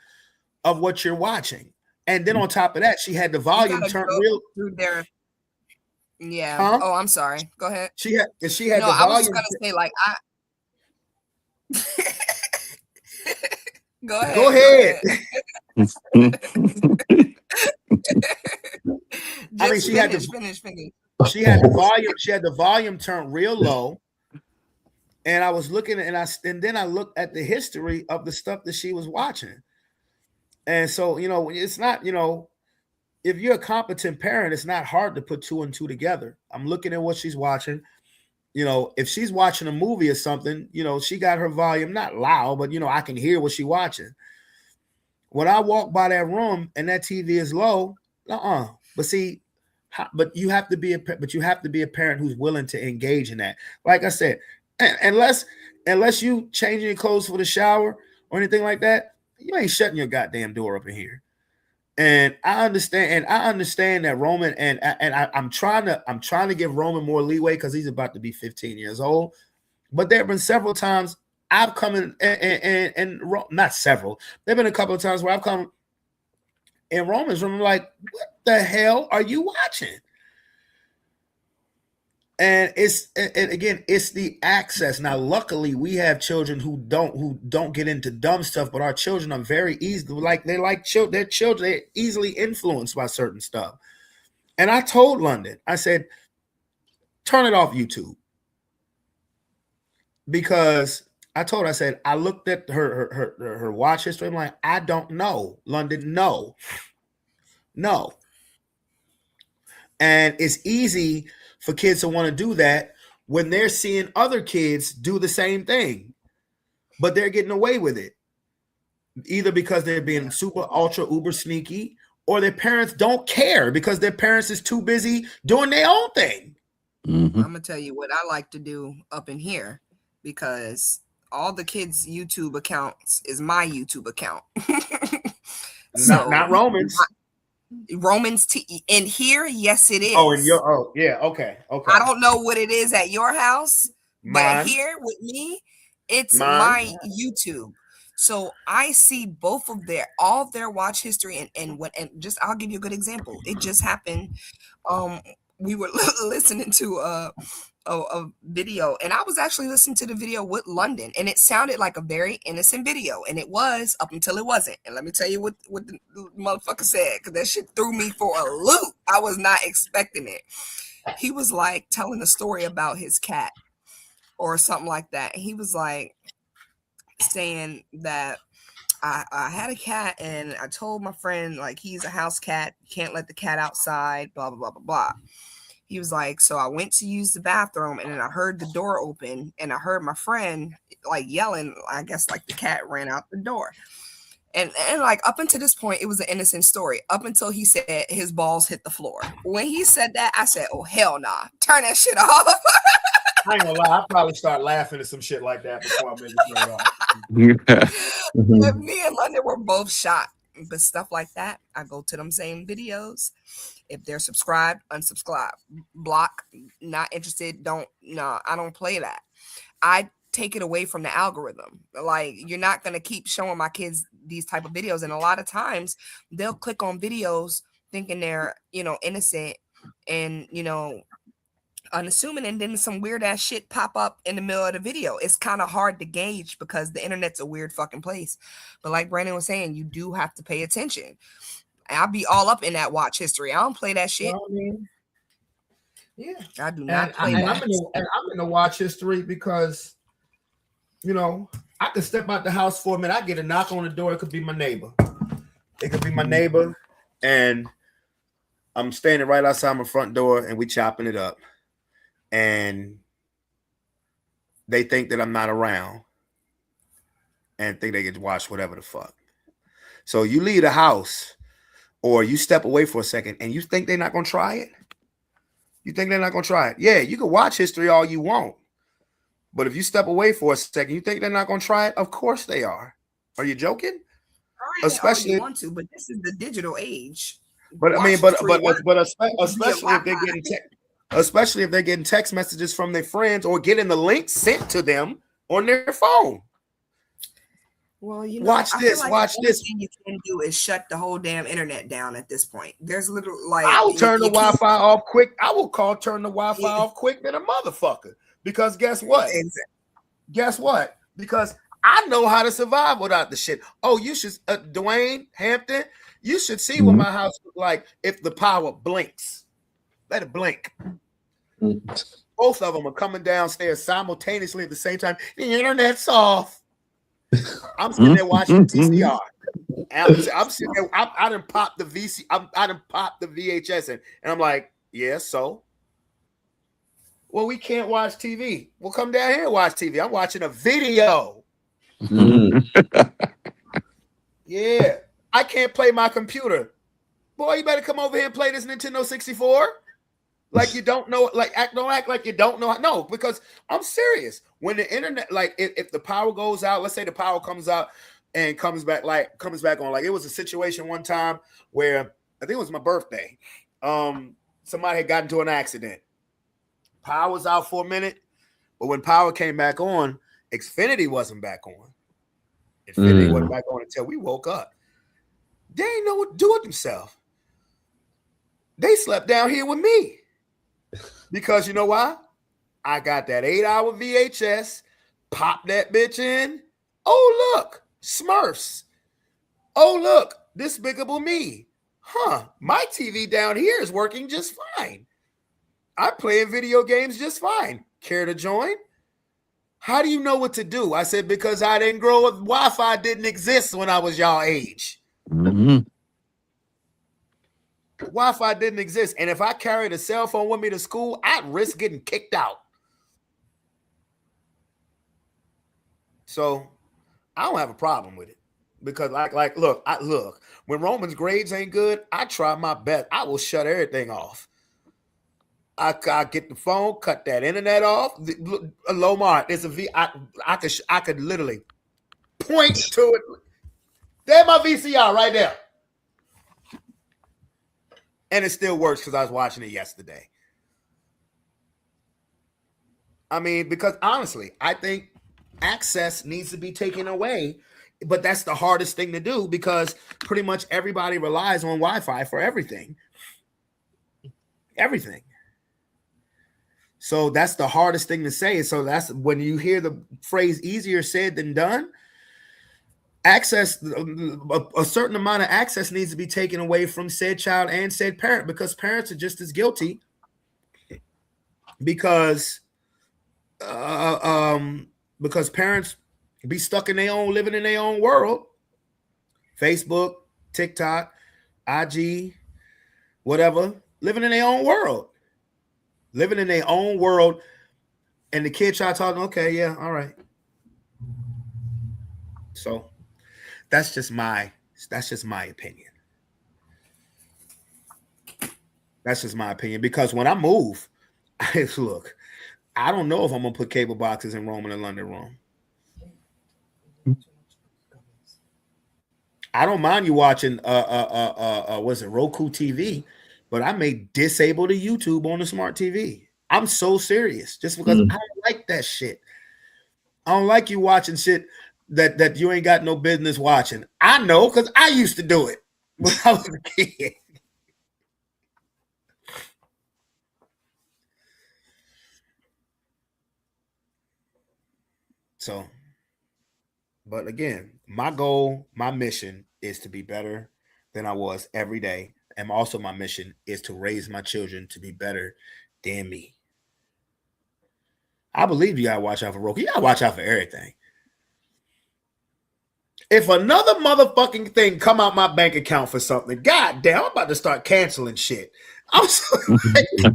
C: of what you're watching. And then on top of that, she had the volume turned real
E: through there. Yeah.
C: Huh?
E: Oh, I'm sorry. Go ahead.
C: She had the volume.
E: I was just gonna say, like, Go ahead.
C: Go ahead. I mean, she had the volume. She had the volume turned real low. And I was looking, and then I looked at the history of the stuff that she was watching. And so, it's not, if you're a competent parent, it's not hard to put two and two together. I'm looking at what she's watching. If she's watching a movie or something, she got her volume not loud, but I can hear what she's watching. When I walk by that room and that TV is low, But see, but you have to be a parent who's willing to engage in that. Like I said, unless you changing your clothes for the shower or anything like that, you ain't shutting your goddamn door up in here. And I understand that Roman, and I'm trying to give Roman more leeway because he's about to be 15 years old. But there have been several times I've come in and not several. There have been a couple of times where I've come in Roman's room, I'm like, what the hell are you watching? And it's the access. Now, luckily, we have children who don't get into dumb stuff, but our children are very easy. They're children. They're easily influenced by certain stuff. And I told London, I said, turn it off YouTube, because I said, I looked at her watch history. I'm like, I don't know, London, no. And it's easy for kids to want to do that when they're seeing other kids do the same thing, but they're getting away with it, either because they're being super ultra uber sneaky, or their parents don't care because their parents is too busy doing their own thing.
E: Mm-hmm. I'm gonna tell you what I like to do up in here, because all the kids' YouTube accounts is my YouTube account.
C: Not Roman's.
E: Romans in here, yes, it is.
C: Yeah, okay.
E: I don't know what it is at your house, but here with me, it's my YouTube. So I see both of all their watch history, and just I'll give you a good example. It just happened. We were listening to a video, and I was actually listening to the video with London, and it sounded like a very innocent video, and it was up until it wasn't. And let me tell you what the motherfucker said, because that shit threw me for a loop. I was not expecting it. He was like telling a story about his cat or something like that. He was like, saying that I had a cat and I told my friend, like, he's a house cat, can't let the cat outside, blah, blah, blah, blah, blah. He was like, so I went to use the bathroom and then I heard the door open and I heard my friend like yelling, I guess like the cat ran out the door. And like up until this point, it was an innocent story. Up until he said his balls hit the floor. When he said that, I said, "Oh hell nah, turn that shit off."
C: I ain't gonna lie, I'll probably start laughing at some shit like that before I make it turn off.
D: Mhm.
E: Me and London were both shocked, but stuff like that, I go to them same videos. If they're subscribed, unsubscribe, block, not interested. I don't play that. I take it away from the algorithm. Like, you're not going to keep showing my kids these type of videos, and a lot of times they'll click on videos thinking they're innocent and unassuming, and then some weird ass shit pop up in the middle of the video. It's kind of hard to gauge because the internet's a weird fucking place. But like Brandon was saying, you do have to pay attention. I'll be all up in that watch history. I don't play that shit.
C: Well, I mean, yeah,
E: I do not play
C: and
E: that.
C: I'm in the watch history because I could step out the house for a minute. I get a knock on the door. It could be my neighbor. It could be my neighbor, and I'm standing right outside my front door, and we chopping it up, and they think that I'm not around, and think they get to watch whatever the fuck. So you leave the house, or you step away for a second, and you think they're not gonna try it. You think they're not gonna try it? Yeah, you can watch history all you want. But if you step away for a second, you think they're not going to try it? Of course they are. Are you joking?
E: All right, especially you want to, but this is the digital age.
C: But I mean, but especially if they're getting especially if they're getting text messages from their friends or getting the link sent to them on their phone.
E: Well,
C: watch this. Watch this.
E: Thing you can do is shut the whole damn internet down at this point. There's literally like
C: I'll turn the Wi-Fi off quick. I will turn the Wi-Fi off quick than a motherfucker. Because guess what? Guess what? Because I know how to survive without the shit. Oh, you should, Dwayne Hampton, you should see what my house look like if the power blinks. Let it blink. Both of them are coming downstairs simultaneously at the same time. The internet's off. I'm sitting there watching TCR. I'm sitting there. I done popped the VC. I done popped the VHS in, and I'm like, yeah, so. Well, we can't watch TV. Well, come down here and watch TV. I'm watching a video. Yeah. I can't play my computer. Boy, you better come over here and play this Nintendo 64. Like you don't know, don't act like you don't know. No, because I'm serious. When the internet, like if the power goes out, let's say the power comes out and comes back on. Like it was a situation one time where I think it was my birthday. Somebody had gotten into an accident. Power was out for a minute, but when power came back on, Xfinity wasn't back on. Xfinity wasn't back on until we woke up. They ain't know what to do with themselves. They slept down here with me. Because you know why? I got that 8-hour VHS, pop that bitch in. Oh, look, Smurfs. Oh, look, Despicable Me. Huh, my TV down here is working just fine. I'm playing video games just fine. Care to join? How do you know what to do? I said, because I didn't grow up. Wi-Fi didn't exist when I was y'all age.
F: Mm-hmm.
C: Wi-Fi didn't exist. And if I carried a cell phone with me to school, I'd risk getting kicked out. So I don't have a problem with it. Because look, when Roman's grades ain't good, I try my best. I will shut everything off. I get the phone, cut that internet off. Lomar, there's a V. I could literally point to it. There's my VCR right there. And it still works because I was watching it yesterday. I mean, because honestly, I think access needs to be taken away. But that's the hardest thing to do because pretty much everybody relies on Wi-Fi for everything. Everything. So that's the hardest thing to say. So that's when you hear the phrase easier said than done. Access, a certain amount of access needs to be taken away from said child and said parent because parents are just as guilty because parents be stuck in their own, living in their own world. Facebook, TikTok, IG, whatever, living in their own world. Living in their own world. And the kid try talking, okay, yeah, all right. So that's just my opinion. That's just my opinion. Because when I move, look, I don't know if I'm gonna put cable boxes in Rome and in London Room. I don't mind you watching what's it, Roku TV, but I may disable the YouTube on the smart TV. I'm so serious, just because I don't like that shit. I don't like you watching shit that you ain't got no business watching. I know, because I used to do it when I was a kid. So, but again, my goal, my mission is to be better than I was every day. And also my mission is to raise my children to be better than me. I believe you gotta watch out for Roku. You gotta watch out for everything. If another motherfucking thing come out my bank account for something, god damn, I'm about to start canceling shit. I'm so like, damn,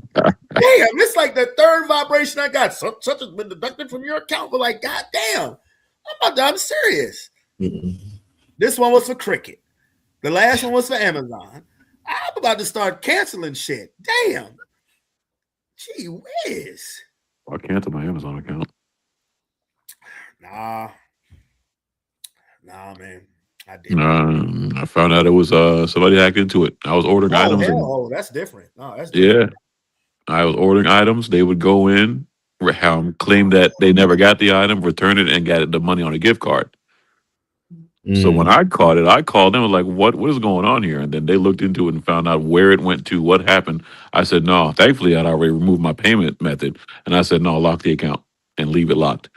C: it's like the third vibration I got. Such has been deducted from your account. But like, god damn, I'm serious. This one was for Cricket. The last one was for Amazon. I'm about to start canceling shit. Damn. Gee whiz.
F: I canceled my Amazon account.
C: Nah, man. I didn't.
F: I found out it was somebody hacked into it. I was ordering items.
C: That's different. No, that's different.
F: Yeah. I was ordering items. They would go in, claim that they never got the item, return it, and get the money on a gift card. So when I called them, was like, what is going on here? And then they looked into it and found out where it went to, what happened. I said, no, thankfully I'd already removed my payment method. And I said, no, lock the account and leave it locked.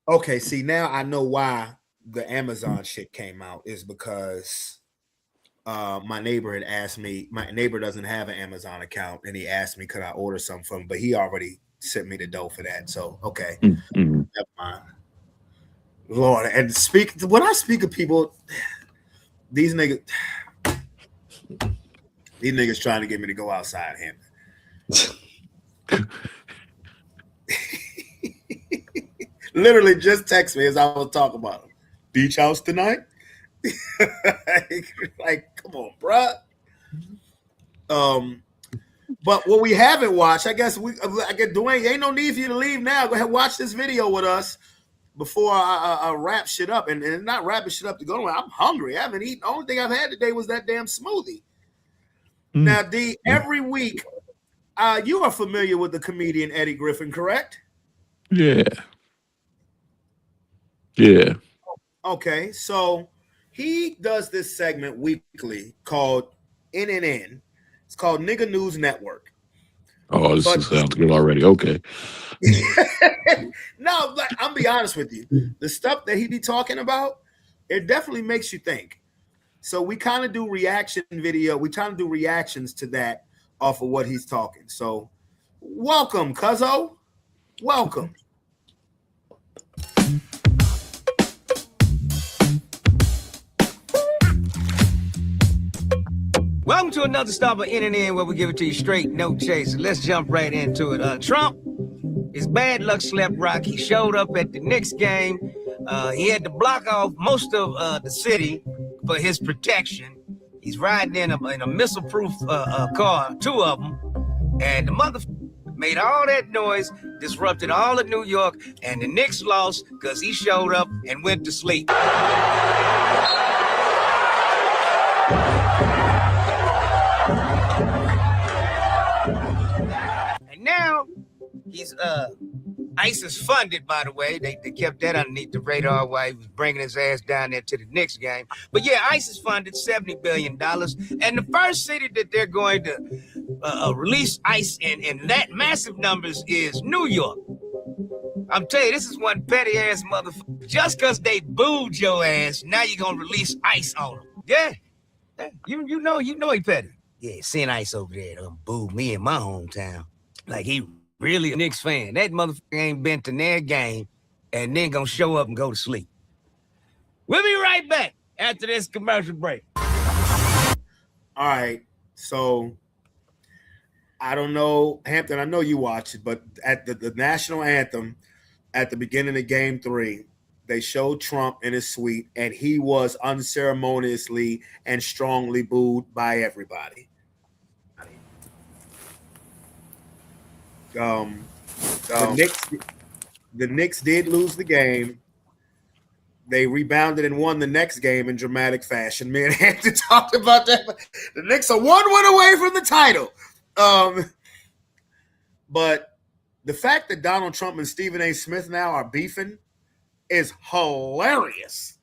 C: Okay, see, now I know why the Amazon shit came out is because my neighbor had asked me, my neighbor doesn't have an Amazon account, and he asked me, could I order something from him? But he already sent me the dough for that. So, okay, never mind. Lord, and when I speak of people, these niggas trying to get me to go outside him. Literally just text me as I was talking about him. Beach house tonight? Like, come on, bruh. But what we haven't watched, I guess Dwayne, ain't no need for you to leave now. Go ahead, watch this video with us before I wrap shit up. And not wrapping shit up to go nowhere. I'm hungry. I haven't eaten. The only thing I've had today was that damn smoothie. Now, D, every week, you are familiar with the comedian Eddie Griffin, correct?
F: Yeah.
C: Okay, so he does this segment weekly called NNN. It's called Nigga News Network.
F: Oh, this sounds good already. Okay.
C: No, like, I'm be honest with you. The stuff that he be talking about, it definitely makes you think. So we kind of do reaction video. We try to do reactions to that off of what he's talking. So welcome, Cuzzo. Welcome.
G: Welcome to another stop of NNN where we give it to you straight, no chaser. Let's jump right into it. Trump, his bad luck slept rock. He showed up at the Knicks game. He had to block off most of the city for his protection. He's riding in a missile-proof car, two of them, and the motherfucker made all that noise, disrupted all of New York, and the Knicks lost because he showed up and went to sleep. Now he's ISIS funded, by the way. They kept that underneath the radar while he was bringing his ass down there to the Knicks game. But yeah, ISIS funded $70 billion. And the first city that they're going to release ICE in that massive numbers is New York. I'm telling you, this is one petty ass motherfucker. Just because they booed your ass, now you're going to release ICE on them. Yeah. You know he petty. Yeah, seeing ICE over there booed me in my hometown. Like he really a Knicks fan. That motherfucker ain't been to their game and then gonna show up and go to sleep. We'll be right back after this commercial break.
C: All right, so I don't know, Hampton. I know you watched it, but at the national anthem at the beginning of Game 3, they showed Trump in his suite, and he was unceremoniously and strongly booed by everybody. The Knicks did lose the game. They rebounded and won the next game in dramatic fashion. Me and Hampton talked about that. The Knicks are 1 win away from the title. But the fact that Donald Trump and Stephen A. Smith now are beefing is hilarious.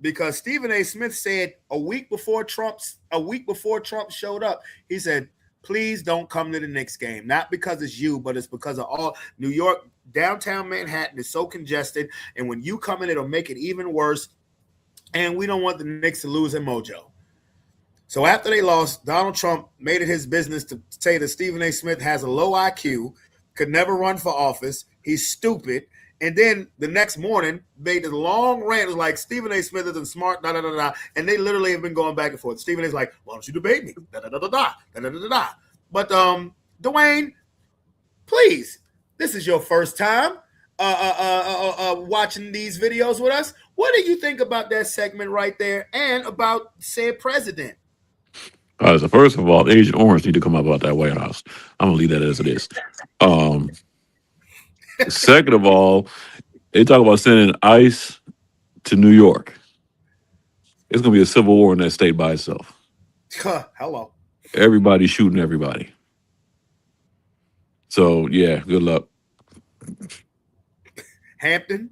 C: Because Stephen A. Smith said a week before Trump showed up, he said, please don't come to the Knicks game. Not because it's you, but it's because of all New York, downtown Manhattan is so congested. And when you come in, it'll make it even worse. And we don't want the Knicks to lose their mojo. So after they lost, Donald Trump made it his business to say that Stephen A. Smith has a low IQ, could never run for office. He's stupid. And then the next morning, made a long rant. It was like, Stephen A. Smith isn't smart, da-da-da-da. And they literally have been going back and forth. Stephen A's like, why don't you debate me? Da-da-da-da-da, da-da-da-da-da. But, Dwayne, please, this is your first time watching these videos with us. What do you think about that segment right there and about said president?
F: So first of all, Agent Orange need to come up out that White House. I'm going to leave that as it is. Second of all, they talk about sending ICE to New York. It's going to be a civil war in that state by itself.
C: Hello.
F: Everybody shooting everybody. So, yeah, good luck.
C: Hampton?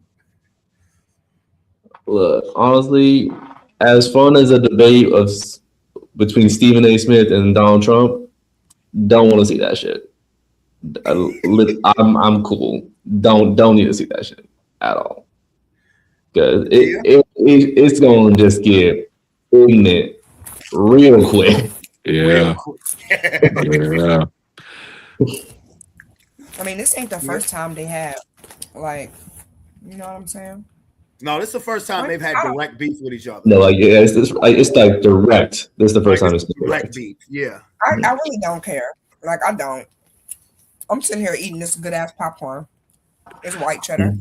D: Look, honestly, as fun as a debate between Stephen A. Smith and Donald Trump, don't want to see that shit. I'm cool. Don't need to see that shit at all. Because it's going to just get ignorant real quick.
F: Yeah. Yeah.
E: I mean, this ain't the first time they have, like, you know what I'm saying?
C: No, this is the first time they've had direct beef with each other.
D: No, like, yeah, it's like direct. This is the first time it's
C: direct beef. Yeah.
E: I really don't care. Like, I don't. I'm sitting here eating this good ass popcorn. It's white cheddar.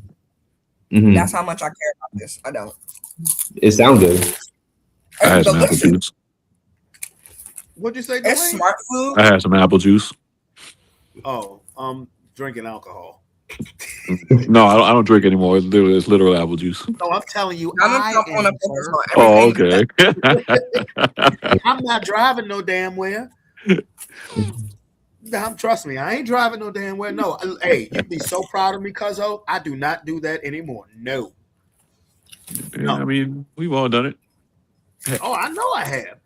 D: Mm-hmm.
E: That's how much I care about this. I don't.
D: It sounds good.
F: I had some apple juice.
C: What'd you say?
E: It's smart food.
F: I had some apple juice.
C: Oh, drinking alcohol.
F: No, I don't drink anymore. It's literal apple juice.
C: No, I'm telling you,
F: Oh, okay.
C: I'm not driving no damn where. Trust me, I ain't driving no damn where. No, hey, you'd be so proud of me, cuzzo. I do not do that anymore. No.
F: Yeah, no. I mean, we've all done it.
C: Oh, I know I have.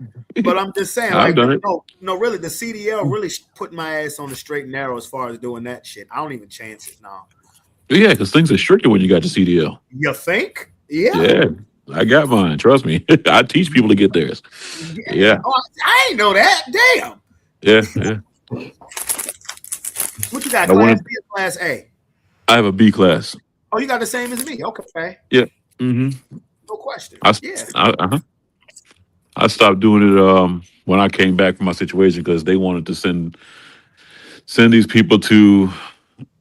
C: But I'm just saying,
F: I've done it.
C: No, really, the CDL really put my ass on the straight and narrow as far as doing that shit. I don't even chance it now.
F: Yeah, because things are stricter when you got the CDL.
C: You think? Yeah.
F: Yeah, I got mine. Trust me. I teach people to get theirs. Yeah.
C: Oh, I ain't know that. Damn.
F: Yeah.
C: What you got, class B or class A?
F: I have a B class.
C: Oh, you got the same as me. Okay.
F: Yeah. Mm-hmm.
C: No question.
F: I stopped doing it when I came back from my situation because they wanted to send these people to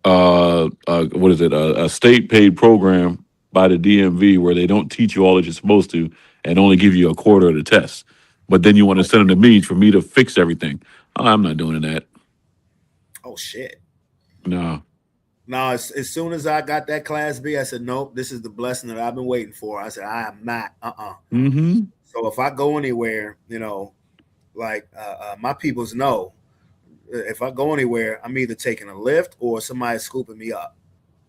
F: a state paid program by the DMV where they don't teach you all that you're supposed to and only give you a quarter of the test. But then you want to send them to me for me to fix everything. I'm not doing that.
C: Oh shit.
F: No.
C: No, as soon as I got that class B, I said, nope, this is the blessing that I've been waiting for. I said, I am not.
F: Mm-hmm.
C: So if I go anywhere, like my peoples know, if I go anywhere, I'm either taking a lift or somebody scooping me up.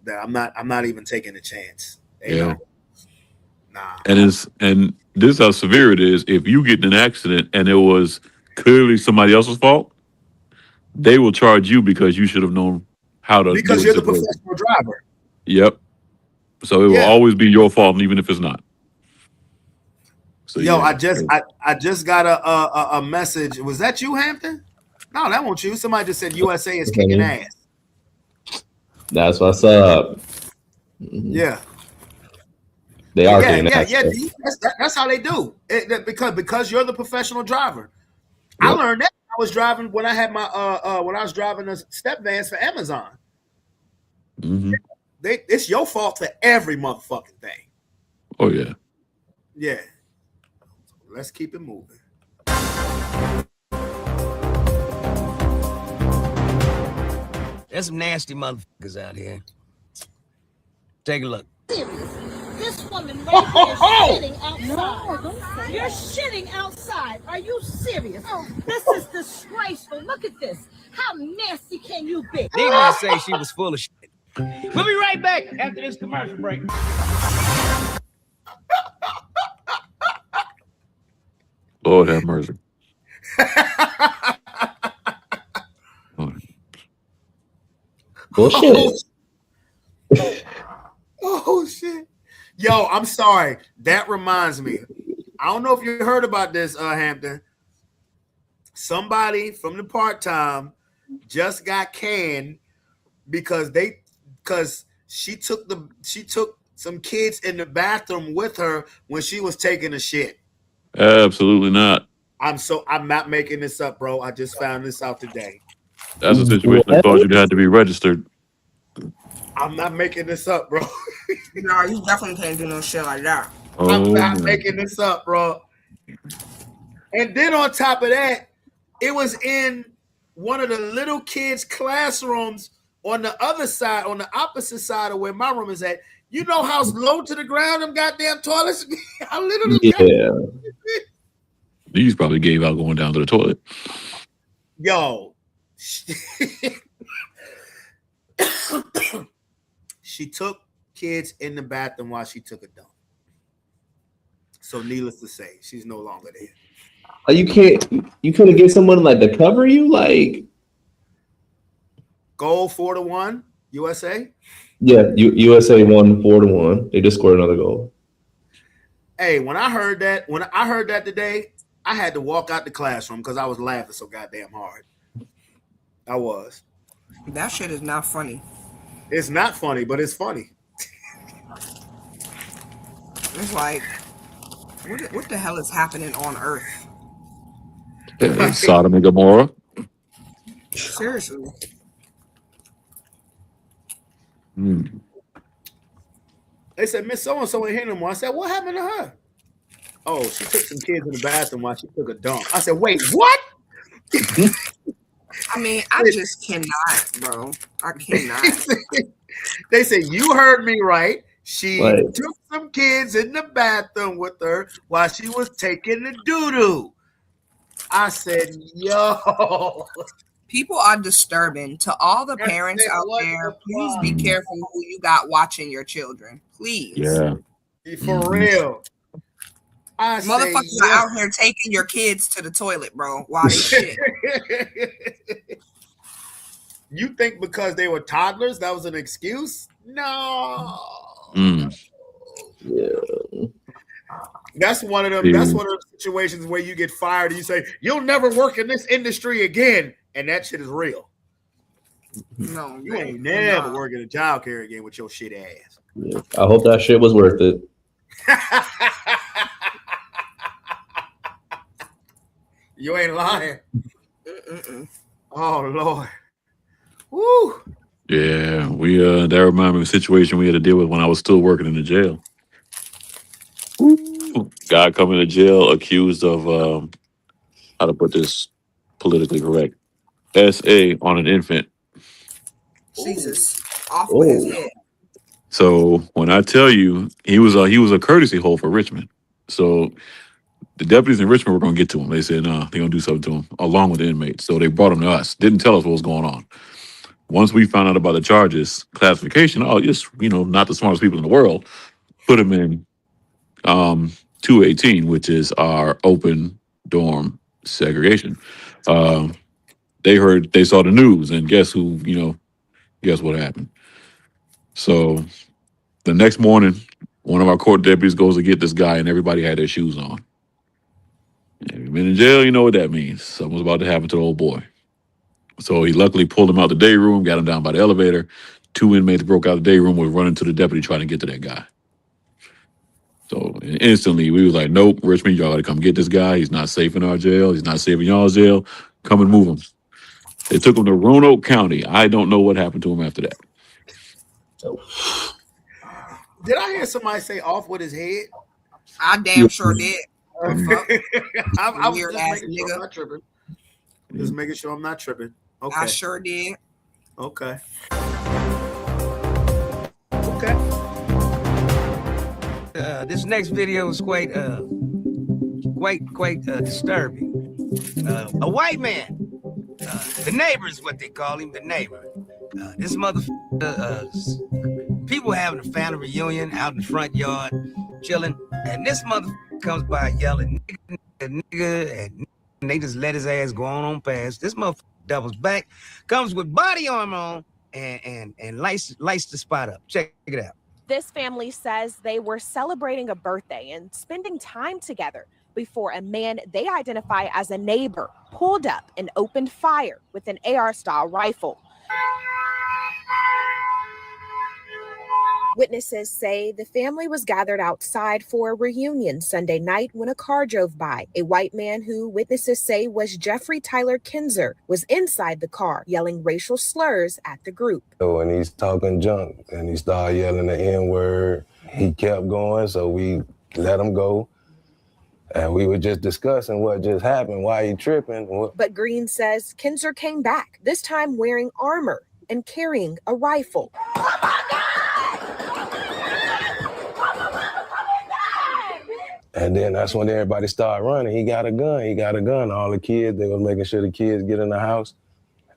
C: That I'm not even taking a chance.
F: Yeah.
C: Nah.
F: And this is how severe it is. If you get in an accident and it was clearly somebody else's fault, they will charge you because you should have known how to.
C: Because you're the professional driver.
F: Yep. So it will always be your fault, even if it's not. So,
C: I just got a message. Was that you, Hampton? No, that wasn't you. Somebody just said USA is kicking ass.
D: That's what's up.
C: Yeah.
D: They
C: But
D: are
C: yeah,
D: getting
C: yeah,
D: that
C: yeah.
D: stuff.
C: That's how they do. Because you're the professional driver. I
D: Yep.
C: learned that when I was driving when I had my when I was driving the step vans for Amazon.
F: Hmm.
C: It's your fault for every motherfucking thing.
F: Oh yeah.
C: Yeah. Let's keep it moving.
G: There's some nasty motherfuckers out here. Take a look.
H: This woman right here is shitting outside. No, don't say You're shitting outside. Are you serious? Oh, this is disgraceful. Look at this. How nasty can you be?
G: Needless to say, she was full of shit. We'll be right back after this commercial break.
F: Lord have mercy.
D: Bullshit.
C: Oh shit. Yo, I'm sorry. That reminds me. I don't know if you heard about this, Hampton. Somebody from the part-time just got canned because she took some kids in the bathroom with her when she was taking a shit.
F: Absolutely not.
C: I'm not making this up, bro. I just found this out today.
F: That's a situation that caused you to have to be registered.
C: I'm not making this up, bro.
E: No, you definitely can't do no shit like that.
C: I'm not making this up, bro. And then on top of that, it was in one of the little kids' classrooms on the other side, on the opposite side of where my room is at. You know how low to the ground them goddamn toilets? How little
F: These probably gave out going down to the toilet.
C: Yo. She took kids in the bathroom while she took a dump. So needless to say, she's no longer there.
D: You couldn't get someone like to cover you, like
C: goal 4-1 USA.
D: Yeah, USA won 4-1. They just scored another goal.
C: Hey, when I heard that today, I had to walk out the classroom because I was laughing so goddamn hard. I was.
E: That shit is not funny.
C: It's not funny, but it's funny.
E: It's like, what the hell is happening on Earth?
F: Sodom and Gomorrah.
E: Seriously.
C: They said, Miss So-and-so ain't here no more. I said, what happened to her? Oh, she took some kids in the bathroom while she took a dump. I said, wait, what?
E: I mean, I just cannot, bro. I cannot.
C: They said, you heard me right. She took some kids in the bathroom with her while she was taking the doo-doo. I said, yo.
E: People are disturbing. To all the parents out there, please be careful who you got watching your children. Please.
F: Yeah.
C: For real.
E: Motherfuckers are out here taking your kids to the toilet, bro, while they shit.
C: You think because they were toddlers that was an excuse? No.
D: Yeah.
C: That's one of them. That's one of those situations where you get fired and you say, you'll never work in this industry again. And that shit is real.
E: No,
C: you ain't never working a child care again with your shit ass.
D: Yeah. I hope that shit was worth it.
C: You ain't lying. Oh Lord. Woo.
F: Yeah, that reminded me of a situation we had to deal with when I was still working in the jail. Guy coming to jail accused of how to put this politically correct. SA on an infant.
E: Jesus. Off with his head.
F: So when I tell you he was a courtesy hole for Richmond. So the deputies in Richmond were going to get to him. They said, no, they're going to do something to him along with the inmates. So they brought him to us. Didn't tell us what was going on. Once we found out about the charges, classification, just, not the smartest people in the world, put him in 218, which is our open dorm segregation. They saw the news, and guess what happened? So the next morning, one of our court deputies goes to get this guy, and everybody had their shoes on. If you've been in jail, you know what that means. Something was about to happen to the old boy. So he luckily pulled him out the day room, got him down by the elevator, 2 inmates broke out of the day room, was running to the deputy trying to get to that guy. So instantly we was like, nope, Richmond, y'all gotta come get this guy. He's not safe in our jail. He's not safe in y'all's jail. Come and move him. They took him to Roanoke County. I don't know what happened to him after that.
C: Did I hear somebody say off with his head?
E: I damn sure did.
C: I was
E: Weird
C: just
E: ass
C: making sure
E: nigga.
C: I'm not tripping. Just making sure I'm not tripping. Okay.
E: I sure did.
C: Okay. Okay.
G: This next video is quite disturbing. A white man, the neighbor is what they call him, the neighbor. This motherfucker, people having a family reunion out in the front yard, chilling, and this motherfucker comes by yelling, nigga, and they just let his ass go on past. This motherfucker doubles back, comes with body armor on, and lights the spot up. Check it out.
I: This family says they were celebrating a birthday and spending time together before a man they identify as a neighbor pulled up and opened fire with an AR-style rifle. Witnesses say the family was gathered outside for a reunion Sunday night when a car drove by. A white man who witnesses say was Jeffrey Tyler Kinzer was inside the car yelling racial slurs at the group.
J: So, and he's talking junk and he started yelling the N-word. He kept going, so we let him go. And we were just discussing what just happened, why he tripping.
I: But Green says Kinzer came back, this time wearing armor and carrying a rifle.
J: And then that's when everybody started running. He got a gun. All the kids, they were making sure the kids get in the house.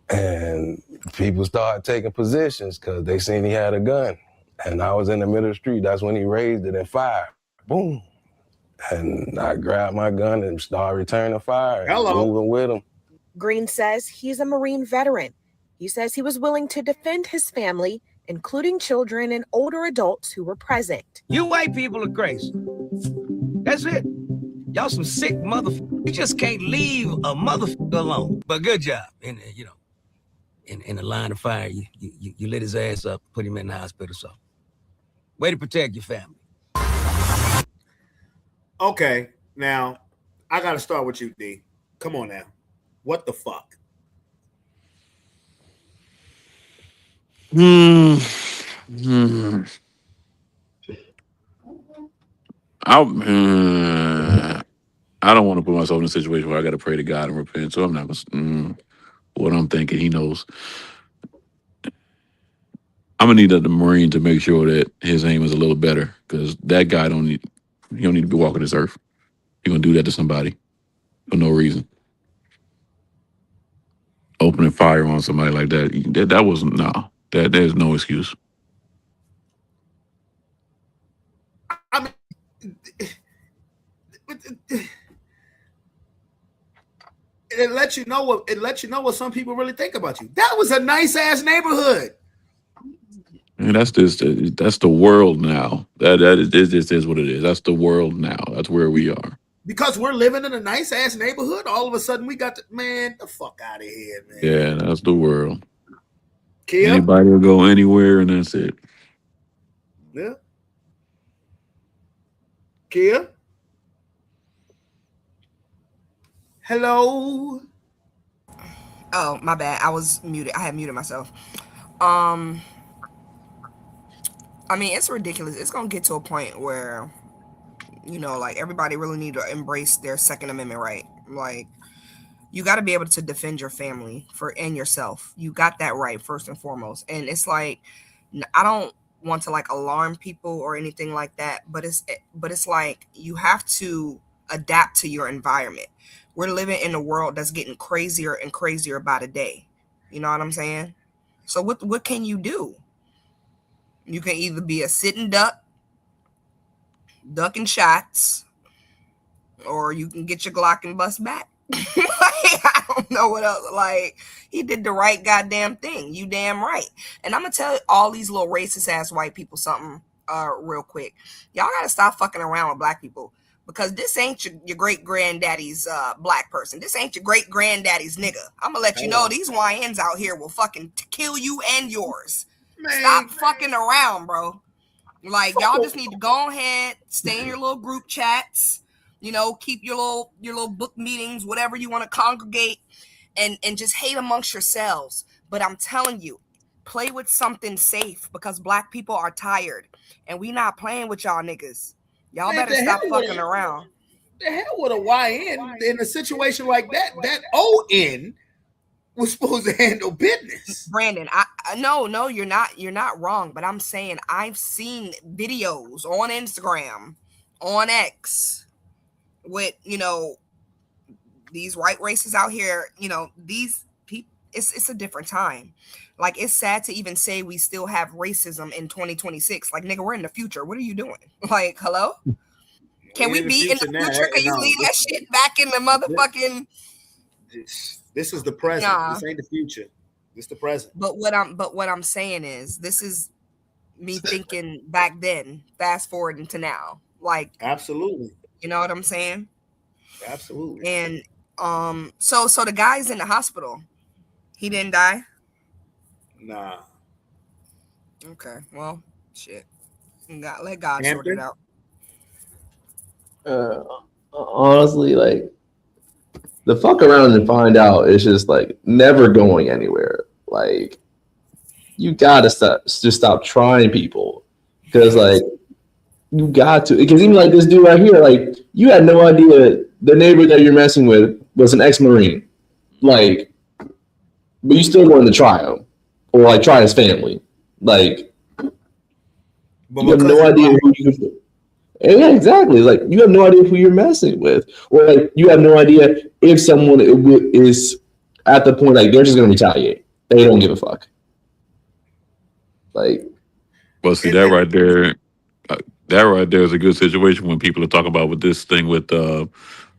J: And people started taking positions because they seen he had a gun. And I was in the middle of the street. That's when he raised it and fired. Boom. And I grabbed my gun and started returning fire.
C: Hello.
J: Moving with him.
I: Green says he's a Marine veteran. He says he was willing to defend his family, including children and older adults who were present.
G: You white people are crazy. That's it. Y'all some sick motherfuckers. You just can't leave a motherfucker alone. But good job. In the line of fire, you lit his ass up, put him in the hospital. So, way to protect your family.
C: Okay, now I gotta start with you, D. Come on now. What the fuck?
F: I don't want to put myself in a situation where I got to pray to God and repent. So I'm not gonna. What I'm thinking, He knows. I'm gonna need the Marine to make sure that his aim is a little better, because that guy don't need to be walking this earth. He gonna do that to somebody for no reason. Opening fire on somebody like that, that wasn't, no. There's no excuse.
C: I mean, it lets you know what some people really think about you. That was a nice ass neighborhood.
F: And that's the world now. That is what it is. That's the world now. That's where we are.
C: Because we're living in a nice ass neighborhood, all of a sudden we got the fuck out of here, man.
F: Yeah, that's the world.
C: Kia?
F: Anybody will go anywhere, and that's it.
C: Yeah. Kia? Hello?
E: Oh, my bad. I was muted. I had muted myself. I mean, it's ridiculous. It's going to get to a point where, like, everybody really need to embrace their Second Amendment right. Like, you got to be able to defend your family and yourself. You got that right, first and foremost. And it's like, I don't want to, like, alarm people or anything like that, but it's like you have to adapt to your environment. We're living in a world that's getting crazier and crazier by the day. You know what I'm saying? So what can you do? You can either be a sitting duck, ducking shots, or you can get your Glock and bust back. I don't know what else. Like, he did the right goddamn thing. You damn right. And I'm going to tell all these little racist ass white people something real quick. Y'all got to stop fucking around with black people. Because this ain't your great-granddaddy's black person. This ain't your great-granddaddy's nigga. I'm going to let you know these YNs out here will fucking kill you and yours. Stop fucking around, bro. Like, y'all just need to go ahead, stay in your little group chats, you know, keep your little book meetings, whatever you want to congregate, and just hate amongst yourselves. But I'm telling you, play with something safe, because black people are tired, and we not playing with y'all niggas. Y'all better stop fucking around.
C: The hell with a YN in a situation like that? That ON was supposed to handle business.
E: Brandon, no, you're not wrong, but I'm saying I've seen videos on Instagram, on X, with, you know, these white races out here, you know, these people. It's a different time. Like, it's sad to even say we still have racism in 2026. Like, nigga, we're in the future. What are you doing? Like, hello? Can we be in the future? Can you leave that shit back in the motherfucking?
C: This is the present. This ain't the future. This the present.
E: But what I'm saying is, this is me thinking back then, fast forwarding to now. Like,
C: absolutely.
E: You know what I'm saying?
C: Absolutely.
E: And so the guy's in the hospital. He didn't die?
C: Nah.
E: Okay. Well, shit. Let God sort it out.
D: Honestly, like, the fuck around and find out is just like never going anywhere. Like, you gotta stop trying people, because like you got to. Because even like this dude right here, like, you had no idea the neighbor that you're messing with was an ex-Marine, like, but you still wanted to try him or like try his family, like. But you have no idea who you. Yeah, exactly. Like, you have no idea who you're messing with, or like you have no idea if someone is at the point like they're just gonna retaliate. They don't give a fuck. Like,
F: well, see that right there. That right there is a good situation when people are talking about with this thing with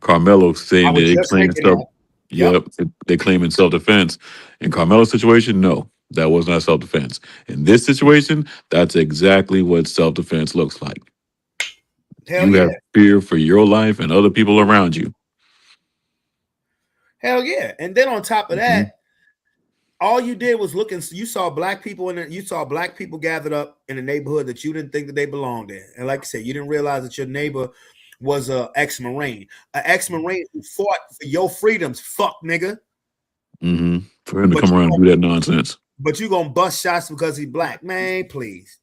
F: Carmelo saying that they claim self. Yep, they claiming self-defense. In Carmelo's situation, no, that was not self-defense. In this situation, that's exactly what self-defense looks like.
C: Hell
F: you
C: yeah.
F: have fear for your life and other people around you.
C: Hell yeah. And then on top of that, all you did was look, and you saw black people gathered up in a neighborhood that you didn't think that they belonged in. And like I said, you didn't realize that your neighbor was a ex-Marine. An ex-Marine who fought for your freedoms, fuck nigga.
F: Mm-hmm. For him to come around and do that nonsense.
C: But you gonna bust shots because he's black. Man, please.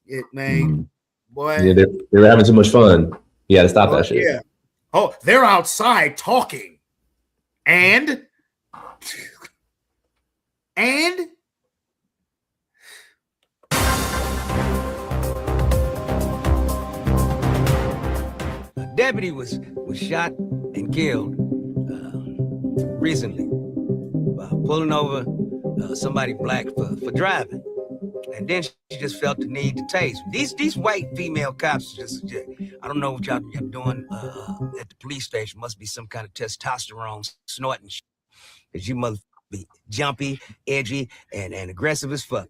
C: Boy.
D: Yeah, they were having too much fun. You gotta stop that shit.
C: Yeah. Oh, they're outside talking. And
G: a deputy was shot and killed recently by pulling over somebody black for driving. And then she just felt the need to tase. These white female cops just I don't know what y'all doing at the police station. Must be some kind of testosterone snorting shit. Because you must be jumpy, edgy, and aggressive as fuck.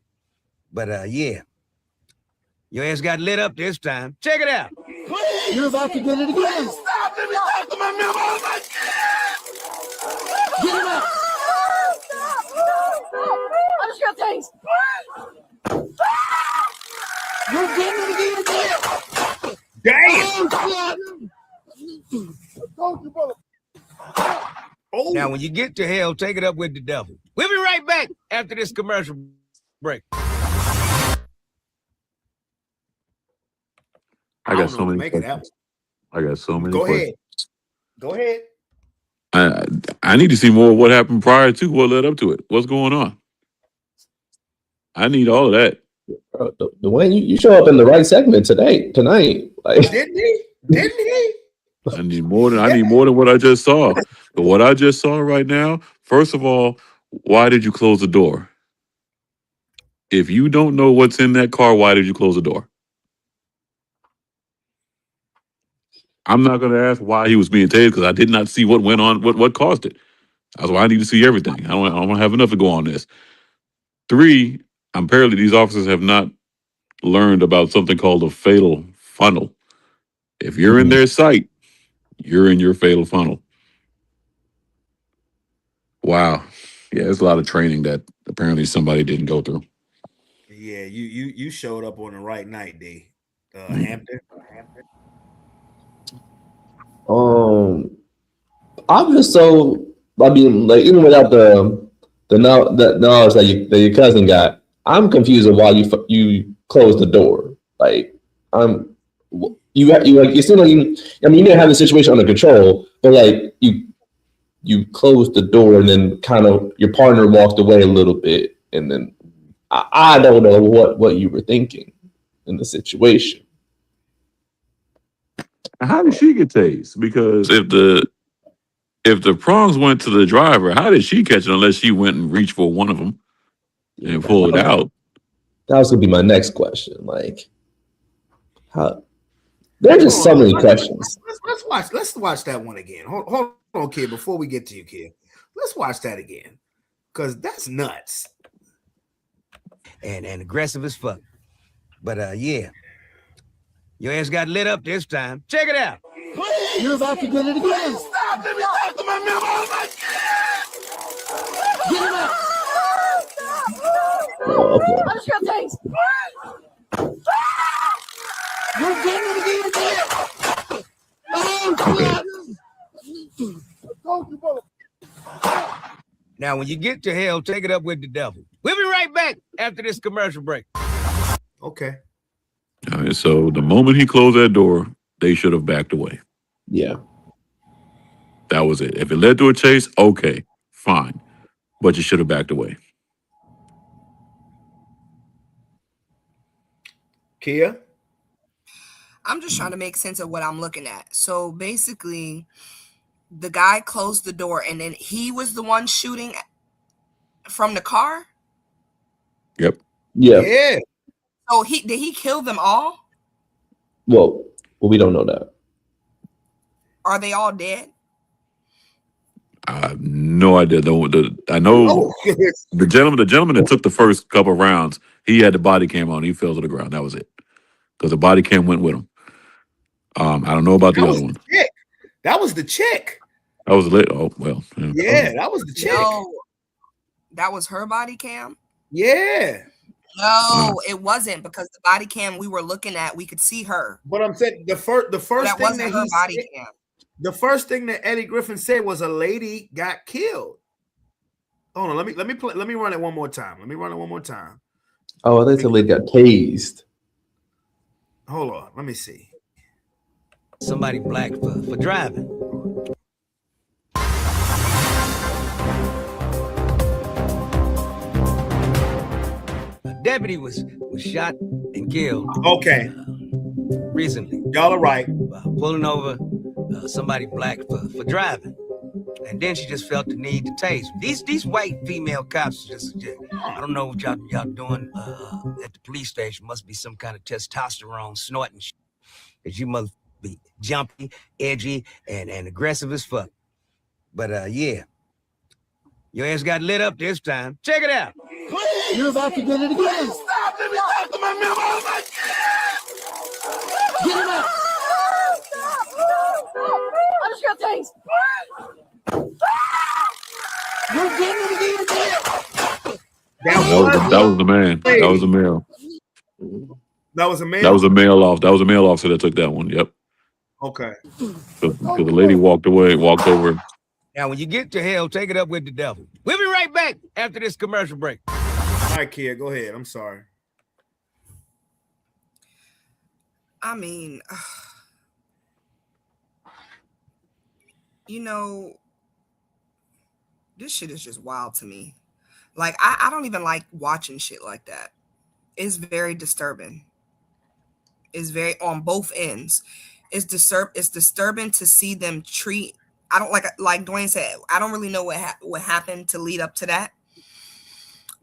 G: But yeah, your ass got lit up this time. Check it out.
B: Please. You're about to get it again. Stop! Let me talk to my memo. Oh my God! Get him out!
H: I just got things.
B: You're getting it again.
C: Damn!
G: Oh. Now, when you get to hell, take it up with the devil. We'll be right back after this commercial break.
F: I got so many questions. I got so many questions.
C: Go ahead.
F: I need to see more of what happened prior to what led up to it. What's going on? I need all of that.
D: The way you show up in the right segment tonight. Like,
C: Didn't he?
F: I need more than what I just saw. But what I just saw right now, first of all, why did you close the door? If you don't know what's in that car, why did you close the door? I'm not going to ask why he was being tased because I did not see what went on, what caused it. That's why I need to see everything. I don't have enough to go on this. 3, apparently these officers have not learned about something called a fatal funnel. If you're in their sight, you're in your fatal funnel. Wow. Yeah, there's a lot of training that apparently somebody didn't go through.
C: Yeah, you showed up on the right night, D. Hampton.
D: I'm just so. I mean, like even without the knowledge that your cousin got, I'm confused of why you closed the door. Like I'm you like it seemed like you. I mean, you didn't have the situation under control, but like you closed the door and then kind of your partner walked away a little bit, and then I don't know what you were thinking in the situation.
F: How did she get tased? Because if the prongs went to the driver, how did she catch it unless she went and reached for one of them and pulled it out?
D: That was gonna be my next question. Like, how? There's just so many questions.
C: Let's watch that one again. Hold on, kid. Before we get to you, kid, let's watch that again because that's nuts
G: and aggressive as fuck. But yeah, your ass got lit up this time. Check it out.
H: You're about to get it again.
B: Stop! Let me talk to my man. Oh my God!
H: Get it up.
D: Oh, okay.
H: I'm just gonna taste. You're getting it again. Oh,
G: Now, when you get to hell, take it up with the devil. We'll be right back after this commercial break.
C: Okay.
F: All right, so the moment he closed that door, they should have backed away.
D: Yeah.
F: That was it. If it led to a chase, okay, fine. But you should have backed away.
C: Kia?
E: I'm just trying to make sense of what I'm looking at. So basically, the guy closed the door and then he was the one shooting from the car?
F: Yep.
C: Yeah.
E: So did he kill them all?
D: Well, we don't know that.
E: Are they all dead?
F: I have no idea. I know the gentleman that took the first couple of rounds, he had the body cam on. He fell to the ground. That was it. Because the body cam went with him. I don't know about the other one.
C: That was the chick.
F: That was lit. Oh, well.
C: Yeah, that was the chick.
E: No, that was her body cam?
C: Yeah.
E: No, it wasn't, because the body cam we were looking at, we could see her.
C: But I'm saying the first
E: That
C: thing
E: wasn't
C: that
E: her
C: he
E: body
C: said,
E: cam.
C: the first thing that Eddie Griffin said was a lady got killed. Hold on, let me run it one more time.
D: Oh, they said they got tased.
C: Hold on, let me see.
G: Somebody black for driving. A deputy was shot and killed.
C: Okay.
G: Recently.
C: Y'all are right.
G: Pulling over somebody black for driving. And then she just felt the need to tase. These white female cops just I don't know what y'all doing at the police station. Must be some kind of testosterone snorting shit. Cause you must be jumpy, edgy, and aggressive as fuck. But yeah, your ass got lit up this time. Check it out.
H: you're about to get it again.
B: Stop! Let me talk to my man. Oh my God!
H: Get it up. I'm just gonna taste. You're getting it again.
F: That was the man. That was the male.
C: That was a male?
F: That was a male officer that took that one. Yep.
C: Okay.
F: Because the lady walked over.
G: Now, when you get to hell, take it up with the devil. We'll be right back after this commercial break.
C: All right, Kia, go ahead. I'm sorry.
E: I mean, you know, this shit is just wild to me. Like, I don't even like watching shit like that. It's very disturbing. It's very on both ends. It's disturbing to see them treat. I don't like Dwayne said. I don't really know what happened to lead up to that.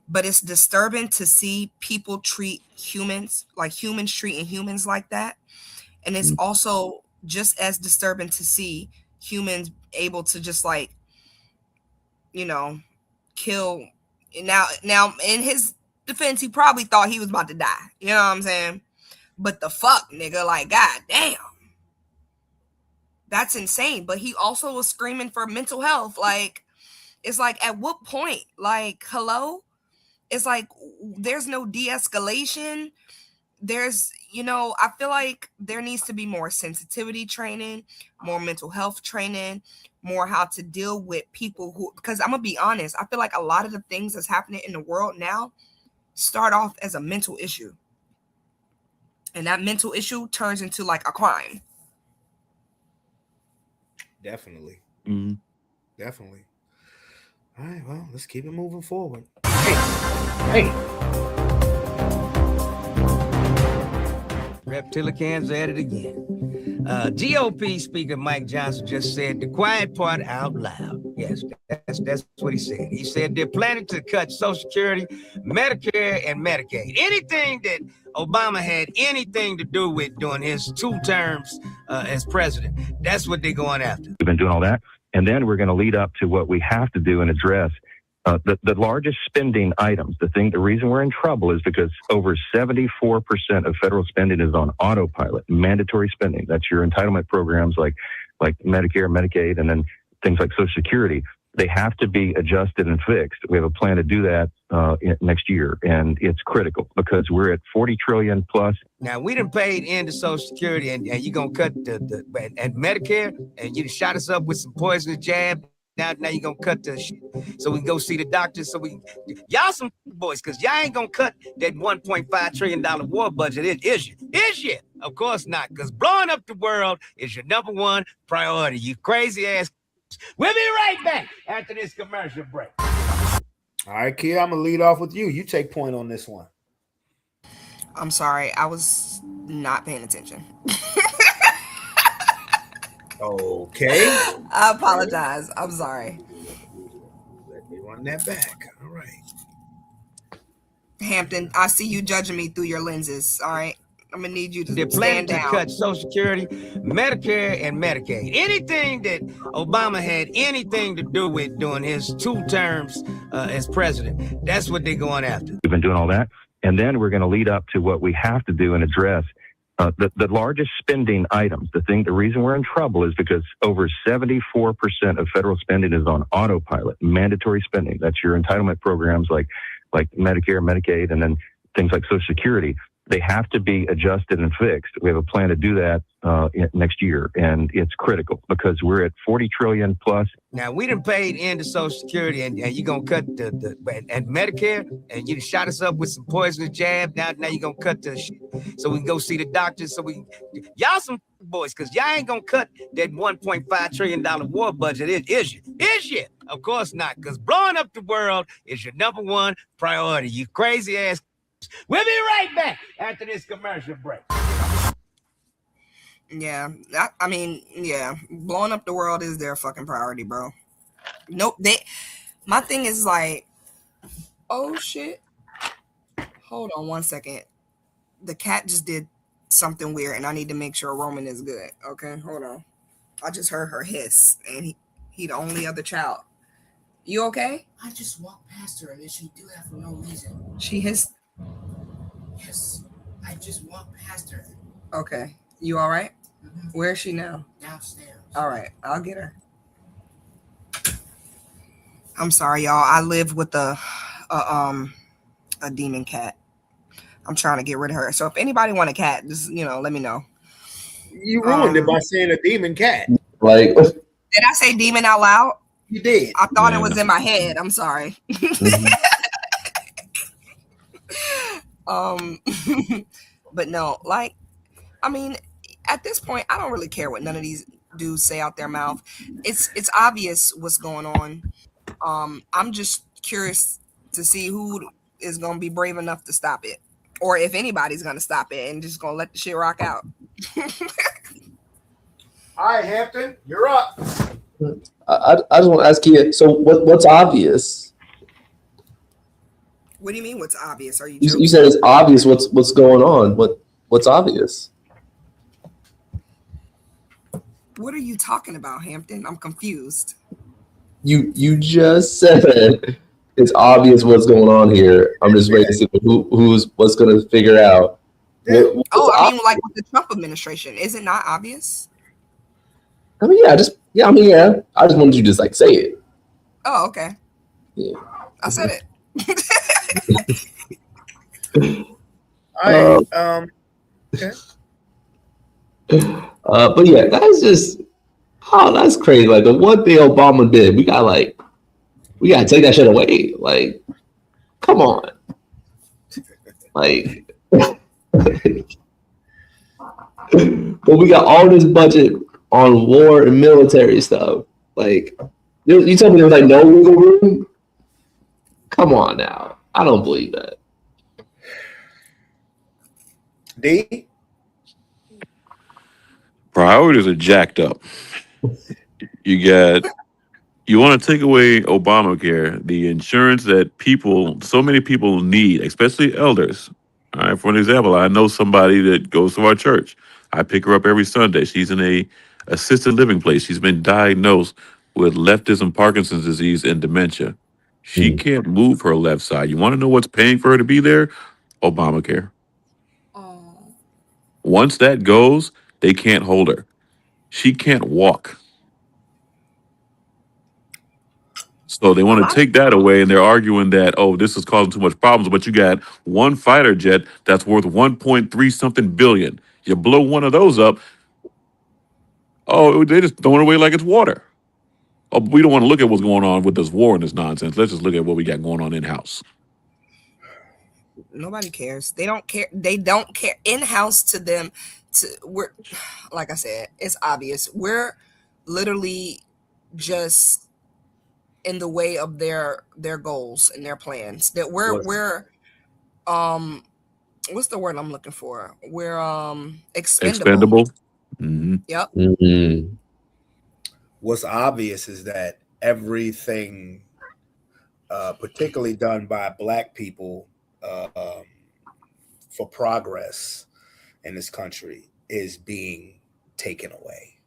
E: But it's disturbing to see people treat humans like humans treating humans like that. And it's also just as disturbing to see humans able to just like, you know, kill. Now in his defense, he probably thought he was about to die. You know what I'm saying? But the fuck, nigga, like, god damn. That's insane. But he also was screaming for mental health. Like, it's like, at what point? Like, hello? it's like there's no de-escalation. There's, I feel like there needs to be more sensitivity training, more mental health training, more how to deal with people who, because I'm gonna be honest, I feel like a lot of the things that's happening in the world now start off as a mental issue. And that mental issue turns into like a crime.
C: Definitely.
F: Mm-hmm.
C: Definitely. All right, well, let's keep it moving forward.
G: Hey. Reptilicans at it again. GOP Speaker Mike Johnson just said the quiet part out loud. Yes, that's what he said. He said they're planning to cut Social Security, Medicare, and Medicaid. Anything that Obama had anything to do with during his 2 terms as president. That's what they're going after.
K: We've been doing all that. And then we're going to lead up to what we have to do and address the largest spending items. The reason we're in trouble is because over 74% of federal spending is on autopilot, mandatory spending. That's your entitlement programs like Medicare, Medicaid, and then things like Social Security. They have to be adjusted and fixed. We have a plan to do that next year, and it's critical because we're at 40 trillion plus.
G: Now we done paid into Social Security, and you're gonna cut and Medicare, and you shot us up with some poisonous jab. Now you're gonna cut the shit so we can go see the doctor. So y'all some boys, because y'all ain't gonna cut that $1.5 trillion war budget, is you? Is you? Of course not, because blowing up the world is your number one priority, you crazy ass. We'll be right back after this commercial break.
C: All right, kid, I'm gonna lead off with you. You take point on this one.
E: I'm sorry, I was not paying attention.
C: Okay.
E: I apologize. I'm sorry.
C: Let me run that back. All right.
E: Hampton, I see you judging me through your lenses. All right. I'm gonna need you to
G: They're planning
E: stand
G: to
E: down.
G: cut Social Security, Medicare, and Medicaid. Anything that Obama had anything to do with during his 2 terms as president. That's what they're going after.
K: We've been doing all that. And then we're going to lead up to what we have to do and address the largest spending items. The reason we're in trouble is because over 74% of federal spending is on autopilot, mandatory spending. That's your entitlement programs like Medicare, Medicaid, and then things like Social Security. They have to be adjusted and fixed. We have a plan to do that next year, and it's critical because we're at 40 trillion plus.
G: Now we done paid into Social Security, and you're gonna cut and Medicare, and you shot us up with some poisonous jab. Now you're gonna cut the shit so we can go see the doctor. So y'all some boys, because y'all ain't gonna cut that $1.5 trillion war budget, is you? Is you? Of course not, because blowing up the world is your number one priority, you crazy ass. We'll be right back after this commercial break.
E: Yeah, I mean, yeah, blowing up the world is their fucking priority, bro. Nope. My thing is like, oh shit. Hold on 1 second. The cat just did something weird, and I need to make sure Roman is good. Okay, hold on. I just heard her hiss, and he the only other child. You okay?
L: I just walked past her, and then she do that for no reason.
E: She hissed.
L: Yes, I just walked past her.
E: Okay, you all right? Mm-hmm. Where is she now?
L: Downstairs.
E: All right, I'll get her. I'm sorry, y'all. I live with a demon cat. I'm trying to get rid of her. So if anybody want a cat, just let me know.
C: You ruined it by saying a demon cat.
D: Like,
E: did I say demon out loud?
C: You did.
E: I thought it was in my head. I'm sorry.
D: mm-hmm.
E: But no, like, I mean, at this point, I don't really care what none of these dudes say out their mouth. It's obvious what's going on. I'm just curious to see who is going to be brave enough to stop it, or if anybody's going to stop it and just going to let the shit rock out.
C: All right, Hampton, you're up.
D: I just want to ask you. So, what's obvious?
E: What do you mean? What's obvious? Are
D: you said it's obvious. What's going on? What's obvious?
E: What are you talking about, Hampton? I'm confused.
D: You just said it's obvious what's going on here. I'm just waiting to see what's going to figure out.
E: I mean, like with the Trump administration, is it not obvious?
D: I mean, yeah. I just wanted you to just like say it.
E: Oh, okay.
D: Yeah.
E: I said it.
C: All right. Okay.
D: But yeah, that's just that's crazy. Like the one thing Obama did, we gotta take that shit away. Like, come on. Like, but we got all this budget on war and military stuff. Like, you told me there was like no wiggle room. Come on now, I don't believe that.
C: D.
F: Priorities are jacked up. You want to take away Obamacare, the insurance that so many people need, especially elders. All right, for an example, I know somebody that goes to our church. I pick her up every Sunday. She's in a assisted living place. She's been diagnosed with leftism, Parkinson's disease, and dementia. She can't move her left side. You want to know what's paying for her to be there? Obamacare. Once that goes, they can't hold her. She can't walk. So they want to take that away, and they're arguing that, this is causing too much problems. But you got one fighter jet that's worth 1.3 something billion. You blow one of those up, they just throw it away like it's water. Oh, we don't want to look at what's going on with this war and this nonsense. Let's just look at what we got going on in-house.
E: Nobody cares. They don't care. They don't care. In-house to them, we're, like I said, it's obvious. We're literally just in the way of their goals and their plans. That we're what's the word I'm looking for? We're expendable.
F: Mm-hmm.
E: Yep.
D: Mm-hmm.
C: What's obvious is that everything, particularly done by Black people for progress in this country, is being taken away.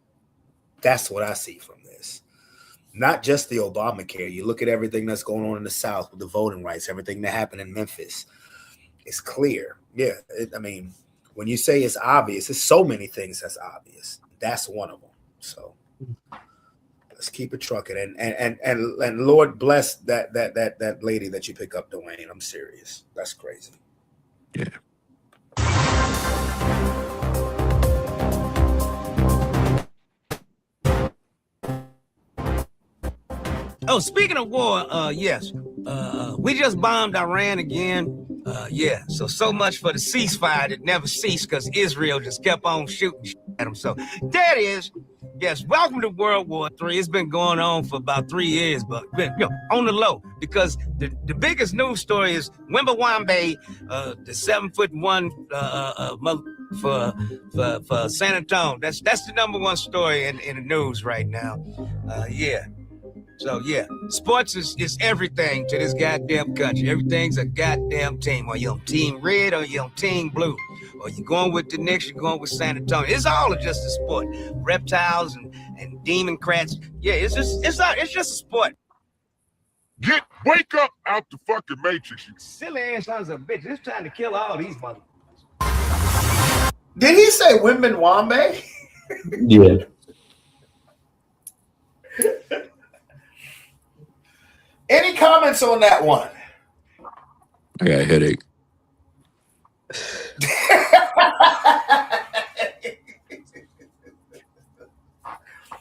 C: That's what I see from this. Not just the Obamacare. You look at everything that's going on in the South with the voting rights, everything that happened in Memphis. It's clear. Yeah. When you say it's obvious, there's so many things that's obvious. That's one of them. So let's keep it trucking. And Lord bless that lady that you pick up, Dwayne. I'm serious. That's crazy.
F: Yeah.
G: Oh, speaking of war, yes. We just bombed Iran again. So much for the ceasefire that never ceased because Israel just kept on shooting at them. So that is, yes, welcome to World War III. It's been going on for about 3 years, but on the low, because the biggest news story is Wembanyama, the 7'1" for San Antonio. That's the number one story in the news right now. So, sports is everything to this goddamn country. Everything's a goddamn team. Or you're on team red or you're on team blue. Or you're going with the Knicks, you're going with San Antonio. It's all just a sport. Reptiles and demon crats. Yeah, it's just a sport.
M: Wake up out the fucking matrix. You
G: silly ass sons of bitches. It's time to kill all these motherfuckers.
C: Did he say Wembanyama?
D: Yeah.
C: Any comments on that one?
F: I got a headache.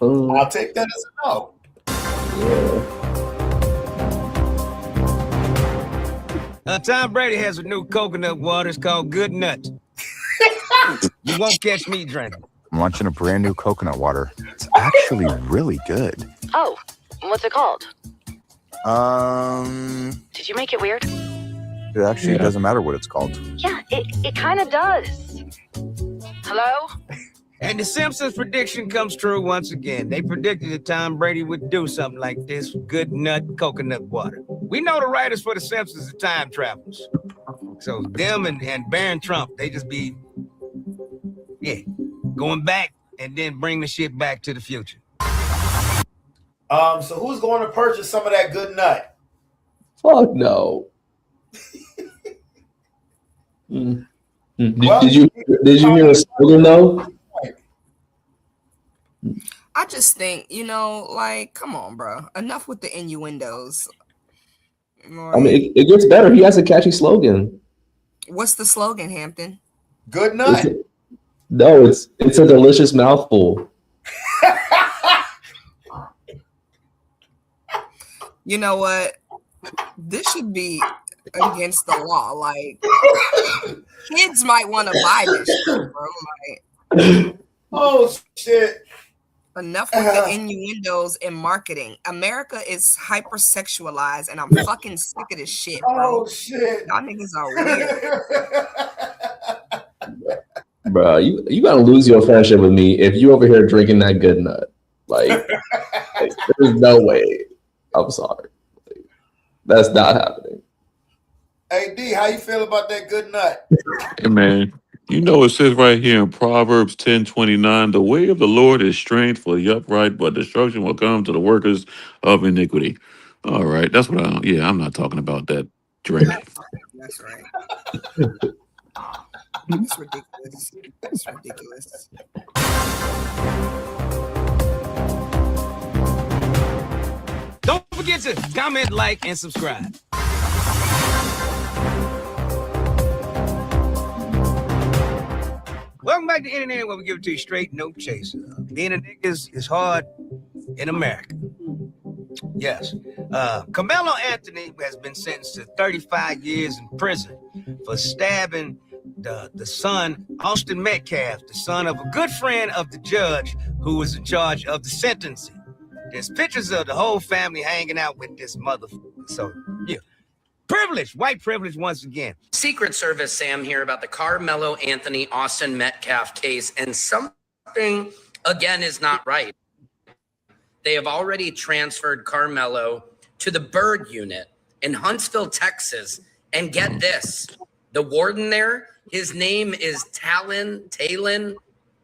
C: I'll take that as a no.
G: Tom Brady has a new coconut water. It's called Good Nut. You won't catch me drinking.
N: I'm launching a brand new coconut water. It's actually really good.
O: Oh, what's it called? Did you make it weird?
N: It actually doesn't matter what it's called.
O: Yeah, it kind of does. Hello?
G: And the Simpsons prediction comes true once again. They predicted that Tom Brady would do something like this, Good Nut coconut water. We know the writers for the Simpsons are time travelers. So them and Barron Trump, they just be, going back and then bring the shit back to the future.
C: So who's going to purchase some of that Good Nut?
D: Fuck no. Did you hear a slogan though?
E: I just think, come on, bro. Enough with the innuendos.
D: I mean, it gets better. He has a catchy slogan.
E: What's the slogan, Hampton?
C: Good nut.
D: No, it's a delicious mouthful.
E: You know what? This should be against the law. Like, kids might want to buy this shit, bro. Like,
C: oh shit!
E: Enough with the innuendos and marketing. America is hypersexualized, and I'm fucking sick of this shit, bro.
C: Oh shit!
E: Y'all niggas are weird.
D: Bro, you gotta lose your friendship with me if you over here drinking that good nut. Like there's no way. I'm sorry. That's not happening.
C: Hey D, how you feel about that good nut?
F: Hey man, you know it says right here in Proverbs 10:29, the way of the Lord is strength for the upright, but destruction will come to the workers of iniquity. All right, that's what I'm not talking about that drink.
E: That's right. That's ridiculous. That's ridiculous.
G: Don't forget to comment, like, and subscribe. Welcome back to the Internet, where we give it to you straight, no chaser. Being a nigga is hard in America. Yes. Carmelo Anthony has been sentenced to 35 years in prison for stabbing the son, Austin Metcalf, the son of a good friend of the judge who was in charge of the sentencing. There's pictures of the whole family hanging out with this motherfucker. So, yeah. Privilege, white privilege once again.
P: Secret Service, Sam, here about the Carmelo Anthony Austin Metcalf case, and something, again, is not right. They have already transferred Carmelo to the Bird Unit in Huntsville, Texas, and get this, the warden there, his name is Talin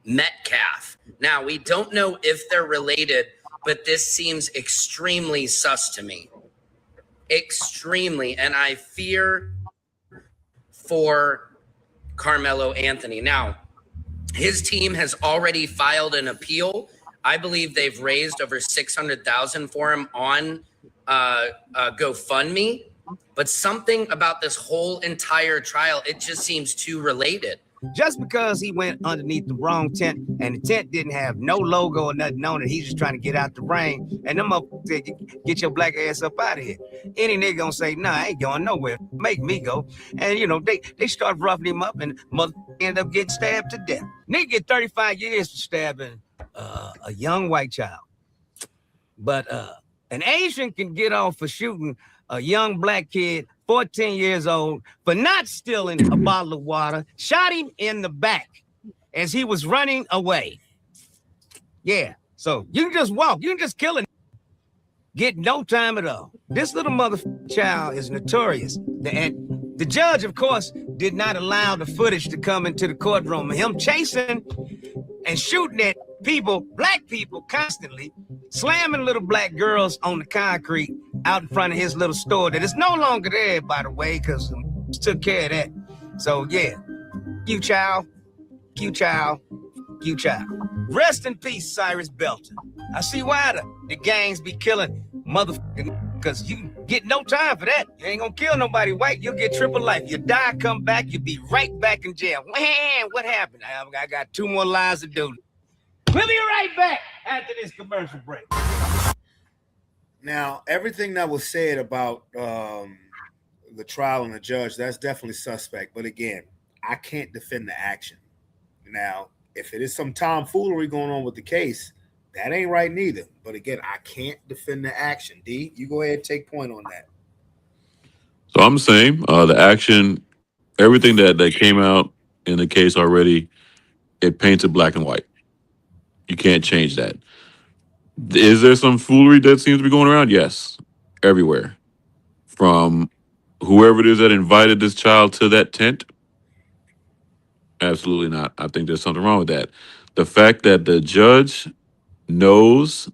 P: Metcalf. Now, we don't know if they're related, but this seems extremely sus to me. Extremely. And I fear for Carmelo Anthony. Now, his team has already filed an appeal. I believe they've raised over $600,000 for him on GoFundMe. But something about this whole entire trial, it just seems too related.
G: Just because he went underneath the wrong tent and the tent didn't have no logo or nothing on it, he's just trying to get out the rain. And them motherfuckers say, get your black ass up out of here. Any nigga gonna say, nah, I ain't going nowhere. Make me go. And, you know, they start roughing him up and motherfucker end up getting stabbed to death. Nigga get 35 years for stabbing a young white child. But an Asian can get off for shooting a young black kid, 14 years old, for not stealing a bottle of water, shot him in the back as he was running away. Yeah, so you can just walk, you can just kill him. Get no time at all. This little motherfucking child is notorious. And the judge, of course, did not allow the footage to come into the courtroom. Him chasing and shooting at people, black people, constantly, slamming little black girls on the concrete out in front of his little store that is no longer there, by the way, because took care of that. So, yeah, you child. Rest in peace, Cyrus Belton. I see why the gangs be killing motherfucking, because you get no time for that. You ain't gonna kill nobody white. You'll get triple life. You die, come back, you'll be right back in jail. Man, what happened? I got 2 more lives to do. We'll be right back after this commercial break.
C: Now, everything that was said about the trial and the judge, that's definitely suspect. But again, I can't defend the action. Now, if it is some tomfoolery going on with the case, that ain't right neither. But again, I can't defend the action. D, you go ahead and take point on that.
F: So I'm saying the action, everything that came out in the case already, it painted black and white. You can't change that. Is there some foolery that seems to be going around? Yes, everywhere. From whoever it is that invited this child to that tent? Absolutely not. I think there's something wrong with that. The fact that the judge knows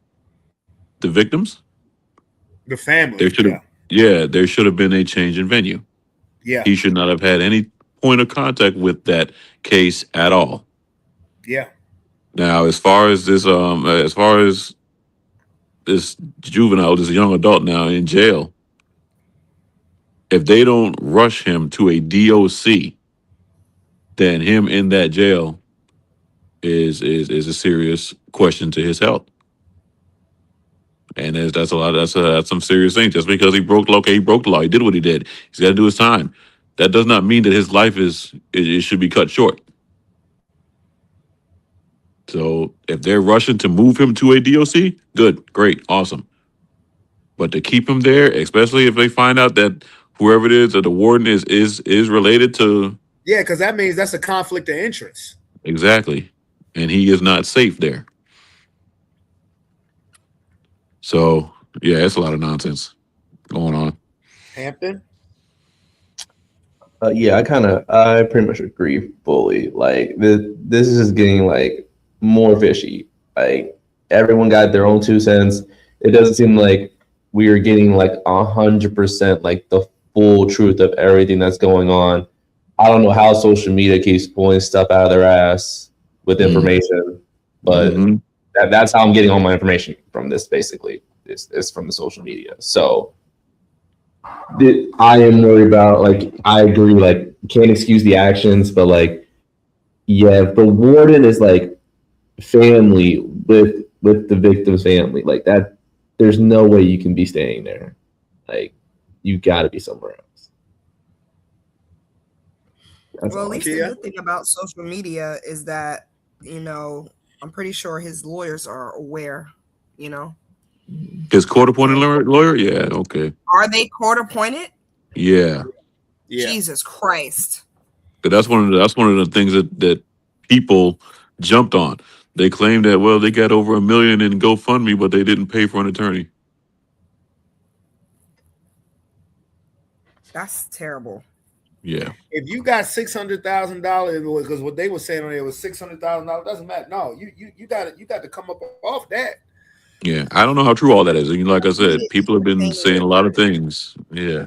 F: the victims,
C: the family,
F: there should have been a change in venue.
C: Yeah,
F: he should not have had any point of contact with that case at all.
C: Yeah.
F: Now, as far as this juvenile, this young adult now in jail, if they don't rush him to a DOC, then him in that jail is a serious question to his health. And that's a lot. That's some serious things. Just because he broke the law, okay, he broke the law. He did what he did. He's got to do his time. That does not mean that his life it should be cut short. So if they're rushing to move him to a DOC, good, great, awesome. But to keep him there, especially if they find out that whoever it is, or the warden is related to,
C: Yeah, because that means that's a conflict of interest.
F: exactly, and he is not safe there. So yeah, it's a lot of nonsense going on.
C: Hampton?
D: Yeah, I pretty much agree fully. Like this is just getting like more fishy. Like everyone got their own 2 cents. It doesn't seem like we are getting like 100% like the full truth of everything that's going on. I don't know how social media keeps pulling stuff out of their ass with information, but that's how I'm getting all my information from this. Basically, it's from the social media. So I am worried about, like, I agree, like, can't excuse the actions, but like, yeah, if the warden is like family with the victim's family, like that, there's no way you can be staying there. Like, you got to be somewhere else.
E: Well, at least the good thing about social media is that, you know, I'm pretty sure his lawyers are aware, you know.
F: His court-appointed lawyer? Yeah, okay.
E: Are they court-appointed?
F: Yeah.
E: Jesus Christ.
F: But that's one of the things that people jumped on. They claimed that, well, they got over $1 million in GoFundMe, but they didn't pay for an attorney.
E: That's terrible.
F: Yeah.
C: If you got $600,000, because what they were saying on there was $600,000, doesn't matter. No, you got to come up off that.
F: Yeah, I don't know how true all that is. And like I said, people have been saying a lot of things. Yeah.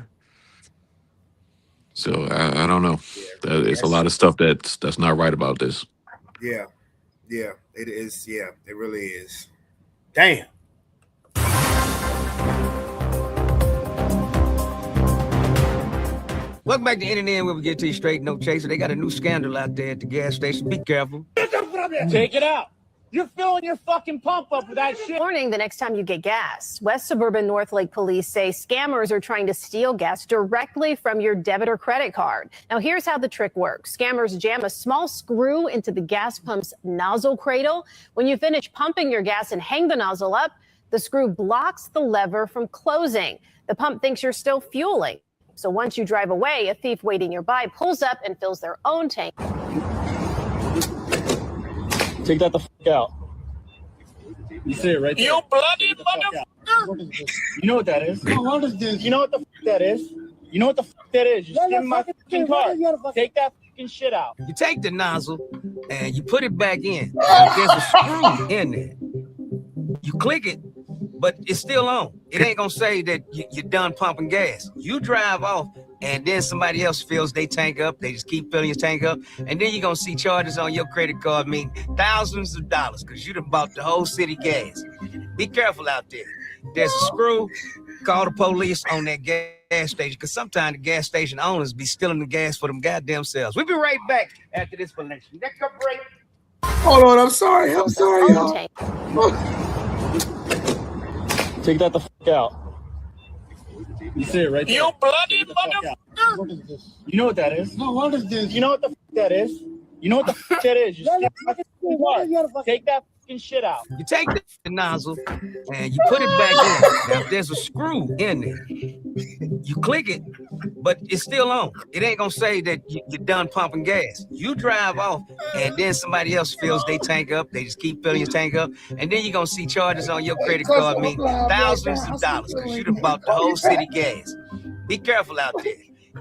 F: So I don't know. It's a lot of stuff that's not right about this.
C: Yeah, it is. Yeah, it really is. Damn.
G: Welcome back to NNN, where we get to you straight, no chaser. They got a new scandal out there at the gas station. Be careful.
Q: Take it out. You're filling your fucking pump up with that shit.
O: Warning the next time you get gas. West Suburban North Lake police say scammers are trying to steal gas directly from your debit or credit card. Now, here's how the trick works. Scammers jam a small screw into the gas pump's nozzle cradle. When you finish pumping your gas and hang the nozzle up, the screw blocks the lever from closing. The pump thinks you're still fueling. So once you drive away, a thief waiting nearby pulls up and fills their own tank.
Q: Take that the fuck out. You see it right there. You bloody motherfucker! You know what that is? No, what is this? You know what the fuck that is? You know what the fuck that is? You're stealing my fucking car. Take that fucking shit out.
G: You take the nozzle and you put it back in. Now, there's a screw in there. You click it, but it's still on. It ain't gonna say that you're done pumping gas. You drive off, and then somebody else fills their tank up. They just keep filling your tank up, and then you're gonna see charges on your credit card, mean thousands of dollars, because you done bought the whole city gas. Be careful out there. There's a screw. Call the police on that gas station, because sometimes the gas station owners be stealing the gas for them goddamn selves. We'll be right back after this connection. Next up break.
C: Hold on, I'm sorry, y'all.
Q: Take that the fuck out. You see it right there.
G: You bloody motherfucker!
Q: What is this? You know what that is? No, what is this? You know what the fuck that is? You know what the fuck that is? You're stealing my fucking car. Take that fucking shit out.
G: You take the nozzle and you put it back in. Now, there's a screw in there. You click it, but it's still on. It ain't gonna say that you're done pumping gas. You drive off, and then somebody else fills their tank up. They just keep filling your tank up, and then you're gonna see charges on your credit card, mean thousands of dollars, because you done bought the whole city gas. Be careful out there.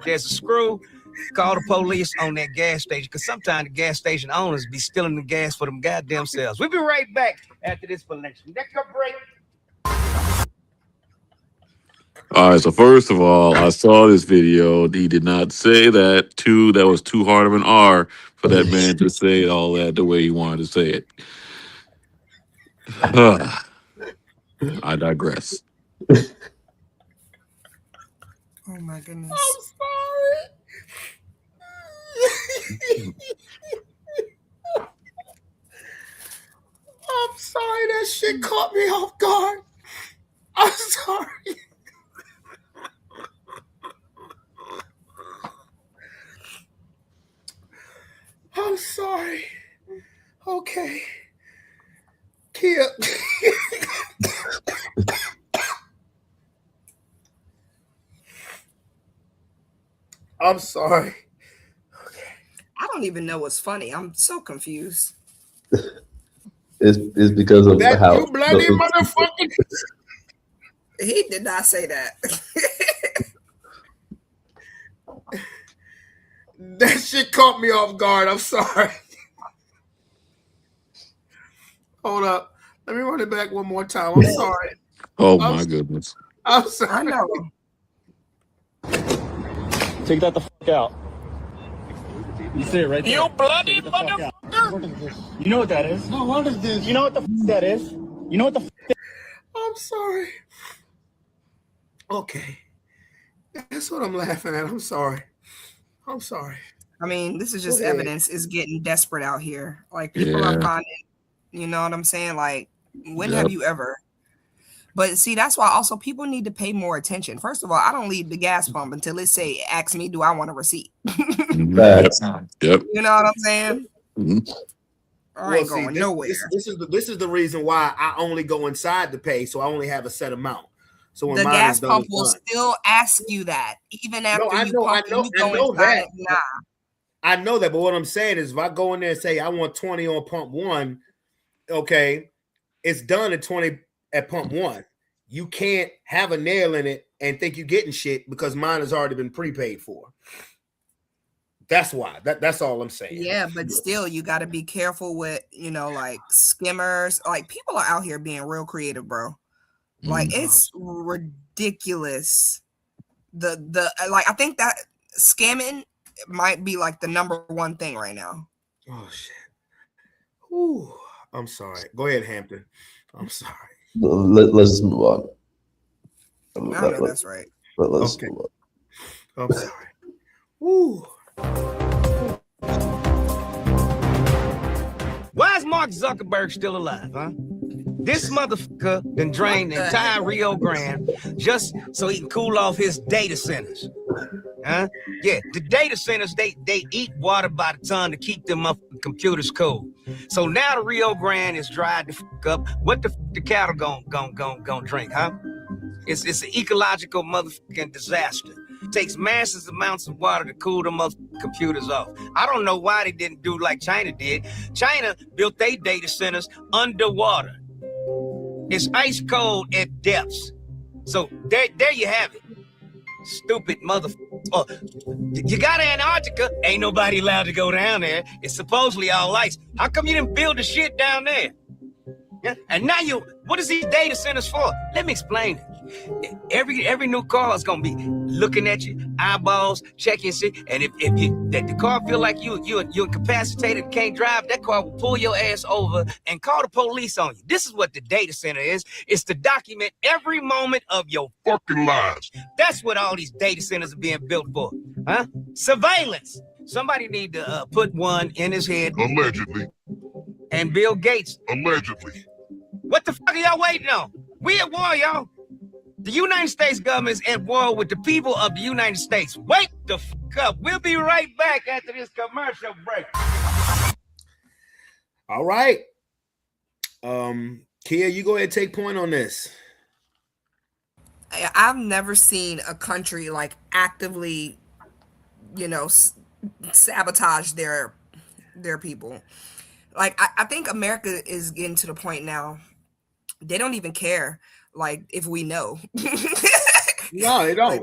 G: There's a screw. Call the police on that gas station, because sometimes the gas station owners be stealing the gas for them goddamn selves. We'll be right back after this connection. Next up break.
F: All right, so first of all, I saw this video. He did not say that. That was too hard of an R for that man to say all that the way he wanted to say it. I digress.
E: Oh my goodness.
C: I'm sorry. I'm sorry, that shit caught me off guard. I'm sorry. I'm sorry. Okay. Kia. I'm sorry.
E: I don't even know what's funny. I'm so confused.
D: It's because of
C: That
D: how
C: you bloody motherfucking.
E: He did not say that.
C: That shit caught me off guard. I'm sorry. Hold up. Let me run it back one more time. I'm sorry.
F: Oh my goodness.
C: I'm sorry.
E: I know.
Q: Take that the fuck out. You see it right there. You bloody motherfucker! You know what that is? No, what is this? You know what the fuck that is? You know what the fuck that
C: I'm sorry. Okay. That's what I'm laughing at. I'm sorry. I'm sorry.
E: I mean, this is just
C: Okay.
E: evidence. It's getting desperate out here. Like people are finding, you know what I'm saying? Like, when have you ever? But see, that's why also people need to pay more attention. First of all, I don't leave the gas pump until it say, ask me, do I want a receipt?
F: Yep.
E: You know what I'm saying?
F: Mhm.
E: I ain't going nowhere.
C: This is the reason why I only go inside to pay, so I only have a set amount. So when
E: The
C: mine
E: gas
C: is done,
E: pump
C: it's
E: will
C: done.
E: still ask you that even after
C: I
E: you
C: know
E: pump. You go inside
C: that.
E: it, nah.
C: I know that, but what I'm saying is, if I go in there and say I want 20 on pump one, okay, it's done at 20 at pump one. You can't have a nail in it and think you're getting shit because mine has already been prepaid for. That's why. That's all I'm saying.
E: Yeah, but still, you got to be careful with, you know, like skimmers. Like people are out here being real creative, bro. Like it's ridiculous. The like I think that scamming might be like the number one thing right now.
C: Oh shit. Ooh, I'm sorry. Go ahead, Hampton. I'm sorry.
D: Let's just move on.
E: I know that's right.
D: Let's
C: Okay.
D: move on.
C: I'm sorry. Ooh.
G: Why is Mark Zuckerberg still alive, huh? This motherfucker done drained the entire Rio Grande just so he can cool off his data centers. Huh? Yeah, the data centers, they eat water by the ton to keep them motherfucking computers cool. So now the Rio Grande is dried the fuck up. What the fuck the cattle gon' drink, huh? It's an ecological motherfucking disaster. It takes massive amounts of water to cool the motherfucking computers off. I don't know why they didn't do like China did. China built their data centers underwater. It's ice cold at depths. So there you have it. Stupid motherfucker. Oh, you got Antarctica. Ain't nobody allowed to go down there. It's supposedly all ice. How come you didn't build the shit down there? Yeah? And now what is these data centers for? Let me explain it. Every new car is gonna be looking at you, eyeballs, checking shit. And if the car feel like you're incapacitated and can't drive, that car will pull your ass over and call the police on you. This is what the data center is. It's to document every moment of your fucking lives. That's what all these data centers are being built for, huh? Surveillance. Somebody need to put one in his head.
M: Allegedly.
G: And Bill Gates.
M: Allegedly.
G: What the fuck are y'all waiting on? We at war, y'all. The United States government is at war with the people of the United States. Wake the fuck up. We'll be right back after this commercial break.
C: All right. Kia, you go ahead and take point on this.
E: I've never seen a country like actively, you know, sabotage their people. Like I think America is getting to the point now they don't even care like if we know.
C: No, they don't.
E: Like,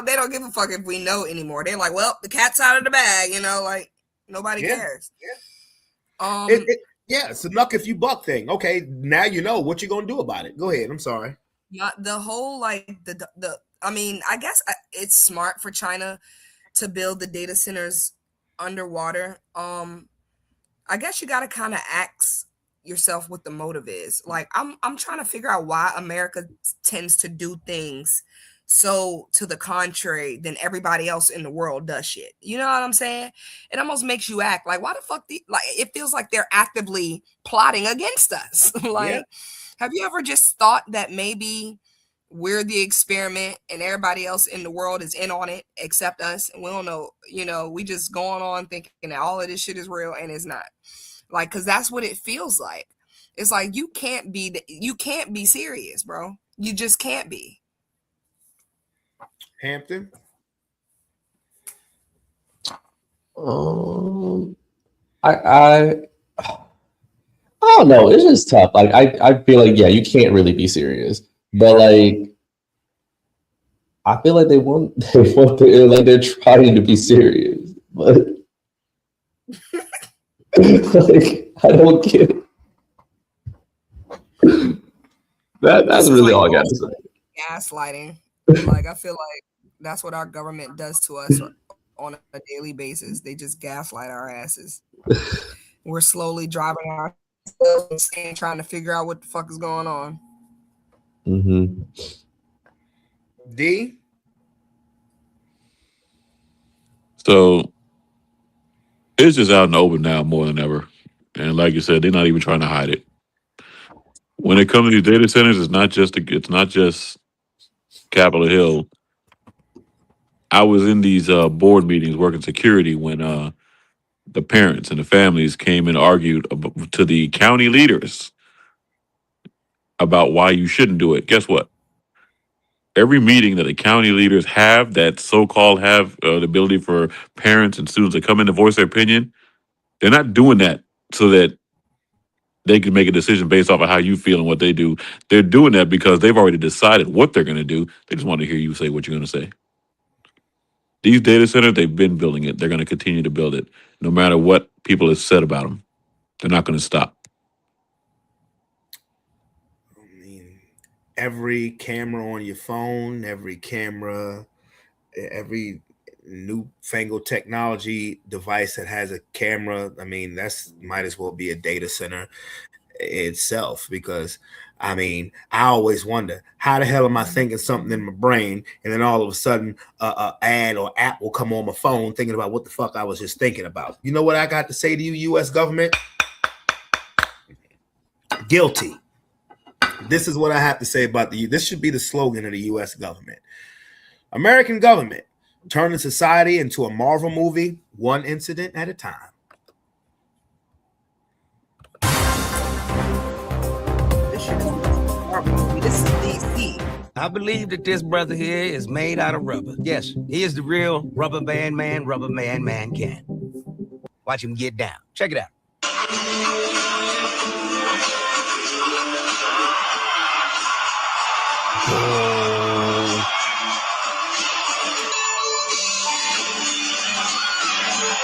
E: they don't give a fuck if we know anymore. They're like, well, the cat's out of the bag, you know, like nobody cares.
C: Yeah, it's a knock if you buck thing. Okay, now you know what you're gonna do about it. Go ahead. I'm sorry.
E: Not the whole like the I mean, I guess it's smart for China to build the data centers underwater. I guess you got to kind of ask yourself what the motive is. Like I'm trying to figure out why America tends to do things so to the contrary than everybody else in the world does shit. You know what I'm saying? It almost makes you act like, why the fuck? Like, it feels like they're actively plotting against us. Like, have you ever just thought that maybe we're the experiment and everybody else in the world is in on it except us? And we don't know, you know, we just going on thinking that all of this shit is real and it's not. Like, cause that's what it feels like. It's like you can't be serious, bro. You just can't be.
C: Hampton?
D: I don't know. It's just tough. Like I feel like, yeah, you can't really be serious. But like I feel like they want like they're trying to be serious. But like I don't get it. That's really all I got to say.
E: Gaslighting. Like, I feel like that's what our government does to us on a daily basis. They just gaslight our asses. We're slowly driving ourselves insane, trying to figure out what the fuck is going on.
D: Mm-hmm.
C: D?
F: So it's just out in the open now more than ever. And like you said, they're not even trying to hide it. When it comes to these data centers, it's not just Capitol Hill. I was in these board meetings working security when the parents and the families came and argued to the county leaders about why you shouldn't do it. Guess what? Every meeting that the county leaders have that so-called have the ability for parents and students to come in to voice their opinion, they're not doing that so that they can make a decision based off of how you feel and what they do. They're doing that because they've already decided what they're going to do. They just want to hear you say what you're going to say. These data centers, they've been building it. They're going to continue to build it. No matter what people have said about them, they're not going to stop.
C: I mean, every camera on your phone, every camera, every newfangled technology device that has a camera, I mean, that's might as well be a data center itself, because I mean, I always wonder, how the hell am I thinking something in my brain and then all of a sudden a ad or app will come on my phone thinking about what the fuck I was just thinking about. You know what I got to say to you, U.S. government? Guilty. This is what I have to say about this should be the slogan of the U.S. government. American government, turning society into a Marvel movie, one incident at a time.
E: This is DC.
G: I believe that this brother here is made out of rubber. Yes, he is the real rubber band man can. Watch him get down. Check it out.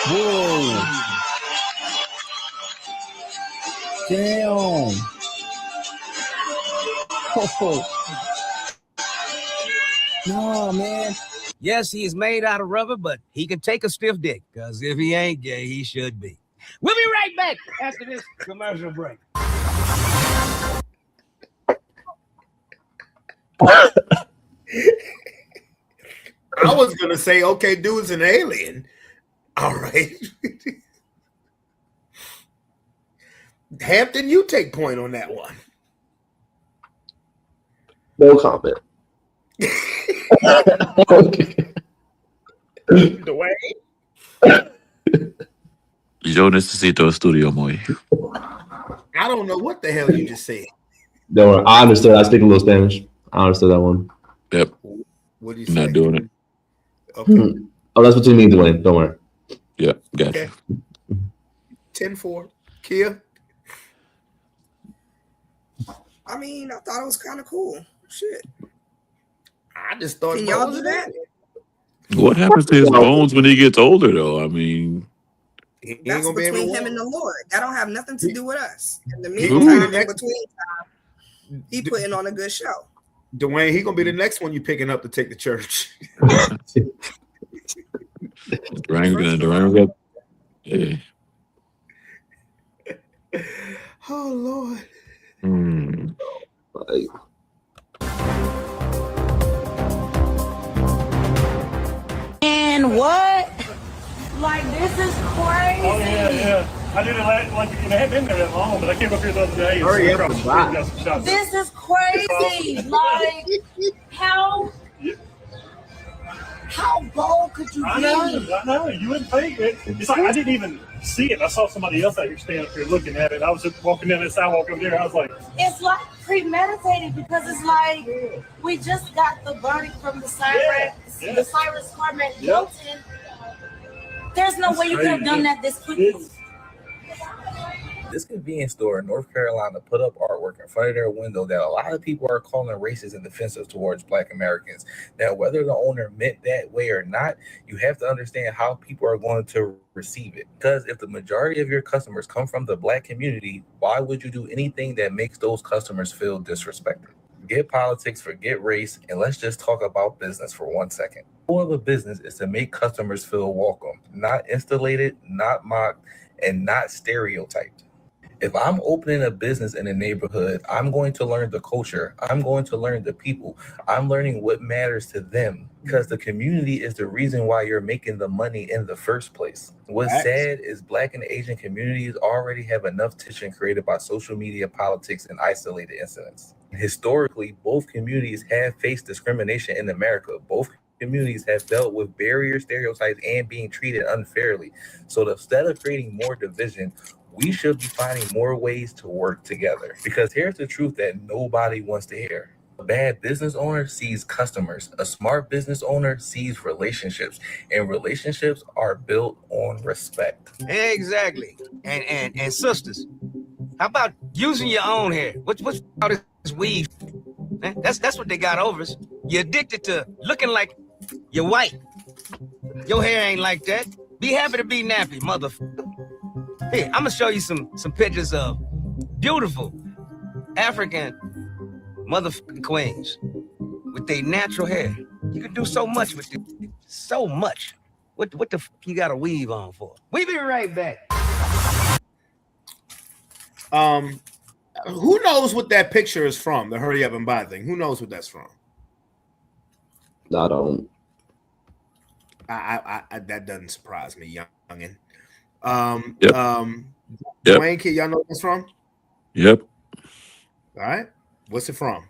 Q: Whoa. Damn. Oh. No, man.
G: Yes, he is made out of rubber, but he can take a stiff dick, because if he ain't gay, he should be. We'll be right back after this commercial break.
C: I was going to say, okay, dude's an alien. All right. Hampton, you take point on that one.
D: No comment. Okay.
C: Dwayne?
F: Yo necesito estudio muy.
C: I don't know what the hell you just said.
D: Don't worry. I understood. I speak a little Spanish. I understood that one.
F: Yep.
C: What do you say?
F: Not doing it.
C: Okay.
D: Oh, that's what you mean, Dwayne. Don't worry.
F: Yep. Gotcha.
C: Okay. 10-4. Kia?
E: I mean, I thought it was kind of cool. Shit.
C: I just thought.
E: Can y'all do that?
F: What happens to his bones when he gets older, though? I mean,
E: That's between him and the Lord. That don't have nothing to do with us. In the
C: He gonna
E: meantime,
C: be the
E: in
C: next-
E: between time, he putting on a good show.
C: Dwayne, he gonna be the next one you picking up to take to church.
F: Durango. Yeah.
C: Oh Lord.
H: What? Like, this is crazy.
Q: Oh, yeah. I did it like it hadn't been there that long, but I came up here the other day.
C: Hurry up and buy.
Q: Got some shots.
H: This is crazy. Like, how bold could you be?
Q: I know. You wouldn't think it. It's like I didn't even see it. I saw somebody else out here standing up here looking at it. I was just walking down the sidewalk over there. I was like,
H: it's like premeditated because it's like we just got the verdict from the Cyrus Carmen Hilton. There's no way you could have done that this quickly.
R: This convenience store in North Carolina put up artwork in front of their window that a lot of people are calling racist and defensive towards Black Americans. Now, whether the owner meant that way or not, you have to understand how people are going to receive it. Because if the majority of your customers come from the Black community, why would you do anything that makes those customers feel disrespected? Forget politics, forget race, and let's just talk about business for 1 second. The goal of a business is to make customers feel welcome, not installated, not mocked, and not stereotyped. If I'm opening a business in a neighborhood, I'm going to learn the culture. I'm going to learn the people. I'm learning what matters to them because the community is the reason why you're making the money in the first place. What's sad is Black and Asian communities already have enough tension created by social media, politics, and isolated incidents. Historically, both communities have faced discrimination in America. Both communities have dealt with barrier stereotypes and being treated unfairly. So instead of creating more division, we should be finding more ways to work together. Because here's the truth that nobody wants to hear. A bad business owner sees customers. A smart business owner sees relationships. And relationships are built on respect.
G: Exactly. And sisters, how about using your own hair? What's all this weave? That's what they got over us. You're addicted to looking like you're white. Your hair ain't like that. Be happy to be nappy, motherfucker. Hey, I'm gonna show you some pictures of beautiful African motherfucking queens with their natural hair. You can do so much with it. So much. What the f you got a weave on for? We be right back.
C: Who knows what that picture is from? The hurry up and buy thing. Who knows what that's from?
D: I don't.
C: I that doesn't surprise me, youngin.
F: Yep.
C: Dwayne, kid, y'all know what that's from?
F: Yep.
C: All right. What's it from?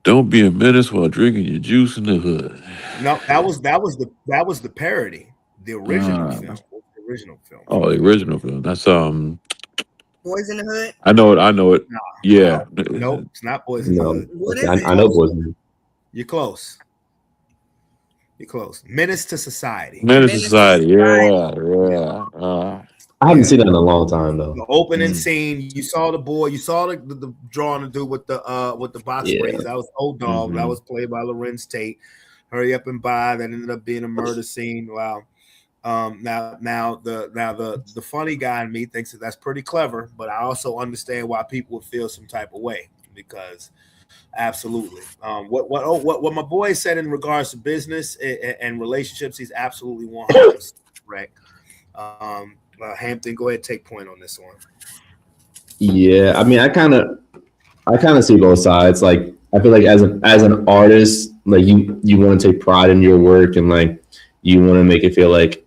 F: Don't be a menace while drinking your juice in the hood.
C: No, that was the parody. The original film. The original film.
F: Oh, the original film. That's
E: Boys in the Hood.
F: I know it.
C: No,
F: Yeah.
C: Nope, it's not Boys in the Hood.
E: What is
D: I know Boys in the Hood.
C: You're close. You're close. Menace to Society.
F: Menace to Society. Yeah.
D: I haven't seen that in a long time though.
C: The opening scene, you saw the boy, you saw the drawing to do with the box springs. That was Old Dog. That was played by Lorenz Tate. Hurry up and buy. That ended up being a murder scene. Wow. Now the funny guy in me thinks that's pretty clever, but I also understand why people would feel some type of way because absolutely. What my boy said in regards to business and relationships, he's absolutely 100% correct. Hampton, go ahead and take point on this one.
D: Yeah, I mean, I kind of see both sides. Like, I feel like as an artist, like you want to take pride in your work and like you want to make it feel like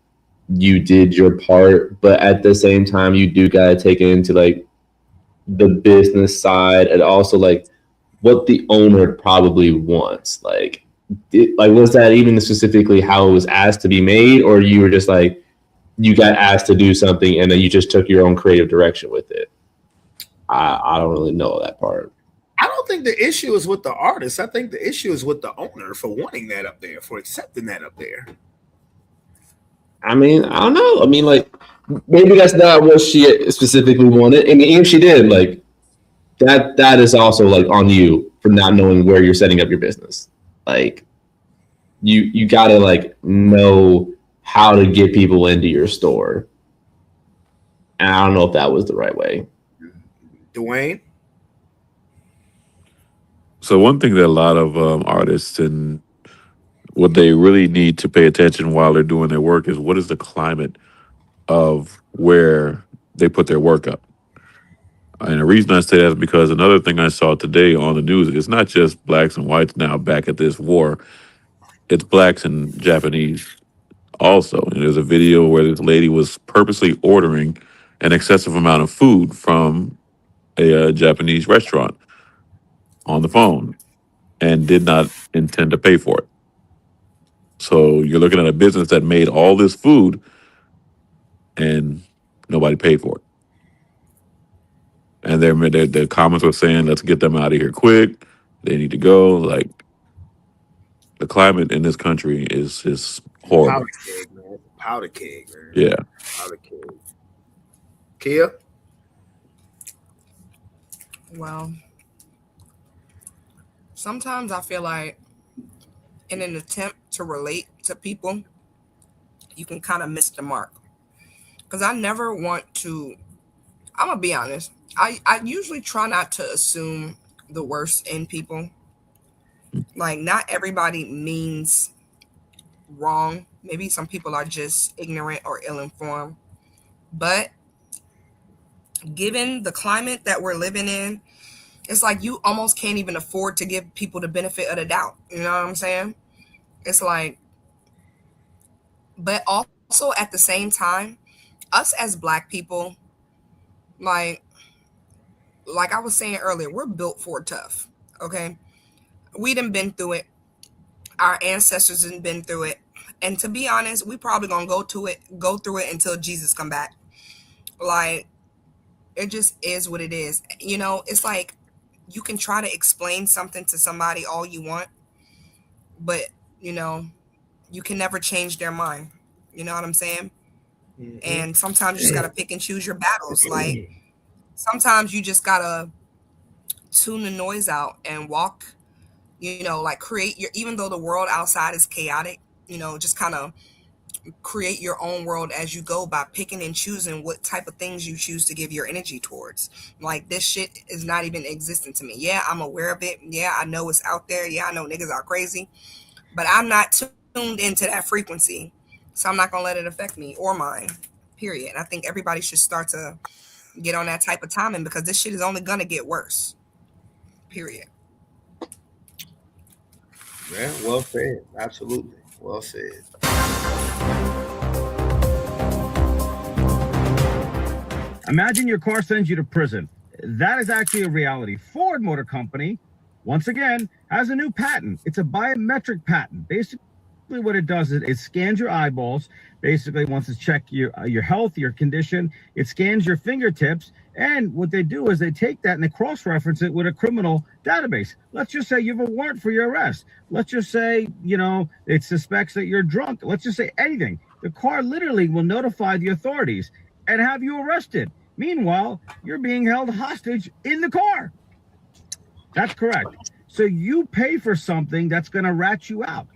D: you did your part, but at the same time, you do gotta take it into like the business side and also like what the owner probably wants. Like was that even specifically how it was asked to be made, or you were just like you got asked to do something and then you just took your own creative direction with it? I don't really know that part.
C: I don't think the issue is with the artist. I think the issue is with the owner for wanting that up there, for accepting that up there.
D: I mean, I don't know. I mean, like, maybe that's not what she specifically wanted. I mean, if she did, like, that is also, like, on you for not knowing where you're setting up your business. Like, you got to, like, know how to get people into your store. And I don't know if that was the right way.
C: Dwayne?
F: So one thing that a lot of artists and what they really need to pay attention while they're doing their work is what is the climate of where they put their work up. And the reason I say that is because another thing I saw today on the news, it's not just blacks and whites now back at this war. It's blacks and Japanese also. And there's a video where this lady was purposely ordering an excessive amount of food from a Japanese restaurant on the phone and did not intend to pay for it. So you're looking at a business that made all this food and nobody paid for it. And their comments were saying, let's get them out of here quick. They need to go. Like, the climate in this country is just horrible.
C: Powder keg, man. Powder keg, man.
F: Yeah.
C: Powder keg. Kia?
E: Well, sometimes I feel like in an attempt to relate to people, you can kind of miss the mark. Because I never want to, I'm going to be honest, I usually try not to assume the worst in people. Like, not everybody means wrong. Maybe some people are just ignorant or ill-informed. But given the climate that we're living in, it's like you almost can't even afford to give people the benefit of the doubt. You know what I'm saying? It's like, but also at the same time, us as Black people, like I was saying earlier, we're built for tough. Okay, we done been through it. Our ancestors done been through it, and to be honest, we probably gonna go through it until Jesus come back. Like, it just is what it is. You know, it's like you can try to explain something to somebody all you want, but you know, you can never change their mind. You know what I'm saying?
C: Mm-hmm.
E: And sometimes you just gotta pick and choose your battles. Like, sometimes you just gotta tune the noise out and walk, you know, like create your, even though the world outside is chaotic, you know, just kind of create your own world as you go by picking and choosing what type of things you choose to give your energy towards. Like, this shit is not even existent to me. Yeah, I'm aware of it. Yeah, I know it's out there. Yeah, I know niggas are crazy, but I'm not tuned into that frequency. So I'm not going to let it affect me or mine, period. And I think everybody should start to get on that type of timing, because this shit is only going to get worse, period.
C: Yeah, well said. Absolutely. Well said.
S: Imagine your car sends you to prison. That is actually a reality. Ford Motor Company, once again, has a new patent. It's a biometric patent. Basically, what it does is it scans your eyeballs. Basically, once it's checked your health, your condition, it scans your fingertips. And what they do is they take that and they cross-reference it with a criminal database. Let's just say you have a warrant for your arrest. Let's just say, you know, it suspects that you're drunk. Let's just say anything. The car literally will notify the authorities and have you arrested. Meanwhile, you're being held hostage in the car. That's correct. So you pay for something that's going to rat you out.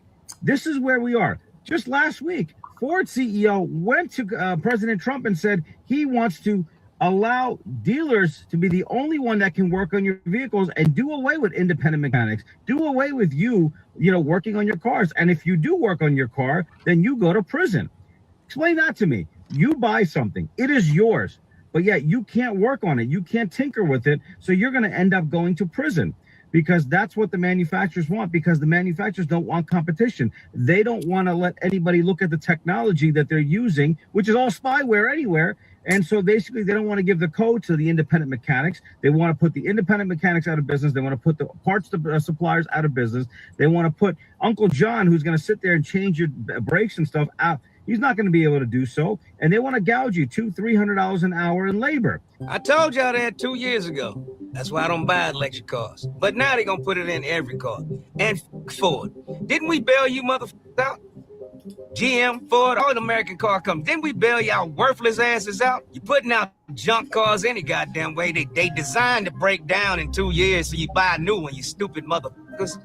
S: This is where we are. Just last week, Ford CEO went to President Trump and said he wants to allow dealers to be the only one that can work on your vehicles and do away with independent mechanics, do away with you know, working on your cars. And if you do work on your car, then you go to prison. Explain that to me. You buy something, it is yours, but yet you can't work on it. You can't tinker with it. So you're going to end up going to prison, because that's what the manufacturers want, because the manufacturers don't want competition. They don't want to let anybody look at the technology that they're using, which is all spyware anywhere. And so basically they don't want to give the code to the independent mechanics. They want to put the independent mechanics out of business. They want to put the parts suppliers out of business. They want to put Uncle John, who's going to sit there and change your brakes and stuff, out. He's not going to be able to do so. And they want to gouge you $200-300 an hour in labor.
G: I told y'all that 2 years ago. That's why I don't buy electric cars. But now they're going to put it in every car. And Ford. Didn't we bail you motherfuckers out? GM, Ford, all the American car companies. Didn't we bail y'all worthless asses out? You're putting out junk cars any goddamn way. They designed to break down in 2 years, so you buy a new one, you stupid motherfuckers.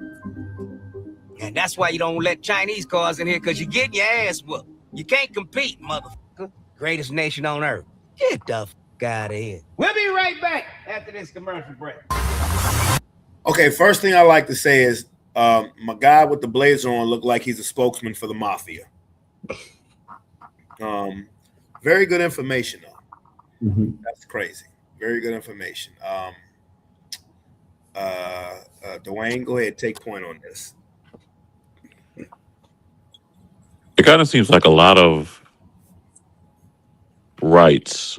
G: And that's why you don't let Chinese cars in here, because you're getting your ass whooped. You can't compete, motherfucker. Greatest nation on earth. Get the fuck out of here. We'll be right back after this commercial break.
C: Okay, first thing I like to say is my guy with the blazer on looked like he's a spokesman for the mafia. Very good information, though.
D: Mm-hmm.
C: That's crazy. Very good information. Dwayne, go ahead, take point on this.
F: It kind of seems like a lot of rights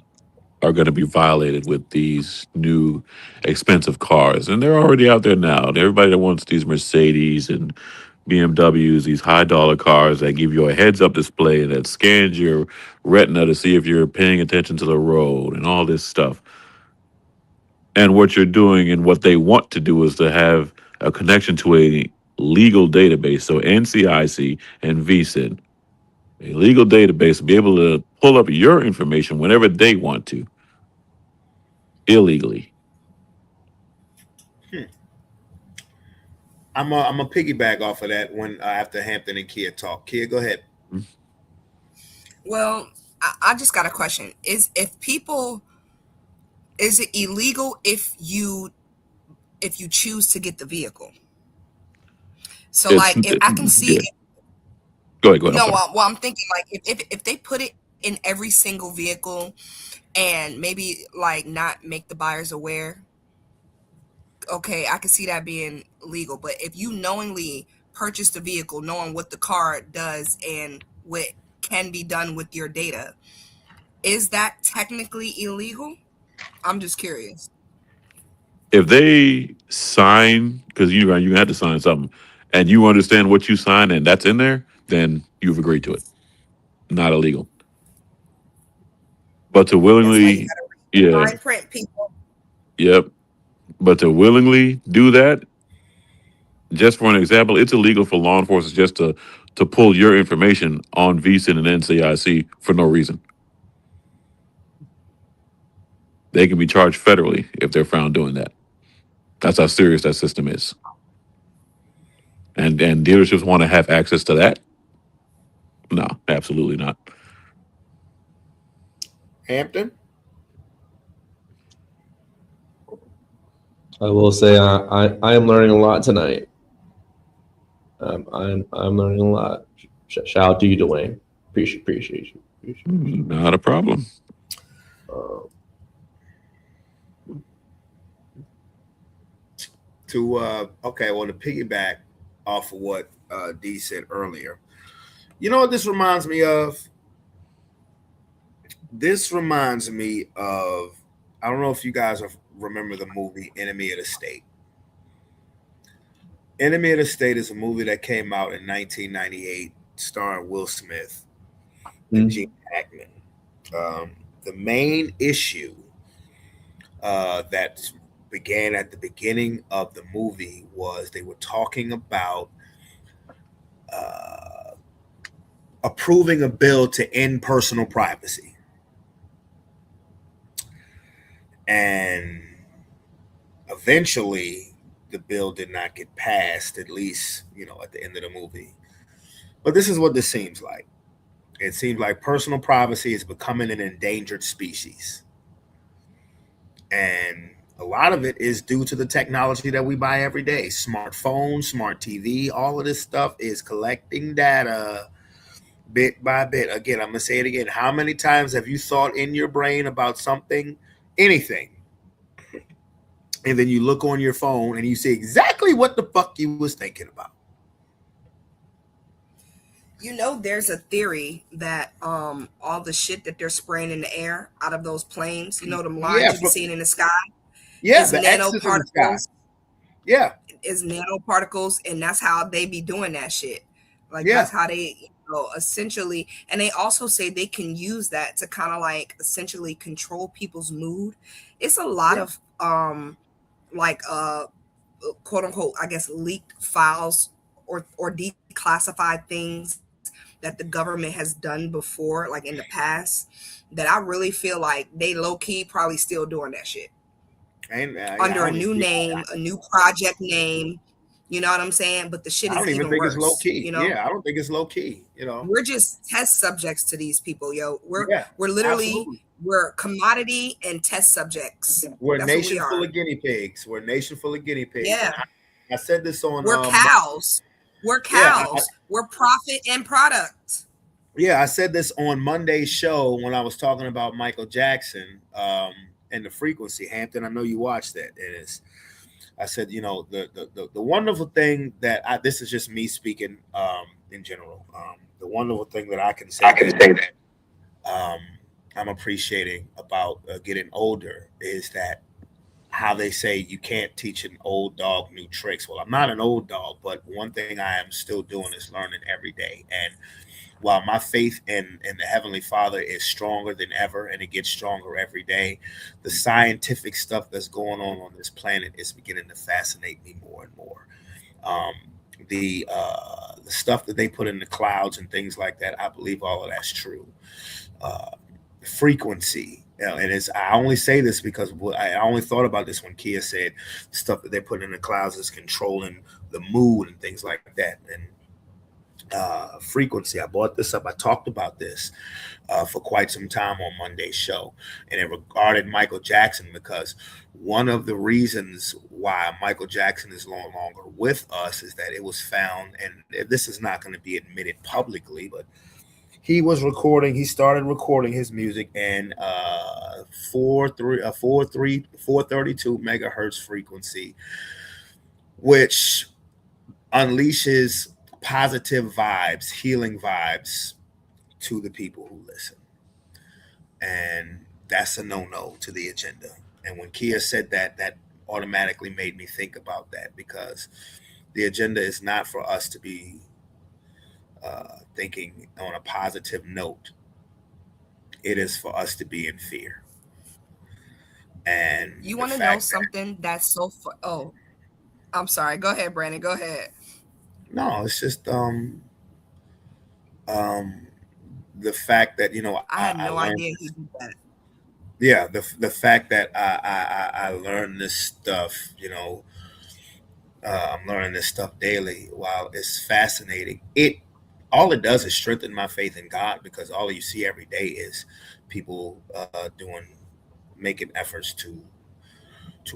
F: are going to be violated with these new expensive cars, and they're already out there now. Everybody that wants these Mercedes and BMWs, these high dollar cars that give you a heads up display that scans your retina to see if you're paying attention to the road and all this stuff. And what you're doing and what they want to do is to have a connection to a legal database. So NCIC and VSIN, a legal database, to be able to pull up your information whenever they want to, illegally.
C: I'm a piggyback off of that when after Hampton and Kia talk. Kia, go ahead.
E: Well, I just got a question. Is it illegal if you choose to get the vehicle? So like if I can see
F: yeah. Go ahead.
E: no,
F: I'm sorry.
E: well I'm thinking like if they put it in every single vehicle and maybe like not make the buyers aware, okay, I can see that being legal. But if you knowingly purchase the vehicle knowing what the car does and what can be done with your data, is that technically illegal? I'm just curious.
F: If they sign, because you have to sign something, and you understand what you sign and that's in there, then you've agreed to it. Not illegal. But to willingly, yeah,
E: Fine print, people.
F: yep. But to willingly do that, just for an example, it's illegal for law enforcement just to pull your information on VSIN and NCIC for no reason. They can be charged federally if they're found doing that. That's how serious that system is. And dealerships want to have access to that? No, absolutely not.
C: Hampton?
D: I will say I am learning a lot tonight. I'm learning a lot. Shout out to you, Dwayne. Appreciate you.
F: Not a problem.
C: Okay, well, to piggyback off of what D said earlier, you know what this reminds me of? This reminds me of, I don't know if you guys remember the movie Enemy of the State. Enemy of the State is a movie that came out in 1998 starring Will Smith and Gene Hackman. The main issue that began at the beginning of the movie was they were talking about approving a bill to end personal privacy. And eventually the bill did not get passed, at least, at the end of the movie. But this is what this seems like. It seems like personal privacy is becoming an endangered species. And a lot of it is due to the technology that we buy every day. Smartphones, smart TV, all of this stuff is collecting data bit by bit. Again, I'm going to say it again. How many times have you thought in your brain about something, anything, and then you look on your phone and you see exactly what the fuck you was thinking about?
E: There's a theory that all the shit that they're spraying in the air out of those planes, them lines you be seeing in the sky, is
C: the X's in the sky. Yeah,
E: is nanoparticles, and that's how they be doing that shit. Like that's how they essentially, and they also say they can use that to kind of like essentially control people's mood. It's a lot of quote unquote, I guess, leaked files or declassified things that the government has done before, like in the past, that I really feel like they low key probably still doing that shit. Under a new name, a new project name. You know what I'm saying? But the shit is even worse.
C: It's low key. Yeah, I don't think it's low key.
E: We're just test subjects to these people, yo. We're literally we're commodity and test subjects.
C: We're a nation full of guinea pigs. We're a nation full of guinea pigs.
E: Yeah.
C: I said this on.
E: We're cows. We're cows. We're profit and product.
C: Yeah, I said this on Monday's show when I was talking about Michael Jackson and the frequency. Hampton, I know you watched that. I said, you know, the wonderful thing that this is just me speaking in general. The wonderful thing that I can say that um, I'm appreciating about getting older is that how they say you can't teach an old dog new tricks. Well, I'm not an old dog, but one thing I am still doing is learning every day. And while my faith in the Heavenly Father is stronger than ever and it gets stronger every day, the scientific stuff that's going on this planet is beginning to fascinate me more and more. Um, the stuff that they put in the clouds and things like that, I believe all of that's true. Uh, Frequency. And it's I only say this because I only thought about this when Kia said stuff that they put in the clouds is controlling the mood and things like that. And frequency. I brought this up. I talked about this for quite some time on Monday's show, and it regarded Michael Jackson because one of the reasons why Michael Jackson is no longer with us is that it was found, and this is not going to be admitted publicly, but he was recording. He started recording his music in 432 megahertz frequency, which unleashes positive vibes, healing vibes to the people who listen. And that's a no-no to the agenda. And when Kia said that, that automatically made me think about that because the agenda is not for us to be thinking on a positive note. It is for us to be in fear. And
E: You
C: the
E: want to know
C: fact that
E: something that's so oh, I'm sorry. Go ahead, Brandon. Go ahead.
C: no, it's just um the fact that
E: I had
C: I
E: no
C: learned
E: idea he
C: this.
E: did that.
C: Yeah, the fact that I learned this stuff, I'm learning this stuff daily. While it's fascinating, it all it does is strengthen my faith in God because all you see every day is people making efforts to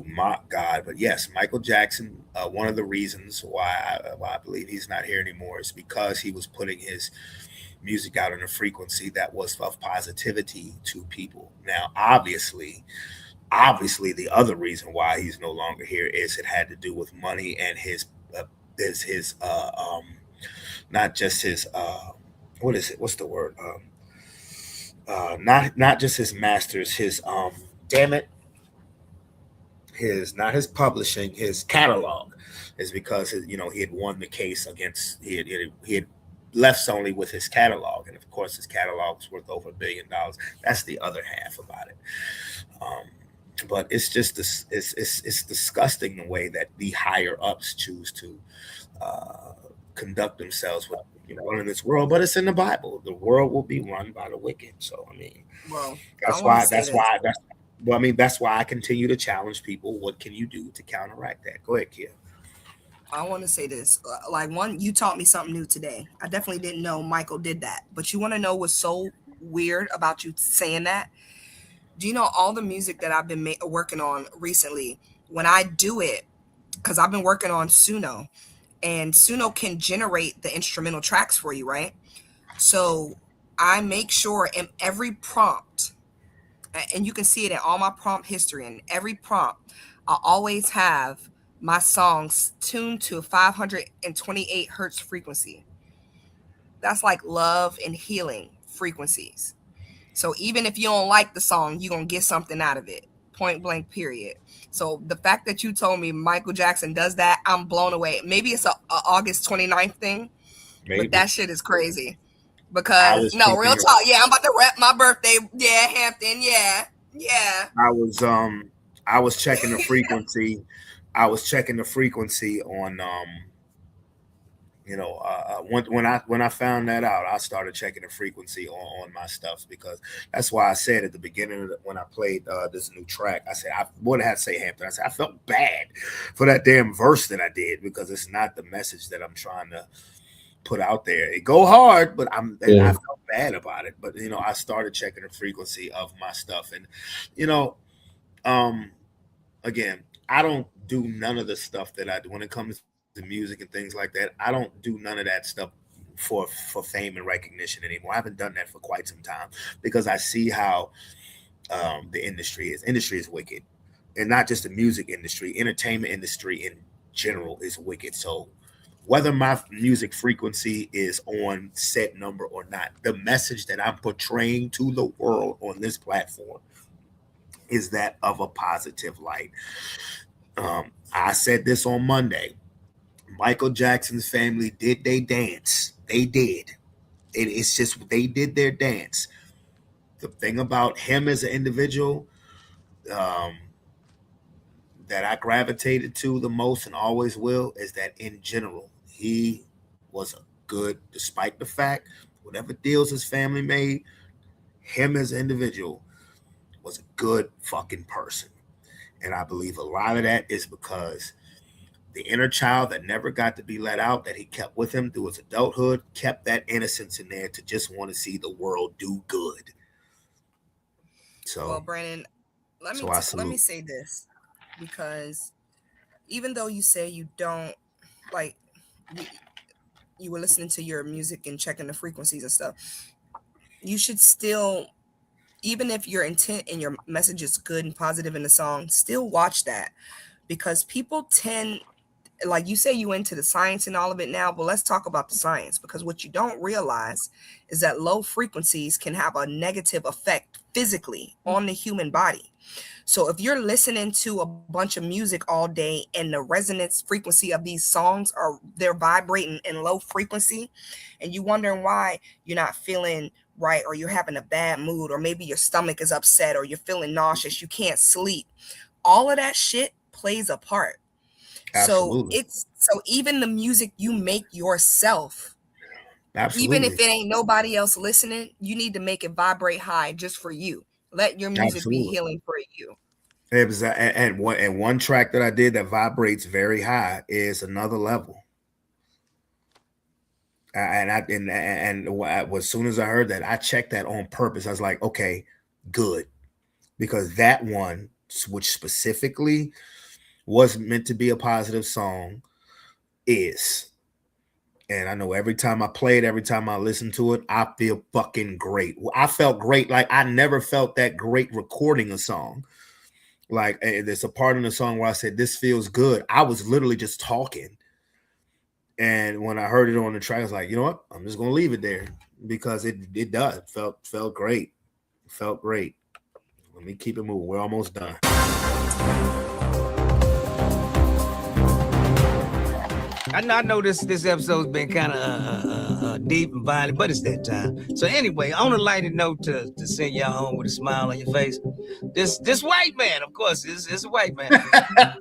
C: mock God. But yes, Michael Jackson, one of the reasons why I believe he's not here anymore is because he was putting his music out in a frequency that was of positivity to people. Now, obviously, the other reason why he's no longer here is it had to do with money and his not just his what is it? What's the word? Not just his masters, his damn it, his not his publishing, his catalog is because he had won the case against he had left Sony with his catalog, and of course his catalog was worth over $1 billion. That's the other half about it. Um, but it's just this, it's disgusting the way that the higher ups choose to uh, conduct themselves with in this world. But it's in the Bible. The world will be run by the wicked. So I mean,
E: Well, I
C: that's
E: want to
C: why.
E: say
C: That's
E: this.
C: why. That's well. I mean, that's why I continue to challenge people. What can you do to counteract that? Go ahead, Kia.
E: I want to say this. Like one, you taught me something new today. I definitely didn't know Michael did that. But you want to know what's so weird about you saying that? Do you know all the music that I've been working on recently? When I do it, because I've been working on Suno, and Suno can generate the instrumental tracks for you, right? So I make sure in every prompt, and you can see it in all my prompt history, and every prompt, I always have my songs tuned to 528 hertz frequency. That's like love and healing frequencies. So even if you don't like the song, you're gonna get something out of it. Point blank, period. So the fact that you told me Michael Jackson does that, I'm blown away. Maybe it's a August 29th thing, but
C: Maybe
E: that shit is crazy.
C: I
E: Because
C: was
E: no,
C: checking
E: real
C: the
E: talk. Yeah, I'm about to rep my birthday. Yeah, Hampton. Yeah, yeah.
C: I was I was checking the frequency. I was checking the frequency on when I found that out, I started checking the frequency on my stuff because that's why I said at the beginning of when I played this new track, I said I would have to say Hampton. I said I felt bad for that damn verse that I did because it's not the message that I'm trying to put out there. It go hard, but I felt bad about it. But I started checking the frequency of my stuff, and you know, um, again, I don't do none of the stuff that I do when it comes to music and things like that. I don't do none of that stuff for fame and recognition anymore. I haven't done that for quite some time because I see how the industry is. Industry is wicked. and not just the music industry, entertainment industry in general is wicked. So whether my music frequency is on set number or not, the message that I'm portraying to the world on this platform is that of a positive light. I said this on Monday. Michael Jackson's family did they dance. They did. It's just they did their dance. The thing about him as an individual um, that I gravitated to the most and always will is that in general, he was a good, despite the fact, whatever deals his family made, him as an individual was a good fucking person. And I believe a lot of that is because the inner child that never got to be let out, that he kept with him through his adulthood, kept that innocence in there to just want to see the world do good. So,
E: well, Brandon, let me say this, because even though you say you don't like, you were listening to your music and checking the frequencies and stuff, you should still, even if your intent and your message is good and positive in the song, still watch that, because people tend, like you say, you into the science and all of it now, but let's talk about the science, because what you don't realize is that low frequencies can have a negative effect physically on the human body. So if you're listening to a bunch of music all day and the resonance frequency of these songs they're vibrating in low frequency, and you wondering why you're not feeling right, or you're having a bad mood, or maybe your stomach is upset, or you're feeling nauseous, you can't sleep, all of that shit plays a part.
C: absolutely.
E: So even the music you make yourself, even if
C: Absolutely.
E: it ain't nobody else listening, you need to make it vibrate high just for you. Let your music be
C: Absolutely.
E: healing for you.
C: And one track that I did that vibrates very high is Another Level. As soon as I heard that, I checked that on purpose. I was like, okay, good, because that one, which specifically was meant to be a positive song, is. And I know every time I play it, every time I listen to it, I feel fucking great. I felt great. Like I never felt that great recording a song. Like there's a part in the song where I said, "This feels good." I was literally just talking. And when I heard it on the track, I was like, you know what? I'm just gonna leave it there because it does. Felt great. Felt great. Let me keep it moving. We're almost done.
G: I know this episode's been kind of deep and violent, but it's that time. So anyway, on a lighter note to send y'all home with a smile on your face, this white man, of course, is a white man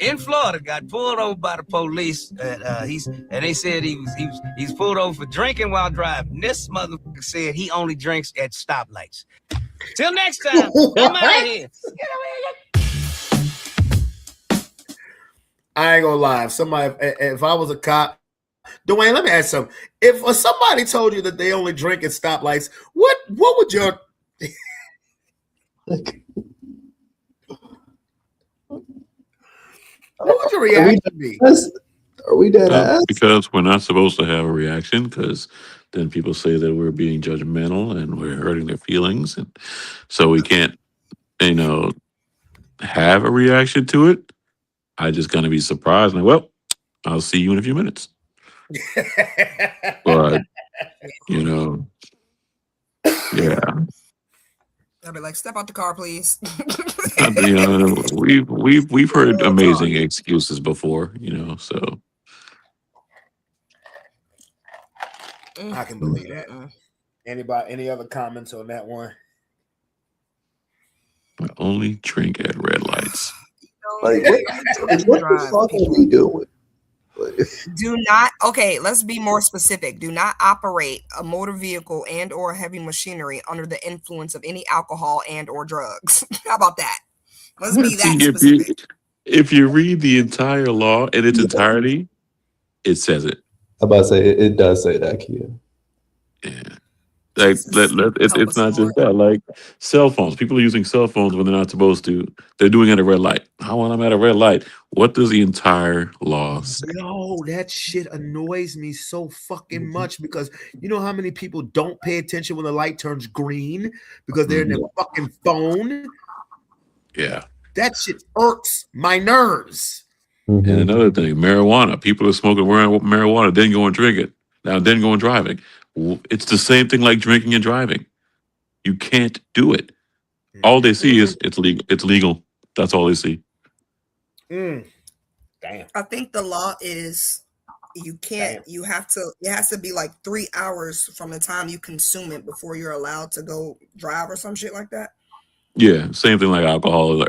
G: in Florida, got pulled over by the police. And they said he's pulled over for drinking while driving. This motherfucker said he only drinks at stoplights. Till next time, I'm out of here.
C: I ain't gonna lie. If I was a cop, Dwayne, let me ask something. If somebody told you that they only drink at stoplights, what would your what would your reaction be?
D: Are we dead ass?
F: Because we're not supposed to have a reaction, because then people say that we're being judgmental and we're hurting their feelings, and so we can't, have a reaction to it. I just gonna be surprised. Like, well, I'll see you in a few minutes. But yeah.
E: I'll be like, step out the car, please.
F: We've heard amazing excuses before, so.
C: I can believe that. Any other comments on that one?
F: I only drink at red lights.
D: Like, what the fuck are we doing?
E: Do not, okay, let's be more specific. Do not operate a motor vehicle and or heavy machinery under the influence of any alcohol and or drugs. How about that? Let's be that specific.
F: If you read the entire law in its entirety, it says it.
D: I'm about to say it does say that, Kia.
F: Yeah. Like it's not just that. Like cell phones, people are using cell phones when they're not supposed to. They're doing it at a red light. How when I'm at a red light? What does the entire law say?
C: Yo, that shit annoys me so fucking much, because you know how many people don't pay attention when the light turns green because they're in their fucking phone.
F: Yeah,
C: That shit irks my nerves.
F: And another thing, marijuana. People are smoking marijuana, then go and drink it. Now, then go and driving. It's the same thing like drinking and driving. You can't do it. All they see is it's legal. It's legal. That's all they see.
C: Damn.
E: I think the law is you can't. You have to. It has to be like 3 hours from the time you consume it before you're allowed to go drive or some shit like that.
F: Yeah, same thing like alcohol.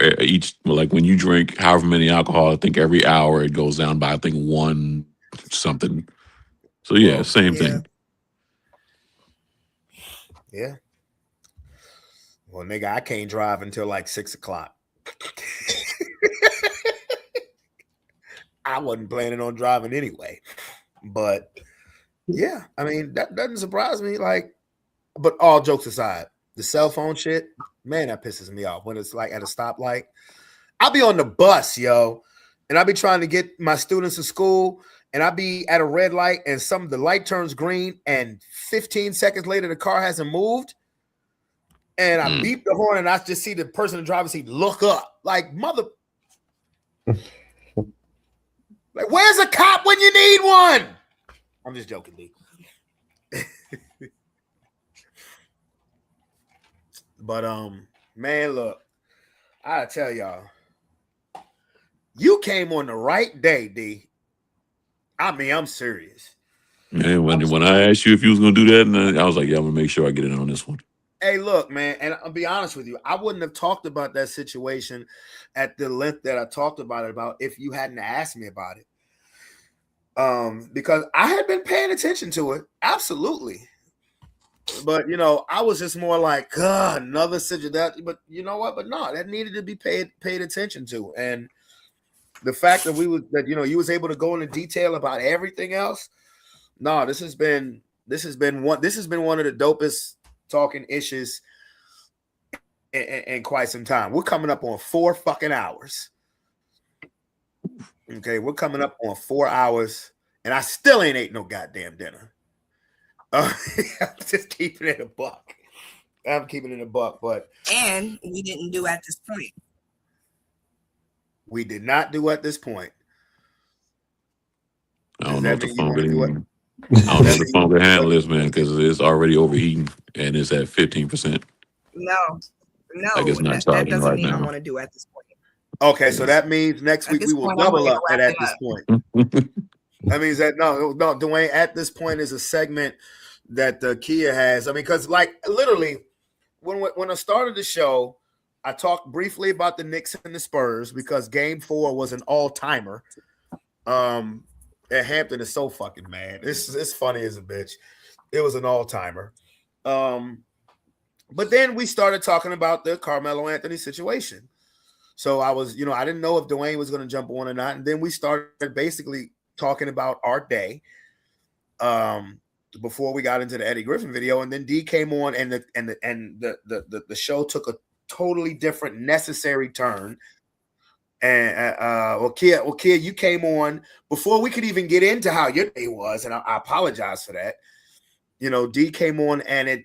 F: Like when you drink however many alcohol, I think every hour it goes down by I think 1 something. So yeah, same thing.
C: Yeah. Well, nigga, I can't drive until like 6 o'clock. I wasn't planning on driving anyway. But yeah, I mean, that doesn't surprise me. Like, but all jokes aside, the cell phone shit, man, that pisses me off when it's like at a stoplight. I'll be on the bus, yo, and I'll be trying to get my students to school, and I'll be at a red light, and the light turns green, and 15 seconds later, the car hasn't moved. And I beep the horn, and I just see the person in the driver's seat look up. Like, mother. Like, where's a cop when you need one? I'm just joking, D. But, man, look. I tell y'all. You came on the right day, D. I mean, I'm serious.
F: Man, when I asked you if you was gonna do that, and I was like, yeah, I'm gonna make sure I get in on this one.
C: Hey, look, man, and I'll be honest with you. I wouldn't have talked about that situation at the length that I talked about it if you hadn't asked me about it. Because I had been paying attention to it, absolutely. But I was just more like, God, another situation. But you know what? But no, that needed to be paid attention to. And the fact that you was able to go into detail about everything else. No, this has been one of the dopest talking issues in quite some time. We're coming up on 4 fucking hours. Okay, we're coming up on 4 hours, and I still ain't ate no goddamn dinner. I'm just keeping it a buck. I'm keeping it a buck, but
E: and we didn't do at this point.
C: We did not do at this point.
F: I don't know if the phone can handle. I don't know if the phone can handle this, man, because it's already overheating and it's at 15%.
E: No,
F: like it's not
E: that
F: charging
E: doesn't
F: right
E: mean
F: now.
E: I want to do at this point.
C: Okay, so that means next week we will double up at this point. That means that no, Dwayne, at this point is a segment that Kia has. I mean, because like literally, when I started the show, I talked briefly about the Knicks and the Spurs because Game 4 was an all-timer. At Hampton is so fucking mad. It's funny as a bitch. It was an all-timer. But then we started talking about the Carmelo Anthony situation. So I was, I didn't know if Dwayne was going to jump on or not. And then we started basically talking about our day before we got into the Eddie Griffin video. And then D came on and the show took a totally different necessary turn. And Kia, you came on before we could even get into how your day was, and I apologize for that. D came on, and it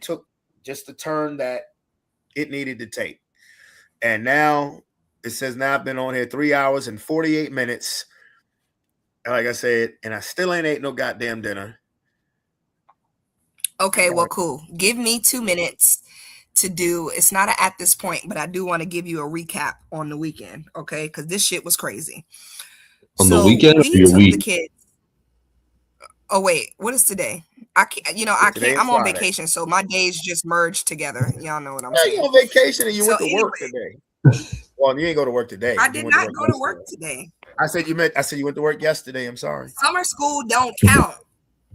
C: took just the turn that it needed to take. And now it says now I've been on here 3 hours and 48 minutes. Like I said, and I still ain't ate no goddamn dinner.
E: Okay, well, cool. Give me 2 minutes to do. It's not at this point, but I do want to give you a recap on the weekend, okay? Because this shit was crazy.
D: On the weekend or your week?
E: The kids. Oh wait, what is today? I can't. I'm on vacation, so my days just merged together. Y'all know what I'm saying.
C: You on vacation and you went to work today. Well, you ain't go to work today.
E: I did not go to work today.
C: I said you went to work yesterday. I'm sorry.
E: Summer school don't count.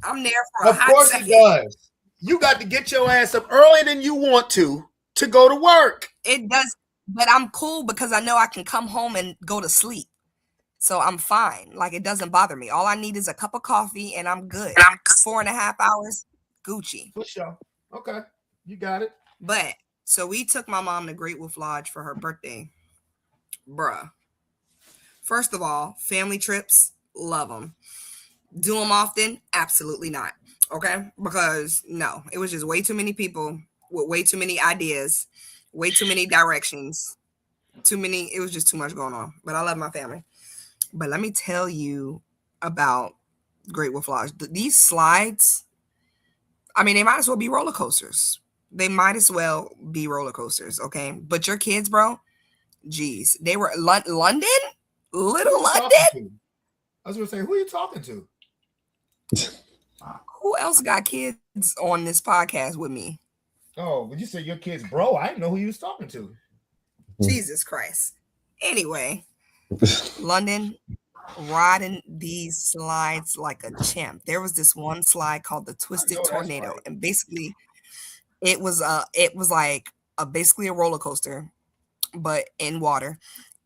E: I'm there for a hot second.
C: Of course it does. You got to get your ass up earlier than you want to go to work.
E: It does, but I'm cool because I know I can come home and go to sleep. So I'm fine. Like, it doesn't bother me. All I need is a cup of coffee and I'm good. 4.5 hours, Gucci.
C: For sure. Okay. You got it.
E: But, so we took my mom to Great Wolf Lodge for her birthday. Bruh. First of all, family trips, love them. Do them often? Absolutely not. Okay? Because, no. It was just way too many people with way too many ideas, way too many directions. Too many. It was just too much going on. But I love my family. But let me tell you about Great Wolf Lodge. These slides, I mean, they might as well be roller coasters. They might as well be roller coasters, okay? But your kids, bro, geez, they were London, little London.
C: I was gonna say, who are you talking to?
E: Who else got kids on this podcast with me?
C: Oh, but you said your kids, bro. I didn't know who you was talking to.
E: Jesus Christ. Anyway, London riding these slides like a champ. There was this one slide called the Twisted Tornado, right. And basically, it was like basically a roller coaster, but in water,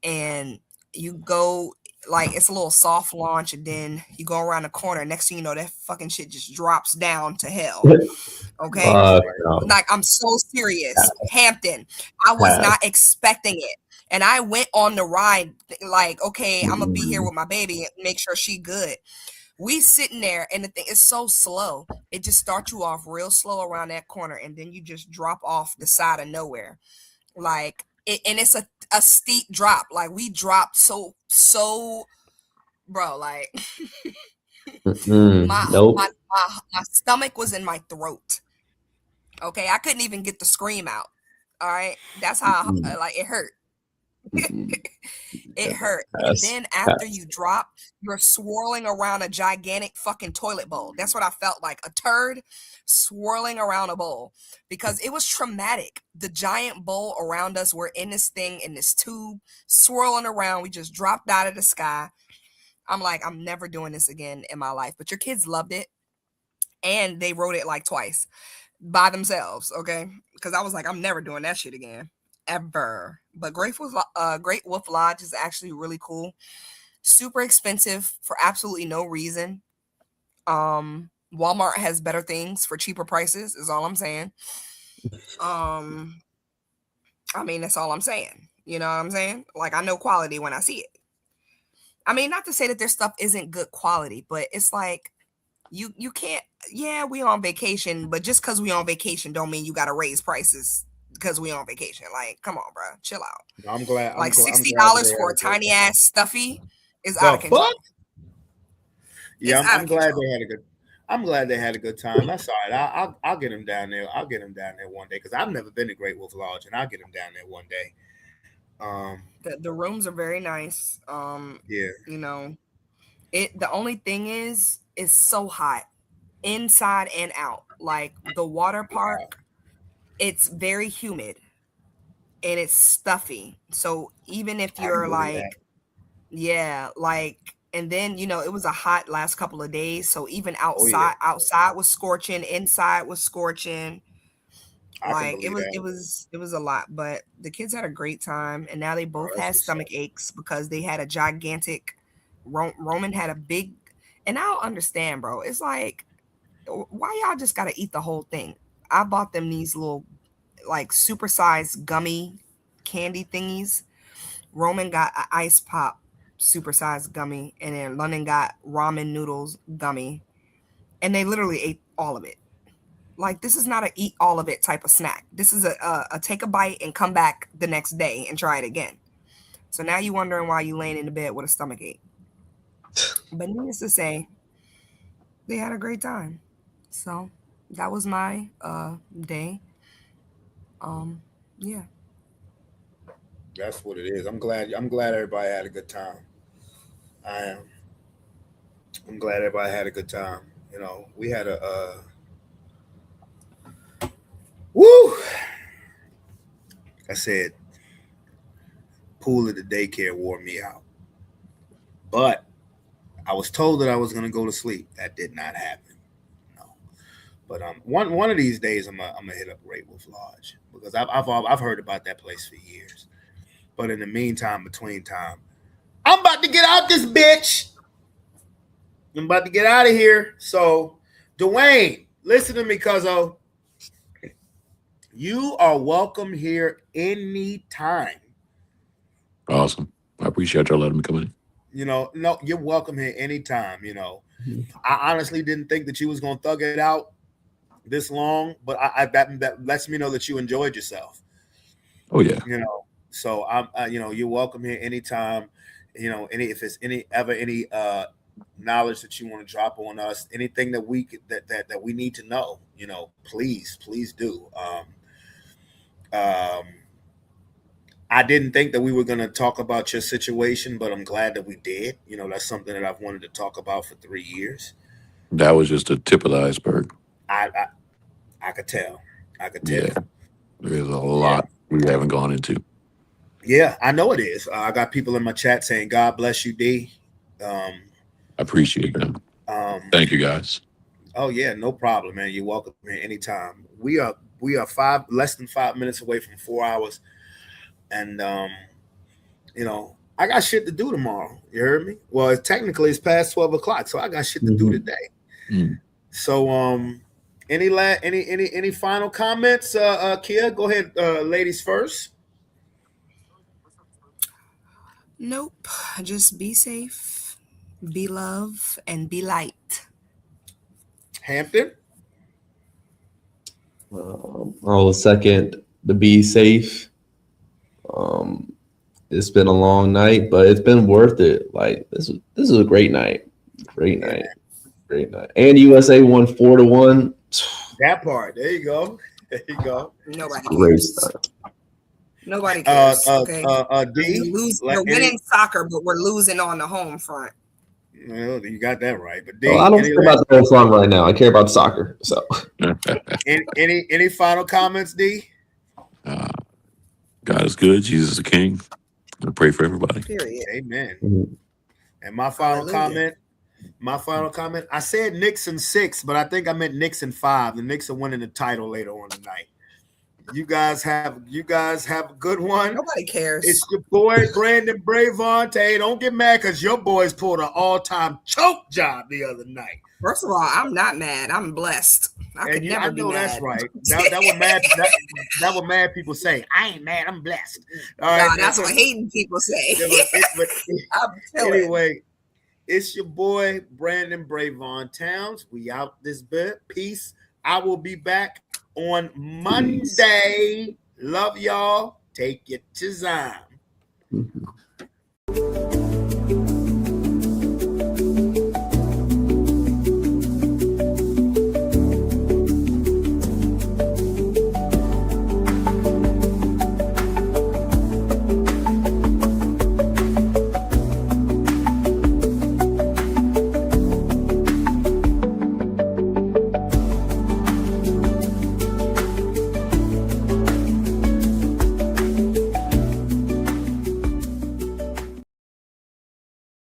E: and you go like it's a little soft launch, and then you go around the corner. Next thing you know, that fucking shit just drops down to hell. Okay, like I'm so serious. Hampton, I was not expecting it. And I went on the ride like, okay, I'm gonna be here with my baby and make sure she good. We sitting there, and the thing is so slow. It just starts you off real slow around that corner, and then you just drop off the side of nowhere. Like and it's a steep drop. Like we dropped so bro, like my stomach was in my throat. Okay, I couldn't even get the scream out. All right, that's how like it hurt. It hurt. And then after you drop, you're swirling around a gigantic fucking toilet bowl. That's what I felt like, a turd swirling around a bowl, because it was traumatic. The giant bowl around us, we're in this thing, in this tube, swirling around. We just dropped out of the sky. I'm like, I'm never doing this again in my life. But your kids loved it, and they rode it like twice by themselves, okay? Because I was like, I'm never doing that shit again. Ever. But Great Wolf Lodge is actually really cool. Super expensive for absolutely no reason. Walmart has better things for cheaper prices, is all I'm saying. I mean, that's all I'm saying. You know what I'm saying? Like, I know quality when I see it. I mean, not to say that their stuff isn't good quality, but it's like you can't, yeah, we on vacation, but just because we on vacation don't mean you got to raise prices because we on vacation. Like, come on, bro, chill out.
C: I'm glad.
E: Like $60 for a tiny ass stuffy is out of control.
C: Fuck? Yeah, I'm glad they had a good. I'm glad they had a good time. That's all right. I'll get them down there. I'll get them down there one day because I've never been to Great Wolf Lodge, and I'll get them down there one day.
E: The rooms are very nice.
C: Yeah,
E: you know, the only thing is it's so hot inside and out. Like the water park, it's very humid and it's stuffy. So even if you're like, yeah, like, and then you know it was a hot last couple of days. So even outside was scorching, inside was scorching. Like it was a lot, but the kids had a great time, and now they both had stomach aches because they had a gigantic. Roman had a big, and I don't understand, bro. It's like, why y'all just gotta eat the whole thing? I bought them these little, like, supersized gummy candy thingies. Roman got an ice pop supersized gummy, and then London got ramen noodles gummy, and they literally ate all of it. Like, this is not a eat all of it type of snack. This is a take a bite and come back the next day and try it again. So now you're wondering why you laying in the bed with a stomach ache. But needless to say, they had a great time. So that was my day. Yeah.
C: That's what it is. I'm glad everybody had a good time. I am. I'm glad everybody had a good time. You know, we had a woo. Like I said, pool at the daycare wore me out. But I was told that I was gonna go to sleep. That did not happen. No. But one of these days I'm gonna hit up Great Wolf Lodge because I've heard about that place for years. But in the meantime, between time, I'm about to get out this bitch. I'm about to get out of here. So, Dwayne, listen to me, cuzzo. You are welcome here anytime.
F: Awesome. I appreciate y'all letting me come in.
C: You know, no, you're welcome here anytime. You know, I honestly didn't think that you was gonna thug it out this long, but that lets me know that you enjoyed yourself.
F: Oh yeah.
C: You know, So I'm, you're welcome here anytime. If it's any knowledge that you want to drop on us, anything that that we need to know, please do. Um, I didn't think that we were going to talk about your situation, but I'm glad that we did. That's something that I've wanted to talk about for 3 years.
F: That was just the tip of the iceberg.
C: I could tell.
F: Yeah, there's a lot we haven't gone into.
C: Yeah, I know it is. I got people in my chat saying, "God bless you, D."
F: I appreciate them. Thank you, guys.
C: Oh yeah, no problem, man. You're welcome here anytime. We are less than 5 minutes away from 4 hours, and I got shit to do tomorrow. You heard me? Well, technically it's past 12 o'clock, so I got shit to do today. So any final comments, Kia? Go ahead, ladies first.
E: Nope. Just be safe, be love, and be light.
C: Hampton?
D: I'll second the be safe. It's been a long night, but it's been worth it. Like this is a great night. Great night. And USA won 4-1.
C: That part. There you go.
E: Nobody
D: Great
E: cares.
D: stuff.
E: Nobody cares. Okay.
C: D,
E: we're winning soccer, but we're losing on the home front.
C: Well, you got that right. But D,
D: I don't care about the whole song right now. I care about soccer. So,
C: any final comments, D?
F: God is good. Jesus is the King. I pray for everybody.
E: Period.
C: Amen. And my final comment. I said Knicks in 6, but I think I meant Knicks in 5. The Knicks are winning the title later on tonight. You guys have a good one.
E: Nobody cares.
C: It's your boy Brandon Bravante. Don't get mad because your boys pulled an all-time choke job the other night.
E: First of all, I'm not mad. I'm blessed. I could never be mad.
C: That's right. That what mad people say. I ain't mad. I'm blessed. All right.
E: Nah, that's what hating people say.
C: Anyway, it's your boy Brandon Bravon Towns. We out this bit. Peace. I will be back on Monday. Love y'all. Take your time.